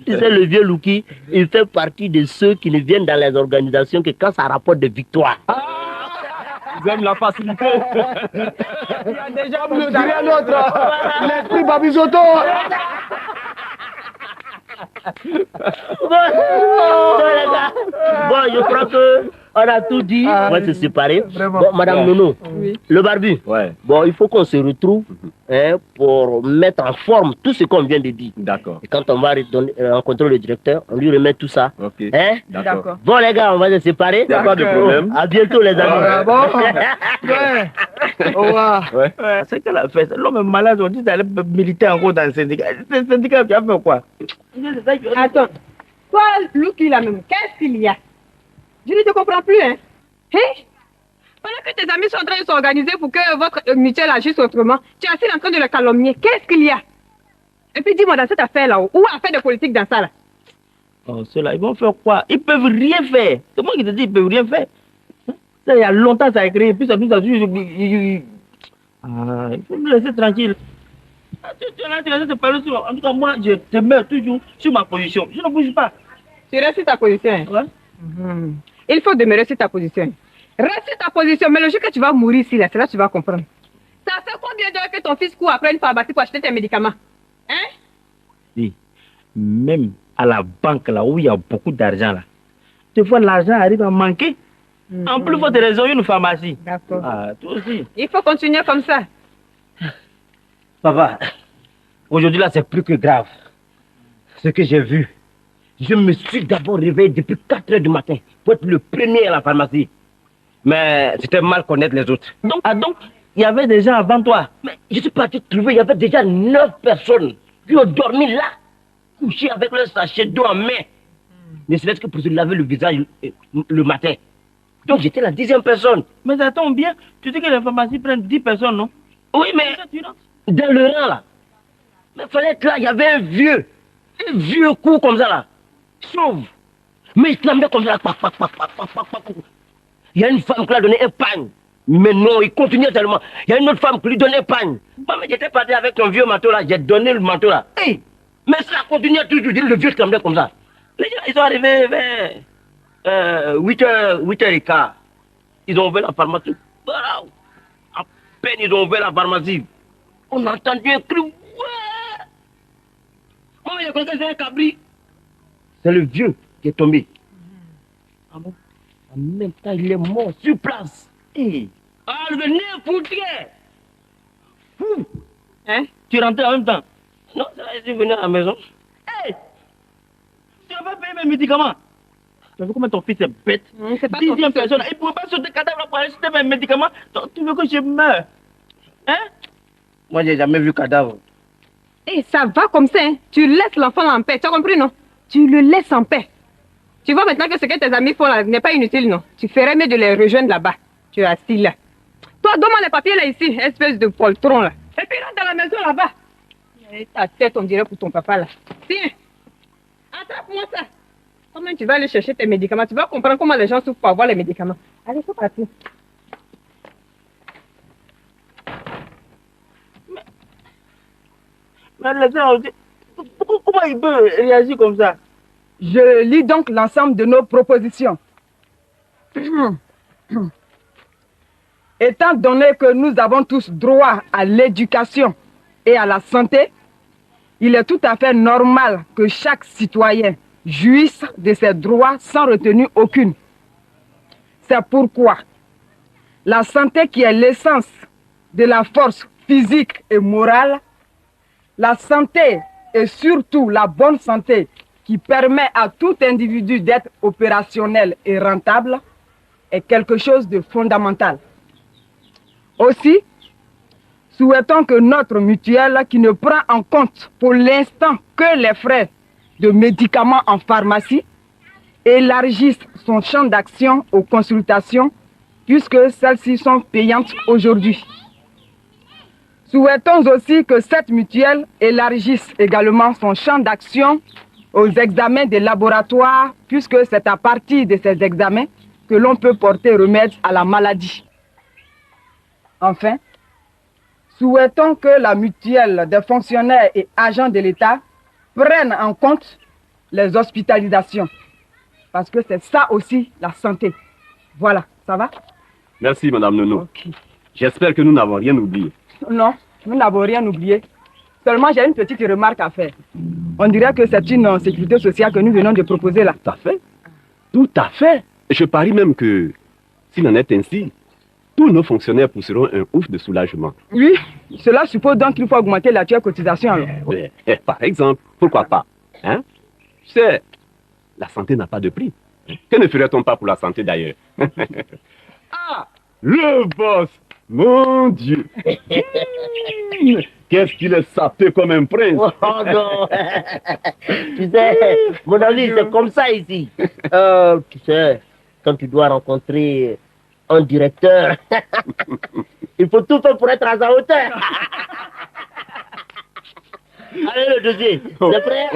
Tu sais, le vieux Lucky, il fait partie de ceux qui ne viennent dans les organisations que quand ça rapporte des victoires. Ils aiment la facilité. Il y a déjà le dirait l'autre. L'esprit Babizotto. Bon, je crois que on a tout dit. On va se séparer. Bon, Madame Nono, le barbu. Bon, il faut qu'on se retrouve pour mettre en forme tout ce qu'on vient de dire. D'accord. Et quand on va rencontrer le directeur, on lui remet tout ça. Ok. D'accord. Bon, les gars, on va se séparer. Il n'y a pas de problème. À bientôt, les amis. Au revoir. C'est qu'elle a fait. L'homme est malade, on dit d'aller militer encore dans le syndicat. C'est le syndicat qui a fait quoi? Attends. Toi, Lucky, là même, qu'est-ce qu'il y a? Je ne te comprends plus, hein? Pendant que tes amis sont en train de s'organiser pour que votre mutuelle agisse autrement, tu es assis en train de le calomnier. Qu'est-ce qu'il y a? Et puis dis-moi, dans cette affaire-là, où affaire de politique dans ça, là? Oh, ceux-là, ils vont faire quoi? Ils peuvent rien faire. C'est moi qui te dis, ils peuvent rien faire. Ça, il y a longtemps, ça a créé. Puis ça, il faut me laisser tranquille. Tu as laissé te parler sur... En tout cas, moi, je te mets toujours sur ma position. Je ne bouge pas. Tu restes sur ta position, hein? Ouais. Il faut demeurer sur ta position. Reste sur ta position, mais le jour que tu vas mourir ici, là, c'est là que tu vas comprendre. Ça fait combien d'heures que ton fils court après une pharmacie pour acheter tes médicaments? Hein? Oui. Même à la banque, là où il y a beaucoup d'argent, là, des fois, l'argent arrive à manquer. En plus, il faut te résoudre une pharmacie. D'accord. Ah, toi aussi. Il faut continuer comme ça. Papa, aujourd'hui, là, c'est plus que grave. Ce que j'ai vu. Je me suis d'abord réveillé depuis 4 heures du matin pour être le premier à la pharmacie. Mais c'était mal connaître les autres. Donc, il y avait des gens avant toi. Mais je suis parti trouver, il y avait déjà 9 personnes qui ont dormi là. coucher avec le sachet d'eau en main. Ne serait-ce que pour se laver le visage le matin. Donc j'étais la 10e personne. Mais ça tombe bien. Tu dis que les pharmacies prennent 10 personnes, non? Oui, mais dans le rang là. Mais il fallait être là, il y avait un vieux cou comme ça là. Chauve. Mais il tremblait comme ça là. Il y a une femme qui lui a donné un pagne. Mais non, il continuait tellement. Il y a une autre femme qui lui donnait un pagne. Moi, mais j'étais parti avec ton vieux manteau là, j'ai donné le manteau là. Hey, mais ça continuait toujours, le vieux tremblait comme ça. Les gens, ils sont arrivés vers 8h15. Ils ont ouvert la pharmacie. Voilà. À peine ils ont ouvert la pharmacie. On a entendu un cri. Ouais. Moi, je crois que c'est un cabri. C'est le vieux qui est tombé. Ah bon? En même temps, il est mort sur place. Hey. Ah, le nez foutrier. Fou. Hein? Tu rentrais en même temps? Non, je suis venu à la maison. Hey! Tu vas pas payer mes médicaments. Tu as vu comment ton fils est bête? C'est pas 10e personne. Il ne pouvait pas sauter cadavre pour aller acheter mes médicaments. Donc, tu veux que je meure? Hein? Moi, j'ai jamais vu cadavre. Et ça va comme ça, hein? Tu laisses l'enfant en paix, tu as compris, non? Tu le laisses en paix. Tu vois maintenant que ce que tes amis font là n'est pas inutile, non? Tu ferais mieux de les rejoindre là-bas. Tu es assis là. Toi, donne-moi les papiers là ici, espèce de poltron là. Et puis rentre dans la maison là-bas. Et ta tête, on dirait pour ton papa là. Tiens, attrape-moi ça. Comment tu vas aller chercher tes médicaments? Tu vas comprendre comment les gens souffrent pour avoir les médicaments. Allez, faut partir. Mais comment il peut réagir comme ça? Je lis donc l'ensemble de nos propositions. Étant donné que nous avons tous droit à l'éducation et à la santé, il est tout à fait normal que chaque citoyen jouisse de ses droits sans retenue aucune. C'est pourquoi la santé qui est l'essence de la force physique et morale, la santé et surtout la bonne santé qui permet à tout individu d'être opérationnel et rentable est quelque chose de fondamental. Aussi, souhaitons que notre mutuelle, qui ne prend en compte pour l'instant que les frais de médicaments en pharmacie, élargisse son champ d'action aux consultations puisque celles-ci sont payantes aujourd'hui. Souhaitons aussi que cette mutuelle élargisse également son champ d'action aux examens des laboratoires, puisque c'est à partir de ces examens que l'on peut porter remède à la maladie. Enfin, souhaitons que la mutuelle des fonctionnaires et agents de l'État prenne en compte les hospitalisations, parce que c'est ça aussi la santé. Voilà, ça va? Merci, Madame Nono. Okay. J'espère que nous n'avons rien oublié. Non, nous n'avons rien oublié. Seulement, j'ai une petite remarque à faire. On dirait que c'est une sécurité sociale que nous venons de proposer là. Tout à fait. Tout à fait. Je parie même que, s'il en est ainsi, tous nos fonctionnaires pousseront un ouf de soulagement. Oui, cela suppose donc qu'il faut augmenter la cotisation alors. Par exemple, pourquoi pas, hein? Tu sais, la santé n'a pas de prix. Que ne ferait-on pas pour la santé d'ailleurs? Ah, le boss! Mon Dieu! Qu'est-ce qu'il est sapé comme un prince! Oh non! Tu sais, mon ami, c'est comme ça ici. Tu sais, quand tu dois rencontrer un directeur, il faut tout faire pour être à sa hauteur. Allez, le dossier, c'est prêt?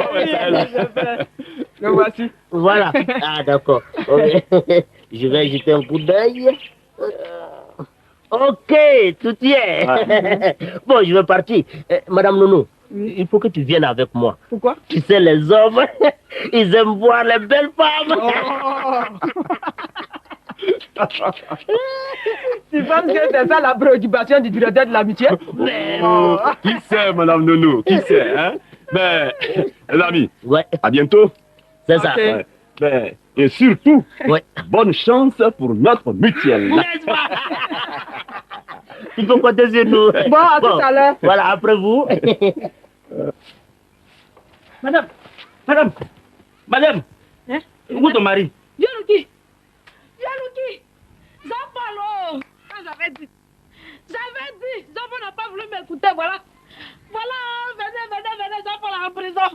Le voici. Voilà. Ah, d'accord. Okay. Je vais jeter un coup d'œil. Ok, tout y est. Bon, je vais partir. Madame Nono, il faut que tu viennes avec moi. Pourquoi? Tu sais, les hommes, ils aiment voir les belles femmes. Tu penses que c'est ça la préoccupation du directeur de la mutuelle? Qui sait, Madame Nono? Qui sait, hein? Mais, les amis, à bientôt. C'est ça. Ouais. Mais, et surtout, bonne chance pour notre mutuelle. Il faut compter sur nous. Bon, à tout à l'heure. Voilà, après vous. Madame, hein? Où ton mari? Yalouki, Jean-Paul, j'avais dit, Jean-Paul n'a pas voulu m'écouter, voilà, venez, Jean-Paul est en prison,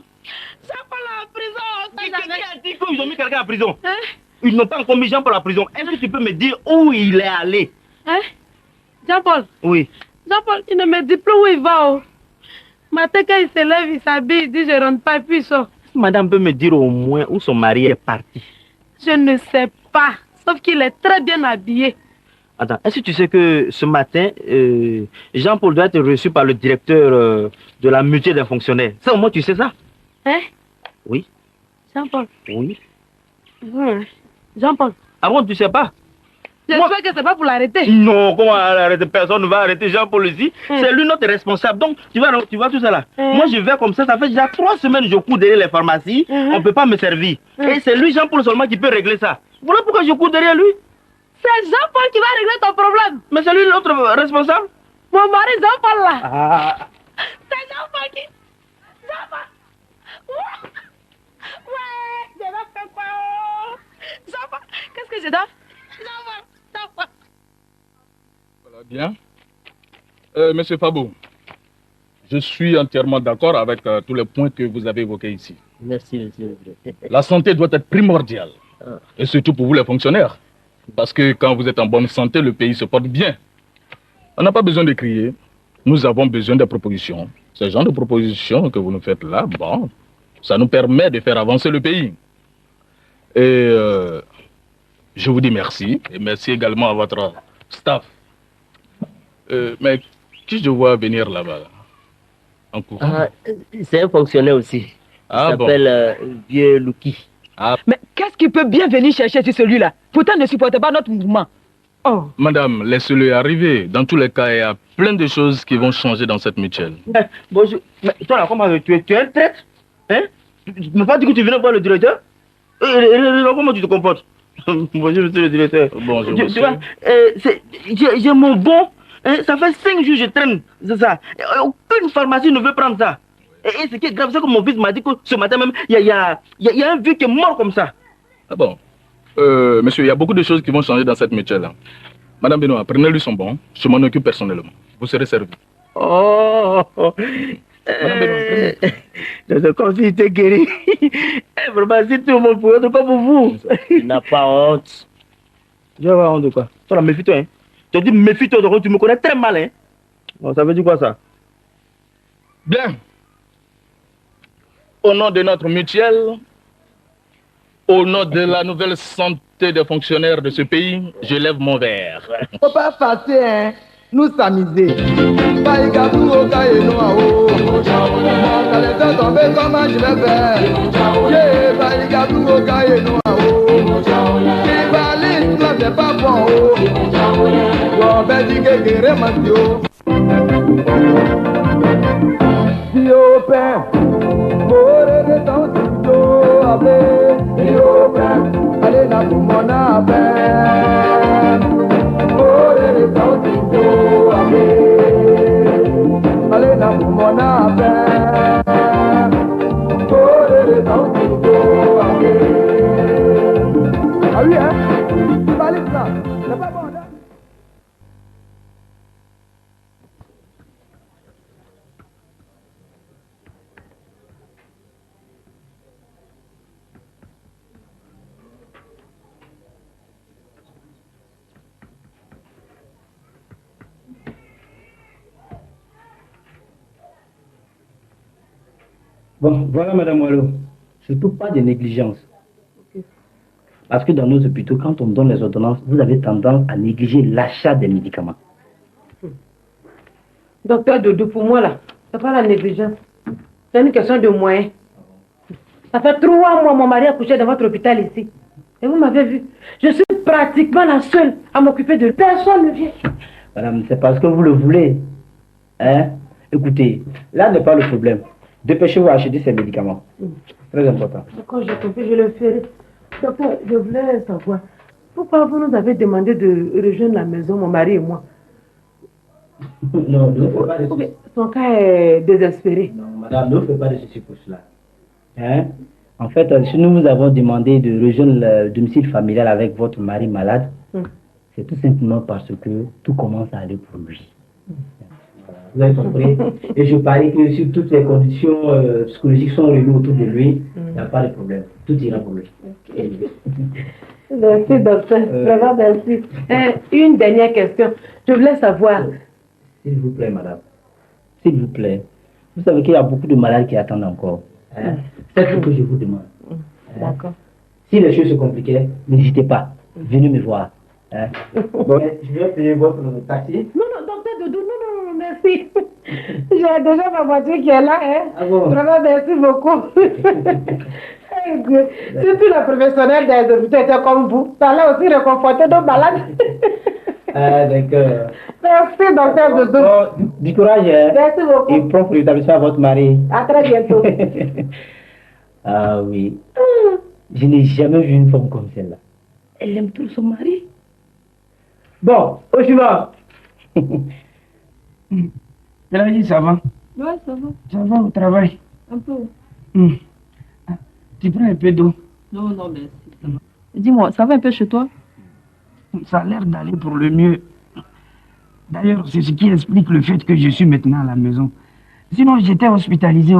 qu'ils ont mis quelqu'un en prison. Ils n'ont pas encore mis Jean-Paul en prison. Est-ce que tu peux me dire où il est allé? Jean-Paul? Oui. Jean-Paul, il ne me dit plus où il va. Oh. Matin, quand il se lève, il s'habille, il dit je rentre pas, puis il sort. Madame peut me dire au moins où son mari est parti? Je ne sais pas, sauf qu'il est très bien habillé. Attends, est-ce que tu sais que ce matin, Jean-Paul doit être reçu par le directeur de la mutuelle des fonctionnaires? Ça, au moins, tu sais ça? Hein? Oui. Jean-Paul? Oui. Jean-Paul? Ah bon, tu sais pas? J'espère que c'est pas pour l'arrêter. Non, comment arrêter? Personne ne va arrêter Jean-Paul ici. C'est lui notre responsable. Donc, tu vois tout ça là. Moi, je vais comme ça fait déjà 3 semaines que je cours derrière les pharmacies. On ne peut pas me servir. Et c'est lui, Jean-Paul, seulement qui peut régler ça. Voilà pourquoi je cours derrière lui. C'est Jean-Paul qui va régler ton problème. Mais c'est lui notre responsable. Mon mari Jean-Paul là. Ah. C'est Jean-Paul qui... Jean-Paul. Ouais, je vais faire quoi? Jean-Paul, qu'est-ce que je dois? Jean-Paul. Voilà, bien. Monsieur Fabo, je suis entièrement d'accord avec tous les points que vous avez évoqués ici. Merci, monsieur. La santé doit être primordiale. Et surtout pour vous les fonctionnaires. Parce que quand vous êtes en bonne santé, le pays se porte bien. On n'a pas besoin de crier. Nous avons besoin de propositions. Ce genre de propositions que vous nous faites là, bon, ça nous permet de faire avancer le pays. Et je vous dis merci. Et merci également à votre staff. Mais qui je vois venir là-bas en courant? C'est un fonctionnaire aussi. Il s'appelle Vieux Louki. Mais qu'est-ce qu'il peut bien venir chercher sur celui-là? Pourtant, ne supporte pas notre mouvement. Oh. Madame, laissez-le arriver. Dans tous les cas, il y a plein de choses qui vont changer dans cette mutuelle. Bonjour. Mais toi là, comment tu es un traître? Hein? Tu ne m'as pas dit que tu venais voir le directeur? Comment tu te comportes? Bonjour, monsieur le directeur. Bonjour, tu vois, j'ai mon bon. Hein, ça fait 5 jours que je traîne. C'est ça. Aucune pharmacie ne veut prendre ça. Et ce qui est grave, c'est que mon fils m'a dit que ce matin même, il y a un vieux qui est mort comme ça. Ah bon? Monsieur, il y a beaucoup de choses qui vont changer dans cette mutuelle. Madame Benoît, prenez-lui son bon. Je m'en occupe personnellement. Vous serez servi. Oh! Madame Benoît, c'est comme si il était guéri. Vraiment, si tout le monde pouvait, c'est pas pour vous. Il n'a pas honte. Je vais avoir honte de quoi? Toi là, méfie-toi, hein. Je te dis méfie-toi, tu me connais très mal, hein. Bon, ça veut dire quoi ça? Bien. Au nom de notre mutuelle, au nom de la nouvelle santé des fonctionnaires de ce pays, je lève mon verre. Faut pas passer, hein. Nous s'amuser. Baïgabou au Kaïnoao. Moi, ça les fait tomber, comment je vais faire? Yeah, Baïgabou au Kaïnoao. Si valise, là, c'est pas bon. Bon, ben, dis que guérir, Mathieu. Diopin. Allez, la boumona, allez, la boumona, ah oui, hein? C'est pas ça. C'est pas bon, là. Bon, voilà, Madame Wallo. Surtout pas de négligence. Parce que dans nos hôpitaux, quand on donne les ordonnances, vous avez tendance à négliger l'achat des médicaments. Docteur Doudou, pour moi là, c'est pas la négligence. C'est une question de moyens. Ça fait 3 mois mon mari a couché dans votre hôpital ici. Et vous m'avez vu. Je suis pratiquement la seule à m'occuper de lui. Personne ne vient. Madame, c'est parce que vous le voulez. Hein? Écoutez, là n'est pas le problème. Dépêchez-vous à acheter ces médicaments. Très important. Quand j'ai compris, je le ferai. Docteur, je voulais savoir, pourquoi vous nous avez demandé de rejoindre la maison, mon mari et moi? Non, ne faites pas de soucis. Son cas est désespéré. Non, madame, ne faites pas de soucis pour cela. Hein? En fait, si nous vous avons demandé de rejoindre le domicile familial avec votre mari malade, c'est tout simplement parce que tout commence à aller pour lui. Vous avez compris? Et je parie que si toutes les conditions psychologiques sont réunies autour de lui, il n'y a pas de problème. Tout ira pour lui. Merci, docteur. Vraiment, merci. Une dernière question. Je voulais savoir. S'il vous plaît, madame. S'il vous plaît. Vous savez qu'il y a beaucoup de malades qui attendent encore. Hein? C'est ce que je vous demande. D'accord. Si les choses se compliquaient, n'hésitez pas. Venez me voir. Hein? Bon, je vais payer votre taxi. Non, docteur Doudou, non, merci. J'ai déjà ma voiture qui est là. Hein? Ah bon? Vraiment, merci beaucoup. Surtout le professionnel des hôpitaux était comme vous. Ça allait aussi réconforter nos malades. Ah, d'accord. Merci, docteur Doudou. Bon, du courage. Hein? Merci beaucoup. Et propre rétablissement à votre mari. À très bientôt. Ah oui. Je n'ai jamais vu une femme comme celle-là. Elle aime trop son mari. Bon, au suivant. Elle a dit ça va? Ouais, ça va. Ça va au travail? Un peu. Tu prends un peu d'eau? Non, merci. Ça va. Dis-moi, ça va un peu chez toi? Ça a l'air d'aller pour le mieux. D'ailleurs, c'est ce qui explique le fait que je suis maintenant à la maison. Sinon, j'étais hospitalisé.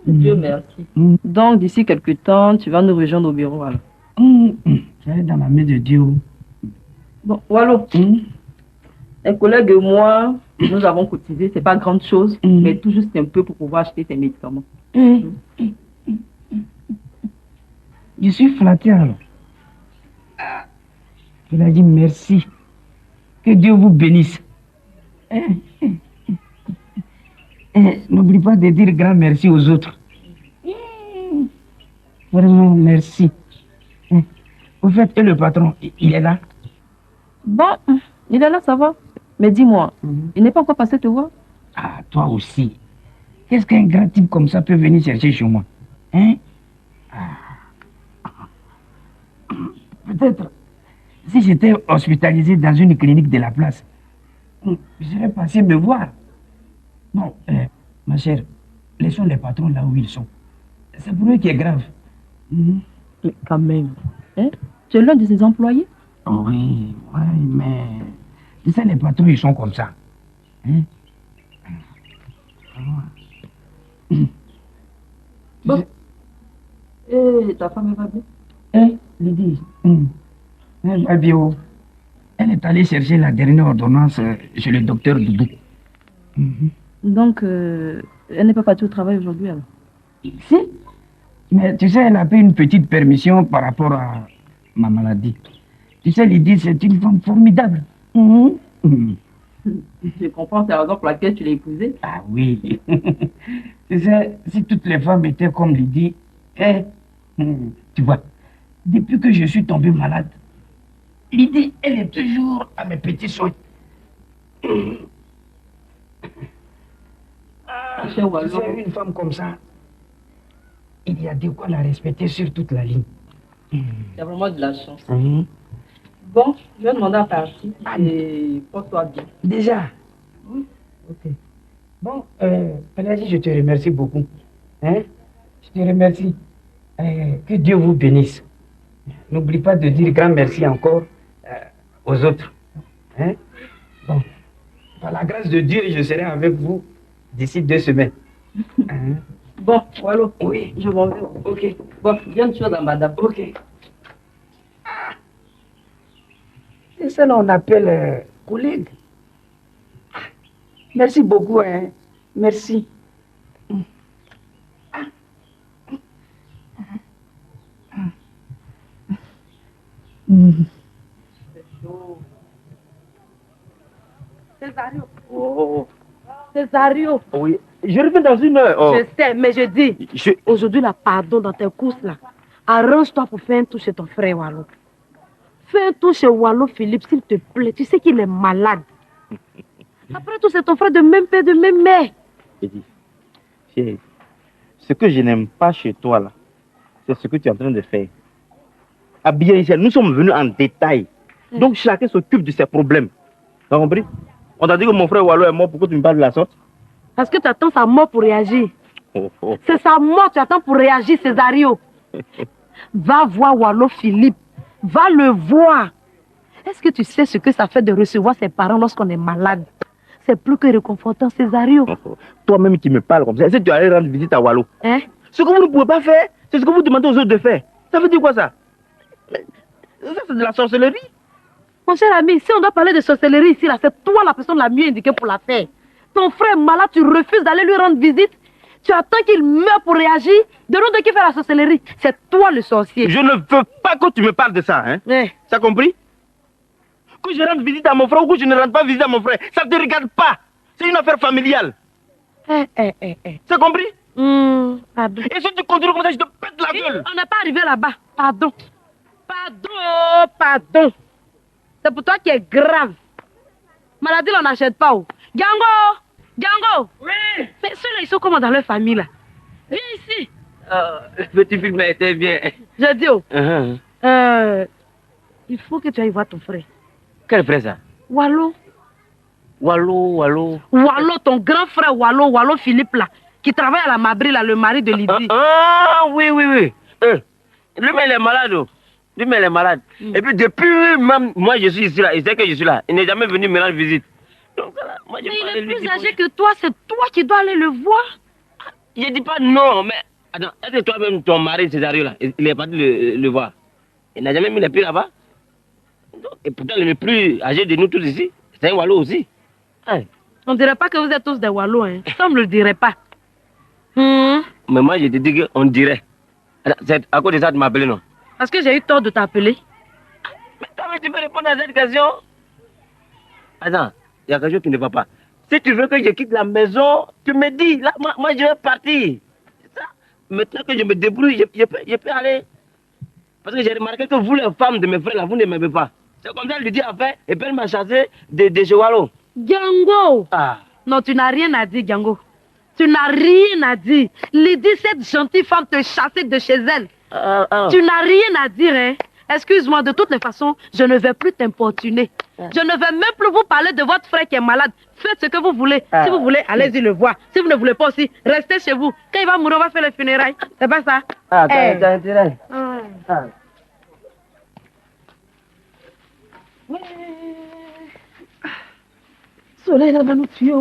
Dieu merci. Donc, d'ici quelques temps, tu vas nous rejoindre au bureau, alors. Ça est dans la main de Dieu. Bon, Wallo. Un collègue et moi, nous avons cotisé, c'est pas grande chose, mais tout juste un peu pour pouvoir acheter tes médicaments. Je suis flatté alors. Il a dit merci. Que Dieu vous bénisse. N'oublie pas de dire grand merci aux autres. Vraiment, merci. Au fait, et le patron, il est là? Bon, il est là, ça va. Mais dis-moi, il n'est pas encore passé te voir? Ah, toi aussi. Qu'est-ce qu'un grand type comme ça peut venir chercher chez moi? Hein? Peut-être, si j'étais hospitalisé dans une clinique de la place, je serais passé me voir. Non, ma chère, laissons les patrons là où ils sont. C'est pour eux qui est grave. Mais quand même, hein? Tu es l'un de ses employés? Oui, mais... Tu sais, les patrons, ils sont comme ça. Hein? Bon. Et ta femme va bien? Hein, Lydie? Elle va bien. Elle est allée chercher la dernière ordonnance chez le docteur Doudou. Donc, elle n'est pas partie au travail aujourd'hui, alors? Si. Mais tu sais, elle a pris une petite permission par rapport à ma maladie. Tu sais, Lydie, c'est une femme formidable. Je comprends, c'est la raison pour laquelle tu l'as épousée. Ah oui. Tu sais, si toutes les femmes étaient comme Lydie, tu vois, depuis que je suis tombé malade, Lydie, elle est toujours à mes petits soins. Tu sais, une femme comme ça, il y a de quoi la respecter sur toute la ligne. Tu as vraiment de la chance. Bon, je vais demander à partir et porte-toi bien. Déjà? Oui. Ok. Bon, Pelagie, je te remercie beaucoup. Hein? Je te remercie. Que Dieu vous bénisse. N'oublie pas de dire grand merci encore aux autres. Hein? Bon, par la grâce de Dieu, je serai avec vous d'ici 2 semaines. Hein? Bon, voilà. Oui. Je m'en vais. Ok. Bon, viens de choses à madame. Ok. C'est ça qu'on appelle collègue. Merci beaucoup, hein. Merci. Césario. Oh. Césario. Oui. Je reviens dans 1 heure. Oh. Je sais, mais je dis, aujourd'hui, là, pardon, dans tes courses, là, arrange-toi pour faire un tour chez ton frère Wallo. Fais un tour chez Wallo Philippe, s'il te plaît. Tu sais qu'il est malade. Après tout, c'est ton frère de même père, de même mère. Eddie, chérie, ce que je n'aime pas chez toi, là, c'est ce que tu es en train de faire. À bien ici, nous sommes venus en détail. Donc chacun s'occupe de ses problèmes. Tu as compris? On t'a dit que mon frère Wallo est mort, pourquoi tu me parles de la sorte? Parce que tu attends sa mort pour réagir. C'est sa mort, tu attends pour réagir, Césario. Va voir Wallo Philippe. Va le voir. Est-ce que tu sais ce que ça fait de recevoir ses parents lorsqu'on est malade? c'est plus que réconfortant, Césario. Toi-même qui me parles comme ça, est-ce que tu allais rendre visite à Wallo? Hein? Ce que vous ne pouvez pas faire, c'est ce que vous demandez aux autres de faire. Ça veut dire quoi ça? Ça, c'est de la sorcellerie. Mon cher ami, si on doit parler de sorcellerie ici, là, c'est toi la personne la mieux indiquée pour la faire. Ton frère malade, tu refuses d'aller lui rendre visite. Tu attends qu'il meure pour réagir. De l'autre qui fait la sorcellerie, c'est toi le sorcier. Je ne veux pas que tu me parles de ça, hein? Ça compris? Que je rende visite à mon frère ou que je ne rende pas visite à mon frère, ça ne te regarde pas. C'est une affaire familiale. Ça compris? Pardon. Et si tu continues comme ça, je te pète la gueule. On n'est pas arrivé là-bas. Pardon. Pardon. C'est pour toi qui est grave. Maladie, on n'achète pas. Gango! Oui. Mais ceux-là, ils sont comment dans leur famille, là? Viens ici. Le petit film était bien. Je dis, il faut que tu ailles voir ton frère. Quel frère ça? Wallo, ton grand frère Wallo Philippe, là, qui travaille à la Mabri, là, le mari de Lydie. Oui. Lui-même, il est malade. Lui-même, il est malade. Et puis, depuis même, moi, je suis ici, là, il sait que je suis là. Il n'est jamais venu me rendre visite. Donc, voilà, moi, mais il est plus âgé que toi, c'est toi qui dois aller le voir. Je dis pas non, mais... Attends, est-ce que toi-même, ton mari, Césario, là, il est parti le voir? Il n'a jamais mis les pieds là-bas? Et pourtant, il est le plus âgé de nous tous ici. C'est un Wallo aussi. On dirait pas que vous êtes tous des Wallo, hein. Ça, on ne le dirait pas. Mais moi, je te dis qu'on dirait. C'est à cause de ça que tu m'appelles, non? Parce que j'ai eu tort de t'appeler. Mais comment tu peux répondre à cette question? Attends, il y a quelque chose qui ne va pas. Si tu veux que je quitte la maison, tu me dis. Là, moi je vais partir. C'est ça. Maintenant que je me débrouille, je peux aller. Parce que j'ai remarqué que vous, les femmes de mes frères, là, vous ne m'aimez pas. C'est comme ça, elle lui dit à faire, et puis elle m'a chassé de chez Wallo. Gango! Non, tu n'as rien à dire, Gango. Tu n'as rien à dire. Lydie, cette gentille femme, te chassait de chez elle. Tu n'as rien à dire, hein. Excuse-moi, de toutes les façons, je ne vais plus t'importuner. Je ne vais même plus vous parler de votre frère qui est malade. Faites ce que vous voulez. Si vous voulez, allez-y le voir. Si vous ne voulez pas aussi, restez chez vous. Quand il va mourir, on va faire les funérailles. C'est pas ça? T'as intérêt. Soleil là va nous tuer.